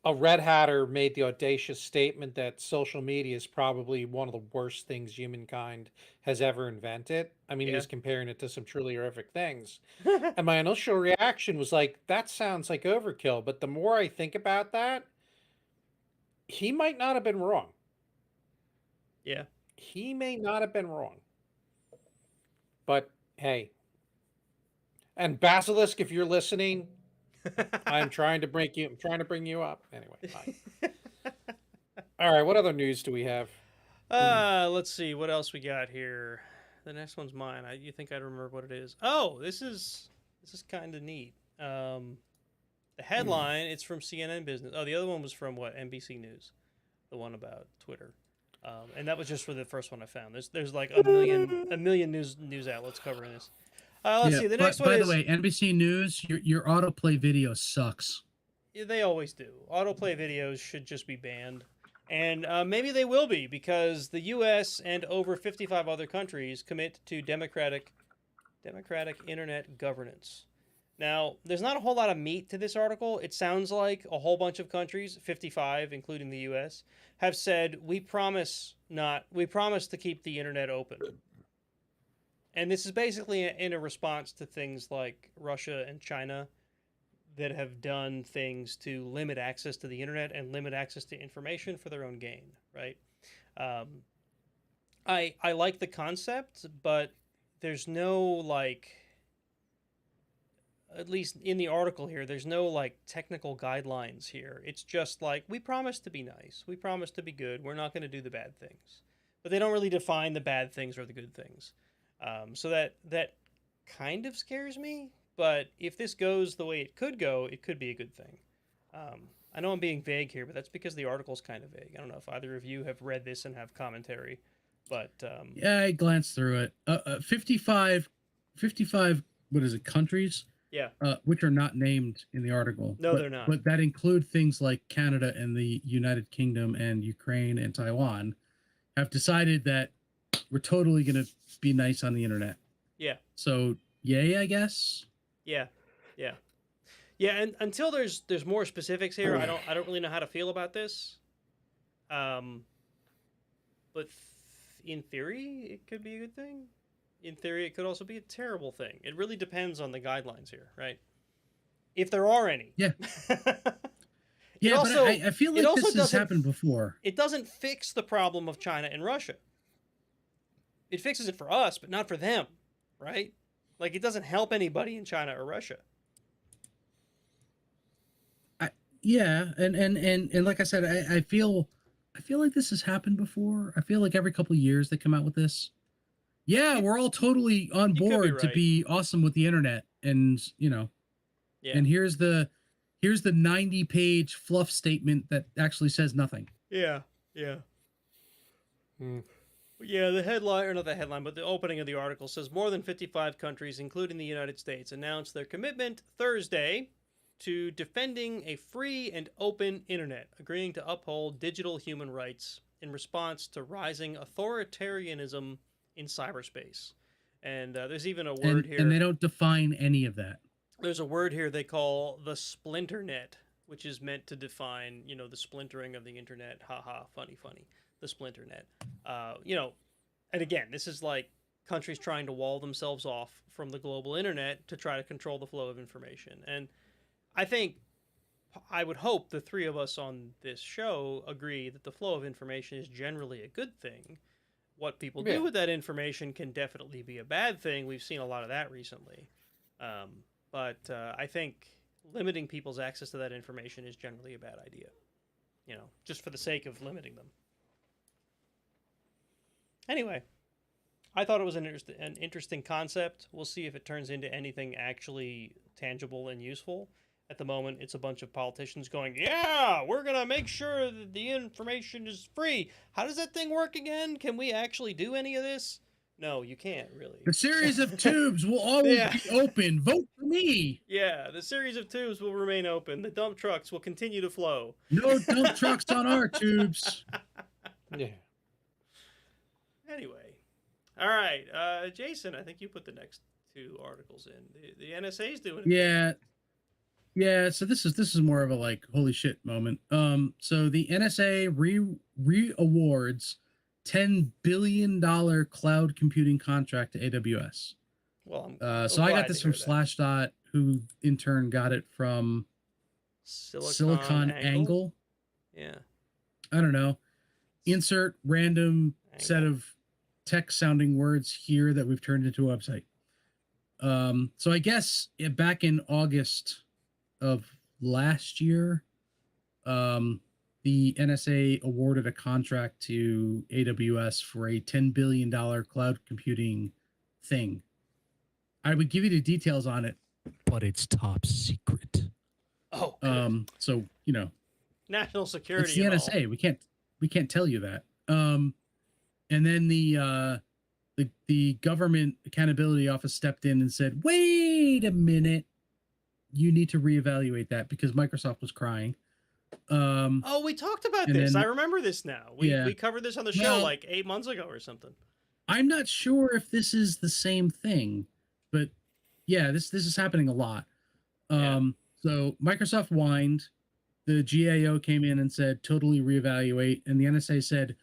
a Red Hatter made the audacious statement that social media is probably one of the worst things humankind has ever invented. I mean, he Yeah. was comparing it to some truly horrific things. And my initial reaction was like, that sounds like overkill. But the more I think about that, he might not have been wrong. Yeah. He may not have been wrong. But hey, and Basilisk, if you're listening, I'm trying to bring you up. Anyway, bye. All right, what other news do we have? Let's see what else we got here. The next one's mine. You think I'd remember what it is? Oh, this is kind of neat. The headline, it's from CNN Business. Oh, the other one was from what? NBC News, the one about Twitter. And that was just for the first one I found. There's like a million news outlets covering this. Let's see. The next one by is. the way, NBC News, your autoplay video sucks. They always do. Autoplay videos should just be banned. And maybe they will be, because the U.S. and over 55 other countries commit to democratic internet governance. Now, there's not a whole lot of meat to this article. It sounds like a whole bunch of countries, 55, including the U.S., have said, we promise to keep the internet open. And this is basically in a response to things like Russia and China that have done things to limit access to the internet and limit access to information for their own gain, right? I like the concept, but there's no, like, at least in the article here, there's no, like, technical guidelines here. It's just like, we promise to be nice. We promise to be good. We're not going to do the bad things. But they don't really define the bad things or the good things. So that kind of scares me. But if this goes the way it could go, it could be a good thing. I know I'm being vague here, but that's because the article's kind of vague. I don't know if either of you have read this and have commentary, but yeah, I glanced through it. 55, what is it, countries? Yeah. Which are not named in the article. No, they're not. But that include things like Canada and the United Kingdom and Ukraine and Taiwan have decided that we're totally going to be nice on the internet. Yeah. So, yay, I guess. Yeah. And until there's more specifics here, I don't really know how to feel about this. But in theory, it could be a good thing. In theory, it could also be a terrible thing. It really depends on the guidelines here, right? If there are any. Yeah. Yeah, also, but I feel like this has happened before. It doesn't fix the problem of China and Russia. It fixes it for us, but not for them, right? Like, it doesn't help anybody in China or Russia. Yeah, and like I said, I feel like this has happened before. I feel like every couple of years they come out with this. Yeah, we're all totally on board to be awesome with the internet, and and here's the 90-page fluff statement that actually says nothing. Yeah. Yeah, the headline, or not the headline, but the opening of the article says more than 55 countries, including the United States, announced their commitment Thursday to defending a free and open internet, agreeing to uphold digital human rights in response to rising authoritarianism in cyberspace. And there's even a word here. And they don't define any of that. There's a word here they call the splinternet, which is meant to define, the splintering of the internet. Haha, funny. The splinternet. And again, this is like countries trying to wall themselves off from the global internet to try to control the flow of information. And I would hope the three of us on this show agree that the flow of information is generally a good thing. What people do with that information can definitely be a bad thing. We've seen a lot of that recently. But I think limiting people's access to that information is generally a bad idea, just for the sake of limiting them. Anyway, I thought it was an interesting concept. We'll see if it turns into anything actually tangible and useful. At the moment, it's a bunch of politicians going, yeah, we're going to make sure that the information is free. How does that thing work again? Can we actually do any of this? No, you can't, really. The series of tubes will always be open. Vote for me. Yeah, the series of tubes will remain open. The dump trucks will continue to flow. No dump trucks on our tubes. Yeah. Anyway. All right. Jason, I think you put the next two articles in. The NSA's doing it. Yeah. Yeah, so this is more of a like holy shit moment. So the NSA re-awards $10 billion cloud computing contract to AWS. Well, I'm So I got glad to this from hear that. Slashdot, who in turn got it from Silicon Angle. Angle. Yeah. I don't know. Insert random set Angle. of tech sounding words here that we've turned into a website. So I guess back in August of last year, the NSA awarded a contract to AWS for a $10 billion cloud computing thing. I would give you the details on it, but it's top secret. Oh, good. So you know, National security. it's the and all. NSA. We can't tell you that. And then the Government Accountability Office stepped in and said, "Wait a minute, you need to reevaluate that," because Microsoft was crying. Oh, we talked about and this. then- I remember this now. We Yeah. we covered this on the show Well- like 8 months ago or something. I'm not sure if this is the same thing, but yeah, this is happening a lot. Yeah. So Microsoft whined, the GAO came in and said totally reevaluate, and the NSA said,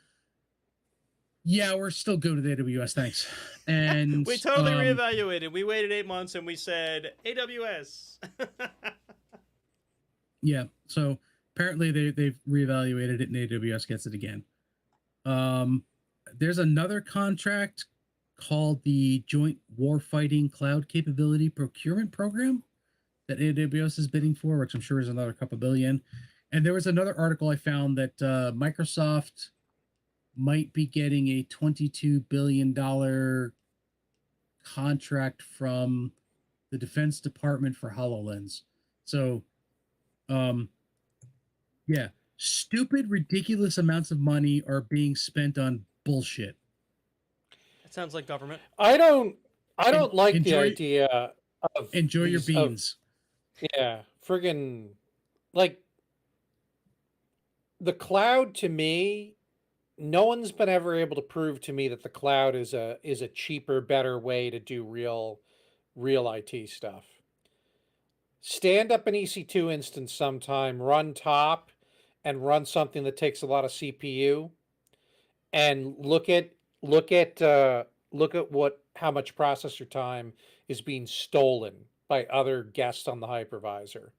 "Yeah, we're still good with AWS, thanks." And We totally reevaluated. We waited 8 months and we said AWS. Yeah, so apparently they've reevaluated it, and AWS gets it again. There's another contract called the Joint Warfighting Cloud Capability Procurement Program that AWS is bidding for, which I'm sure is another couple billion. And there was another article I found that Microsoft might be getting a $22 billion contract from the Defense Department for HoloLens. So, yeah, stupid, ridiculous amounts of money are being spent on bullshit. That sounds like government. I don't like the enjoy- idea of Enjoy your these- of- beans. yeah, friggin' like the cloud to me, no one's been ever able to prove to me that the cloud is a cheaper, better way to do real IT stuff. Stand up an EC2 instance sometime, run top, and run something that takes a lot of CPU, and look at how much processor time is being stolen by other guests on the hypervisor.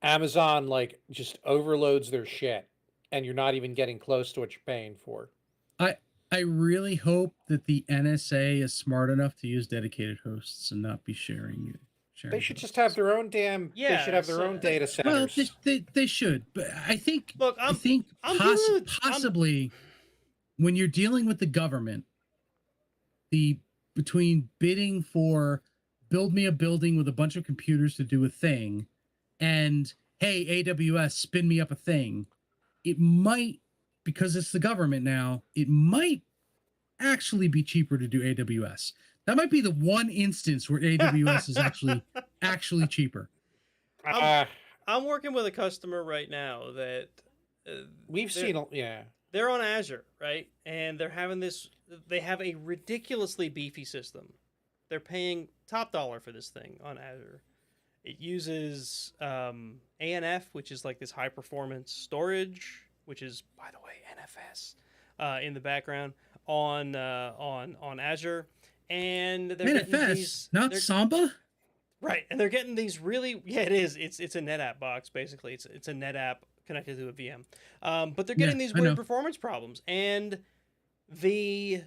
Amazon like just overloads their shit, and you're not even getting close to what you're paying for. I really hope that the NSA is smart enough to use dedicated hosts and not be sharing it. They should just have their own damn. They should have their Yes, own data Well, centers. they should, but I think Look, I think I'm doing it- I'm- possibly when you're dealing with the government, between bidding for build me a building with a bunch of computers to do a thing, and hey AWS spin me up a thing, it might, because it's the government now, it might actually be cheaper to do AWS. That might be the one instance where AWS is actually cheaper. I'm working with a customer right now that We've they're- seen, yeah. they're on Azure, right? And they're having this. They have a ridiculously beefy system. They're paying top dollar for this thing on Azure. It uses ANF, which is like this high performance storage, which is, by the way, NFS in the background on Azure. And they're getting NFS, these, not they're- Samba. Right, and they're getting these really it is. It's a NetApp box basically. It's a NetApp connected to a VM. But they're getting these I weird know. performance problems, and the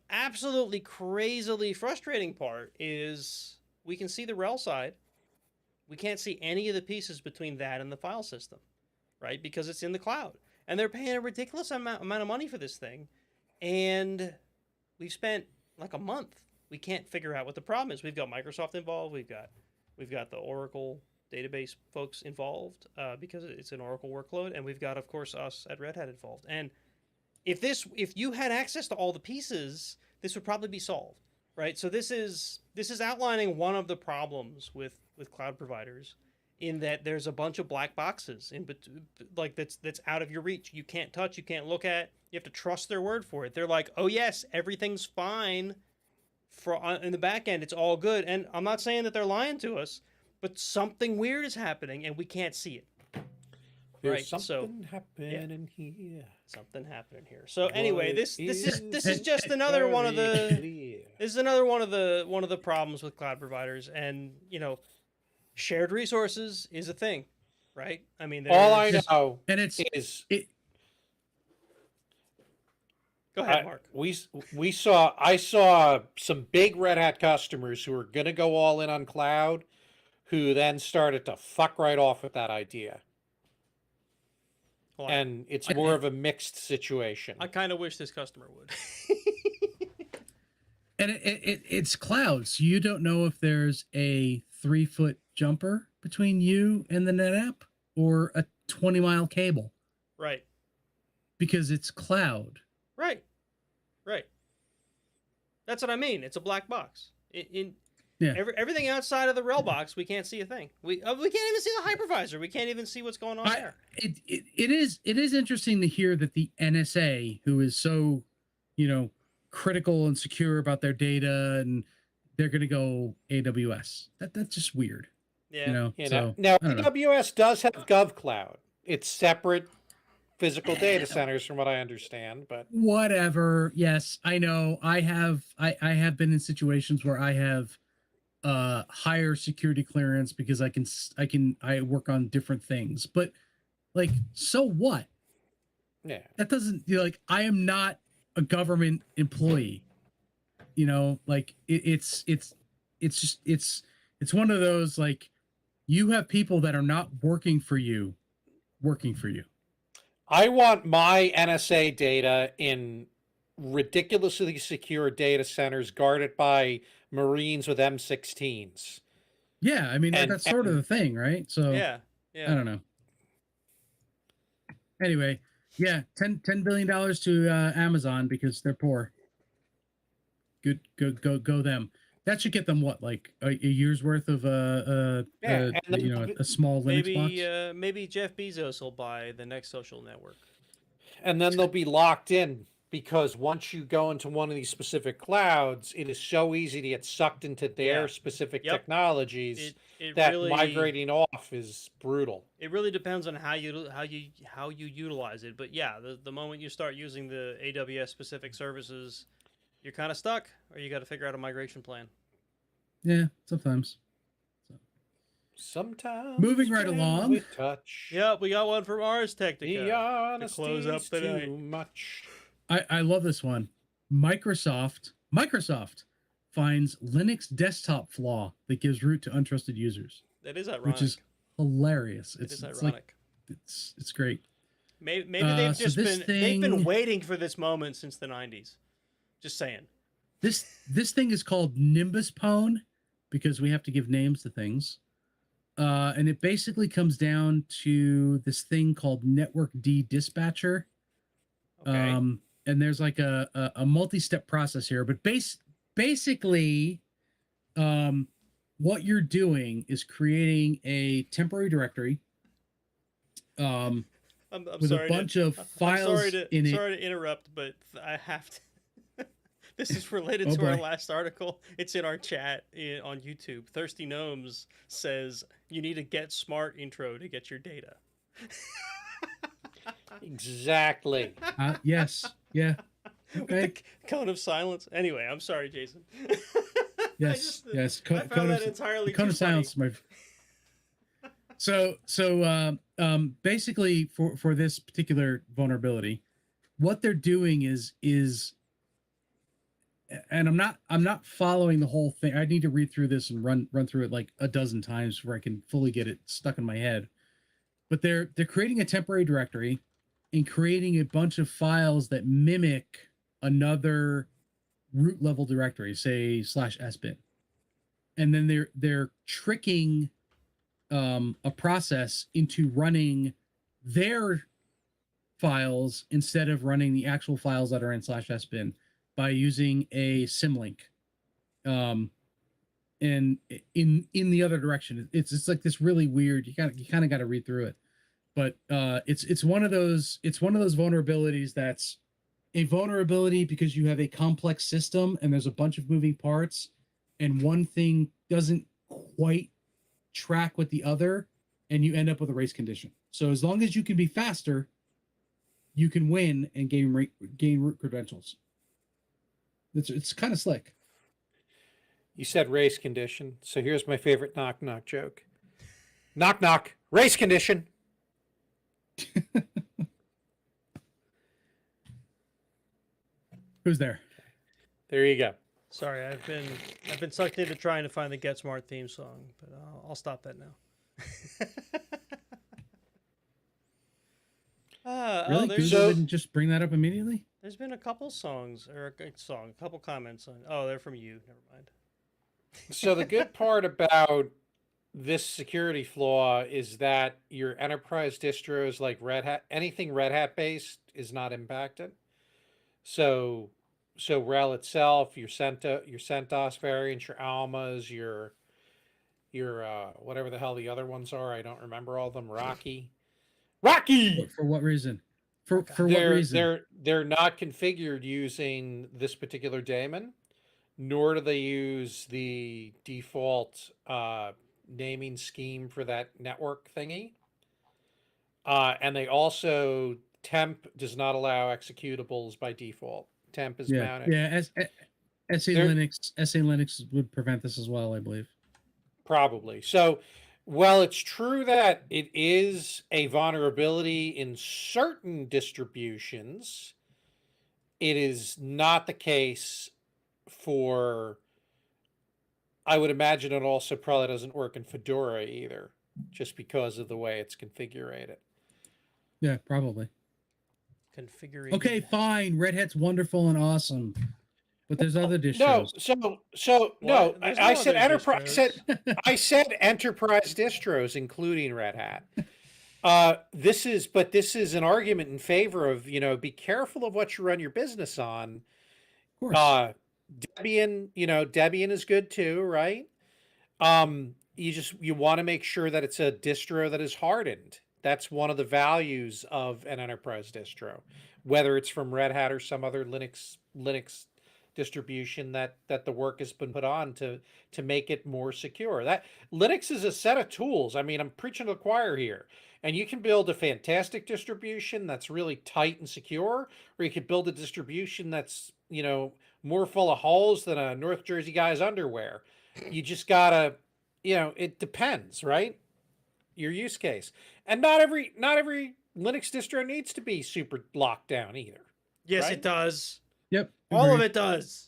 absolutely crazily frustrating part is we can see the RHEL side. We can't see any of the pieces between that and the file system, right? Because it's in the cloud, and they're paying a ridiculous amount of money for this thing, and we've spent like a month. We can't figure out what the problem is. We've got Microsoft involved. We've got the Oracle database folks involved because it's an Oracle workload, and we've got, of course, us at Red Hat involved. And if you had access to all the pieces, this would probably be solved, right? So this is outlining one of the problems with cloud providers, in that there's a bunch of black boxes that's out of your reach. You can't touch, you can't look at. You have to trust their word for it. They're like, oh yes, everything's fine. In the back end, it's all good. And I'm not saying that they're lying to us, but something weird is happening and we can't see it. There's Right, so- something happening here. Something happening here. So anyway, What this is is this is just another one of very the clear. this is another one of the problems with cloud providers, and shared resources is a thing, right? I mean, All I there's- know And it's is Go ahead, I- Mark. I saw some big Red Hat customers who were going to go all in on cloud, who then started to fuck right off with that idea, Hold on. and it's more of a mixed situation. I kind of wish this customer would. and it's clouds. You don't know if there's a 3-foot jumper between you and the NetApp or a 20-mile cable Right, because it's cloud. right. That's what I mean. It's a black box. Yeah. Everything outside of the RHEL box, we can't see a thing. We can't even see the hypervisor. We can't even see what's going on there. It is interesting to hear that the NSA, who is so, critical and secure about their data, and they're going to go AWS. That's just weird. Yeah. So Now I don't know. AWS does have GovCloud. It's separate physical data centers, from what I understand. But Whatever. Yes, I know. I have been in situations where I have higher security clearance because I work on different things. But like, so what? yeah, That doesn't I am not a government employee. It's one of those, like, you have people that are not working for you. I want my NSA data in ridiculously secure data centers guarded by Marines with M16s. Yeah, I mean, And- that's sort of the thing, right? So Yeah. I Yeah. don't know. Anyway, yeah, $10 billion to Amazon because they're poor. Good, go them. That should get them what, like a year's worth of Yeah, and then a small Linux box. Maybe Jeff Bezos will buy the next social network. And then they'll be locked in, because once you go into one of these specific clouds, it is so easy to get sucked into their Yeah. specific Yep. technologies It that really migrating off is brutal. It really depends on how you utilize it. But yeah, the moment you start using the AWS specific services, you're kind of stuck, or you got to figure out a migration plan. Yeah, sometimes. Sometimes Moving right when along. we touch, Yep, we got one from Ars Technica. the honesty close up is the too night. much. I love this one. Microsoft finds Linux desktop flaw that gives root to untrusted users, That is ironic. which is hilarious. it is It's ironic. like it's great. Maybe they've so just this they've been thing- waiting for this moment since the 90s. Just saying. This thing is called Nimbus Pwn because we have to give names to things. And it basically comes down to this thing called Network D Dispatcher. Okay. And there's like a multi-step process here, but basically, what you're doing is creating a temporary directory I'm with sorry a bunch of I'm files sorry to, in it. sorry to interrupt, but I have to. This is related Oh, to our boy. last article. It's in our chat on YouTube. Thirsty Gnomes says you need a Get Smart intro to get your data. Exactly. Yes, yeah, With okay, the cone of silence. Anyway, I'm sorry, Jason. yes, yes. I found that entirely Cone too of silence, my. So basically for this particular vulnerability, what they're doing is and I'm not following the whole thing. I need to read through this and run through it like a dozen times before I can fully get it stuck in my head. But they're creating a temporary directory and creating a bunch of files that mimic another root level directory, say /sbin. And then they're tricking a process into running their files instead of running the actual files that are in /sbin by using a symlink. And in the other direction, it's like this really weird. You kind of got to read through it, but it's one of those vulnerabilities that's a vulnerability because you have a complex system and there's a bunch of moving parts, and one thing doesn't quite track with the other, and you end up with a race condition. So as long as you can be faster, you can win and gain route credentials. It's kind of slick. You said race condition, so here's my favorite knock knock joke. Knock knock, race condition. Who's there? There you go. Sorry, I've been sucked into trying to find the Get Smart theme song, but I'll stop that now. Really? Oh, Google didn't just bring that up immediately? there's been a couple songs or a couple comments on. Oh, they're from you. Never mind. So the good part about this security flaw is that your enterprise distros like Red Hat, anything Red Hat based is not impacted. So RHEL itself, your CentOS variants, your Almas, your whatever the hell the other ones are, I don't remember all of them. Rocky. For what reason? For what They're reason? they're not configured using this particular daemon, nor do they use the default naming scheme for that network thingy. And they also temp does not allow executables by default. Temp is mounted. Yeah. SA Linux would prevent this as well, I believe. Probably. So, well, it's true that it is a vulnerability in certain distributions. It is not the case for, I would imagine it also probably doesn't work in Fedora either, just because of the way it's configured. Yeah, probably. Configuration. Okay, fine. Red Hat's wonderful and awesome, but there's other distros. No, There's I no said other enterprise. distros. I said enterprise distros, including Red Hat. This is an argument in favor of, be careful of what you run your business on. Of course. Debian, Debian is good too, right? You want to make sure that it's a distro that is hardened. That's one of the values of an enterprise distro, whether it's from Red Hat or some other Linux distribution that the work has been put on to make it more secure. That Linux is a set of tools. I mean, I'm preaching to the choir here. And you can build a fantastic distribution that's really tight and secure, or you could build a distribution that's, more full of holes than a North Jersey guy's underwear. You just gotta, it depends, right? Your use case. And not every Linux distro needs to be super locked down either. Yes, right? it does. Yep. All of agreed. it does.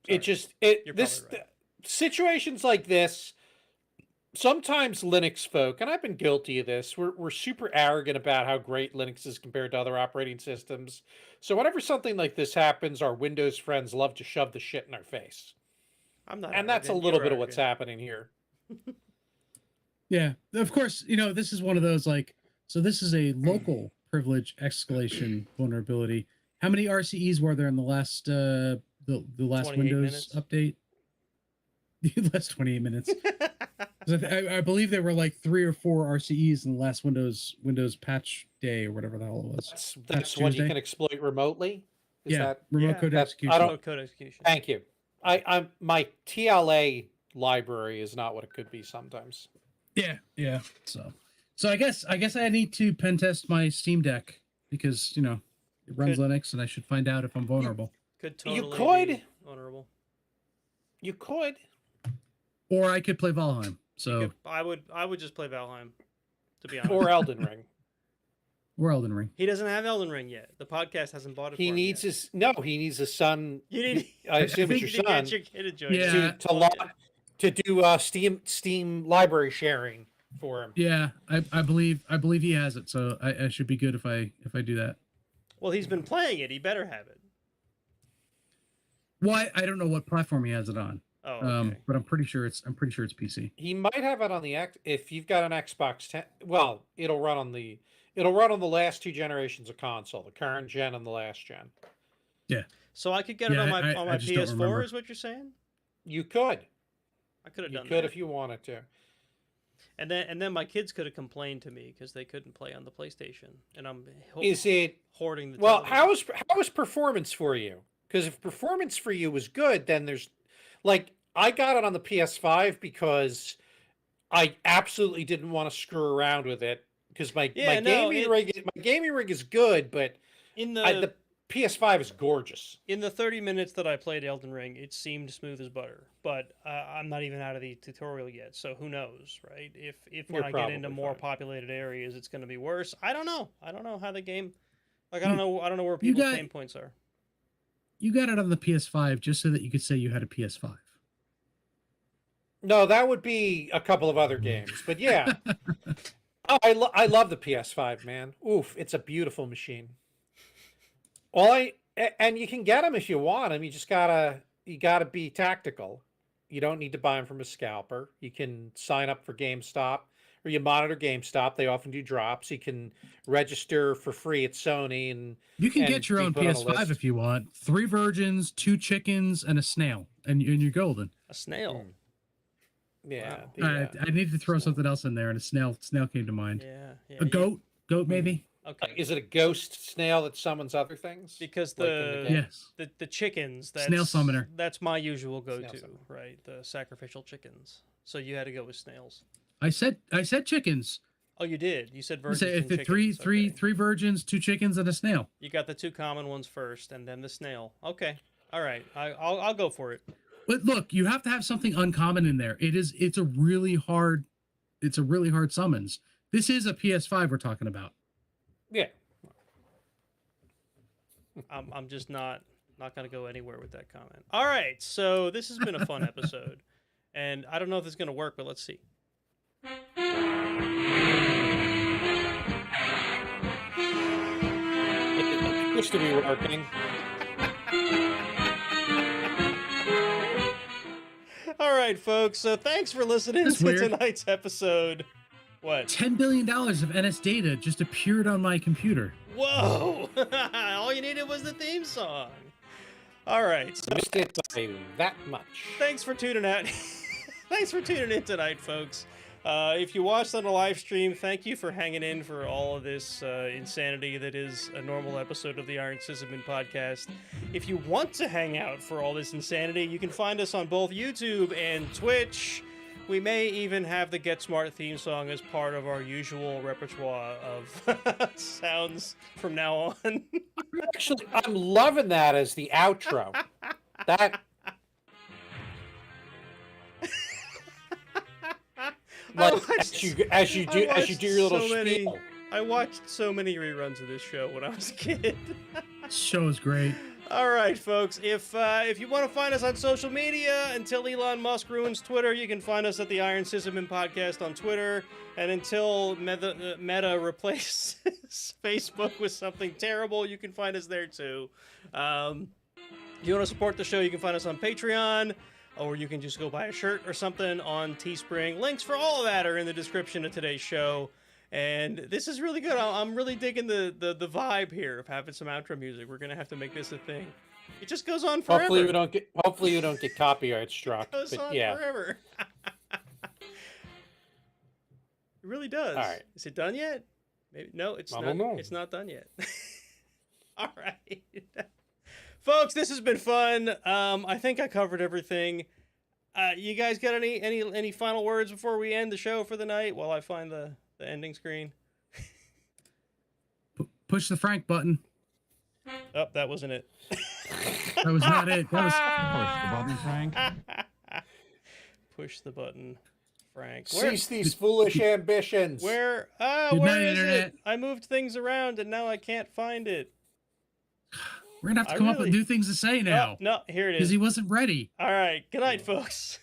You're probably right. Situations like this, sometimes Linux folk, and I've been guilty of this, we're super arrogant about how great Linux is compared to other operating systems. So whenever something like this happens, our Windows friends love to shove the shit in our face. I'm not. And that's a arrogant, little you're bit of what's arrogant. happening here. Yeah, of course. This is one of those so this is a local privilege escalation vulnerability. How many RCEs were there in the last the last 28 Windows minutes. update? The last 28 minutes. 'Cause I believe there were like 3 or 4 RCEs in the last Windows patch day or whatever the hell it was. That's what you Tuesday? can exploit remotely. Is Yeah, that remote Yeah. code That's- execution. I don't- Oh, code execution. Thank you. I'm my TLA library is not what it could be sometimes. Yeah. So I guess I need to pen test my Steam Deck because it runs Could- Linux and I should find out if I'm vulnerable. Could totally could. be vulnerable. You could. Or I could play Valheim. So I would just play Valheim, to be honest. Or Elden Ring. or Elden Ring. He doesn't have Elden Ring yet. The podcast hasn't bought it. He for him needs yet. he needs a son. You need. I assume it's you your need to son get your kid to join. Yeah. you. to do Steam library sharing for him. Yeah, I believe he has it, so I should be good if I do that. Well, he's been playing it. He better have it. Well, I don't know what platform he has it on. Oh, okay. But I'm pretty sure it's PC. He might have it on the X if you've got an Xbox 10. Well, it'll run on the last 2 generations of console, the current gen and the last gen. So I could get it Yeah, on my I just don't PS4. remember. Is what you're saying? You could. I could have You done could that. if you wanted to. And then my kids could have complained to me because they couldn't play on the PlayStation, and I'm Is it hoarding the. well? television. How was performance for you? Because if performance for you was good, then there's like I got it on the PS5 because I absolutely didn't want to screw around with it because my Yeah, no, my gaming rig is good, but in the PS5 is gorgeous. in the 30 minutes that I played Elden Ring, it seemed smooth as butter. But I'm not even out of the tutorial yet, so who knows, right? If when You're I get into probably more fine. populated areas, it's going to be worse. I don't know. I don't know how the game. Like I You- don't know where you people's got- pain points are. You got it on the PS5 just so that you could say you had a PS5. No, that would be a couple of other games, but yeah. Oh, I love the PS5, man. Oof, it's a beautiful machine. And you can get them if you want them. You gotta be tactical. You don't need to buy them from a scalper. You can sign up for GameStop or you monitor GameStop. They often do drops. You can register for free at Sony and You can And get your be own put on a PS5 list. if you want. 3 virgins, 2 chickens, and a snail, and you're golden. A snail. yeah. Wow. the, I needed to throw something else in there, and a snail came to mind. Yeah. A goat, maybe. Okay. Is it a ghost snail that summons other things? Because Like in the game? Yes. the chickens, that's Snail summoner. That's my usual go-to, summoner. right? The sacrificial chickens. So you had to go with snails. I said chickens. Oh, you did. You said I virgins said and if the chickens. three Okay. virgins, 2 chickens, and a snail. You got the two common ones first, and then the snail. Okay. All right. I'll go for it. But look, you have to have something uncommon in there. It's a really hard summons. This is a PS5 we're talking about. Yeah. I'm just not gonna go anywhere with that comment. All right. So this has been a fun episode, and I don't know if it's gonna work, but let's see. It appears to be working. All right, folks. So thanks for listening That's to weird. tonight's episode. What? $10 billion of NS data just appeared on my computer. Whoa! All you needed was the theme song. All right. So Missed it by that much. thanks for tuning out. Thanks for tuning in tonight, folks. If you watched on the live stream, thank you for hanging in for all of this insanity that is a normal episode of the Iron Sysadmin podcast. If you want to hang out for all this insanity, you can find us on both YouTube and Twitch. We may even have the Get Smart theme song as part of our usual repertoire of sounds from now on. Actually, I'm loving that as the outro. That like as you do your little spiel. I watched so many reruns of this show when I was a kid. This show is great. All right, folks. If you want to find us on social media, until Elon Musk ruins Twitter, you can find us at the Iron Sysadmin Podcast on Twitter. And until Meta replaces Facebook with something terrible, you can find us there too. If you want to support the show, you can find us on Patreon, or you can just go buy a shirt or something on Teespring. Links for all of that are in the description of today's show. And this is really good. I'm really digging the vibe here of having some outro music. We're gonna have to make this a thing. It just goes on forever. Hopefully you don't get copyright struck. It goes But on yeah. forever. It really does. All right. Is it done yet? Maybe no. It's I not. don't know. It's not done yet. All right, folks. This has been fun. I think I covered everything. You guys got any final words before we end the show for the night? While I find the ending screen. Push the Frank button. Oh, that wasn't it. That was not it. That was Push the button, Frank. Push the button, Frank. Cease these foolish ambitions. Where Good where night, is Internet. it? I moved things around and now I can't find it. we're gonna have I to come up with really- new things to say Oh, now no, here it because is. he wasn't ready. All right. Good night, folks.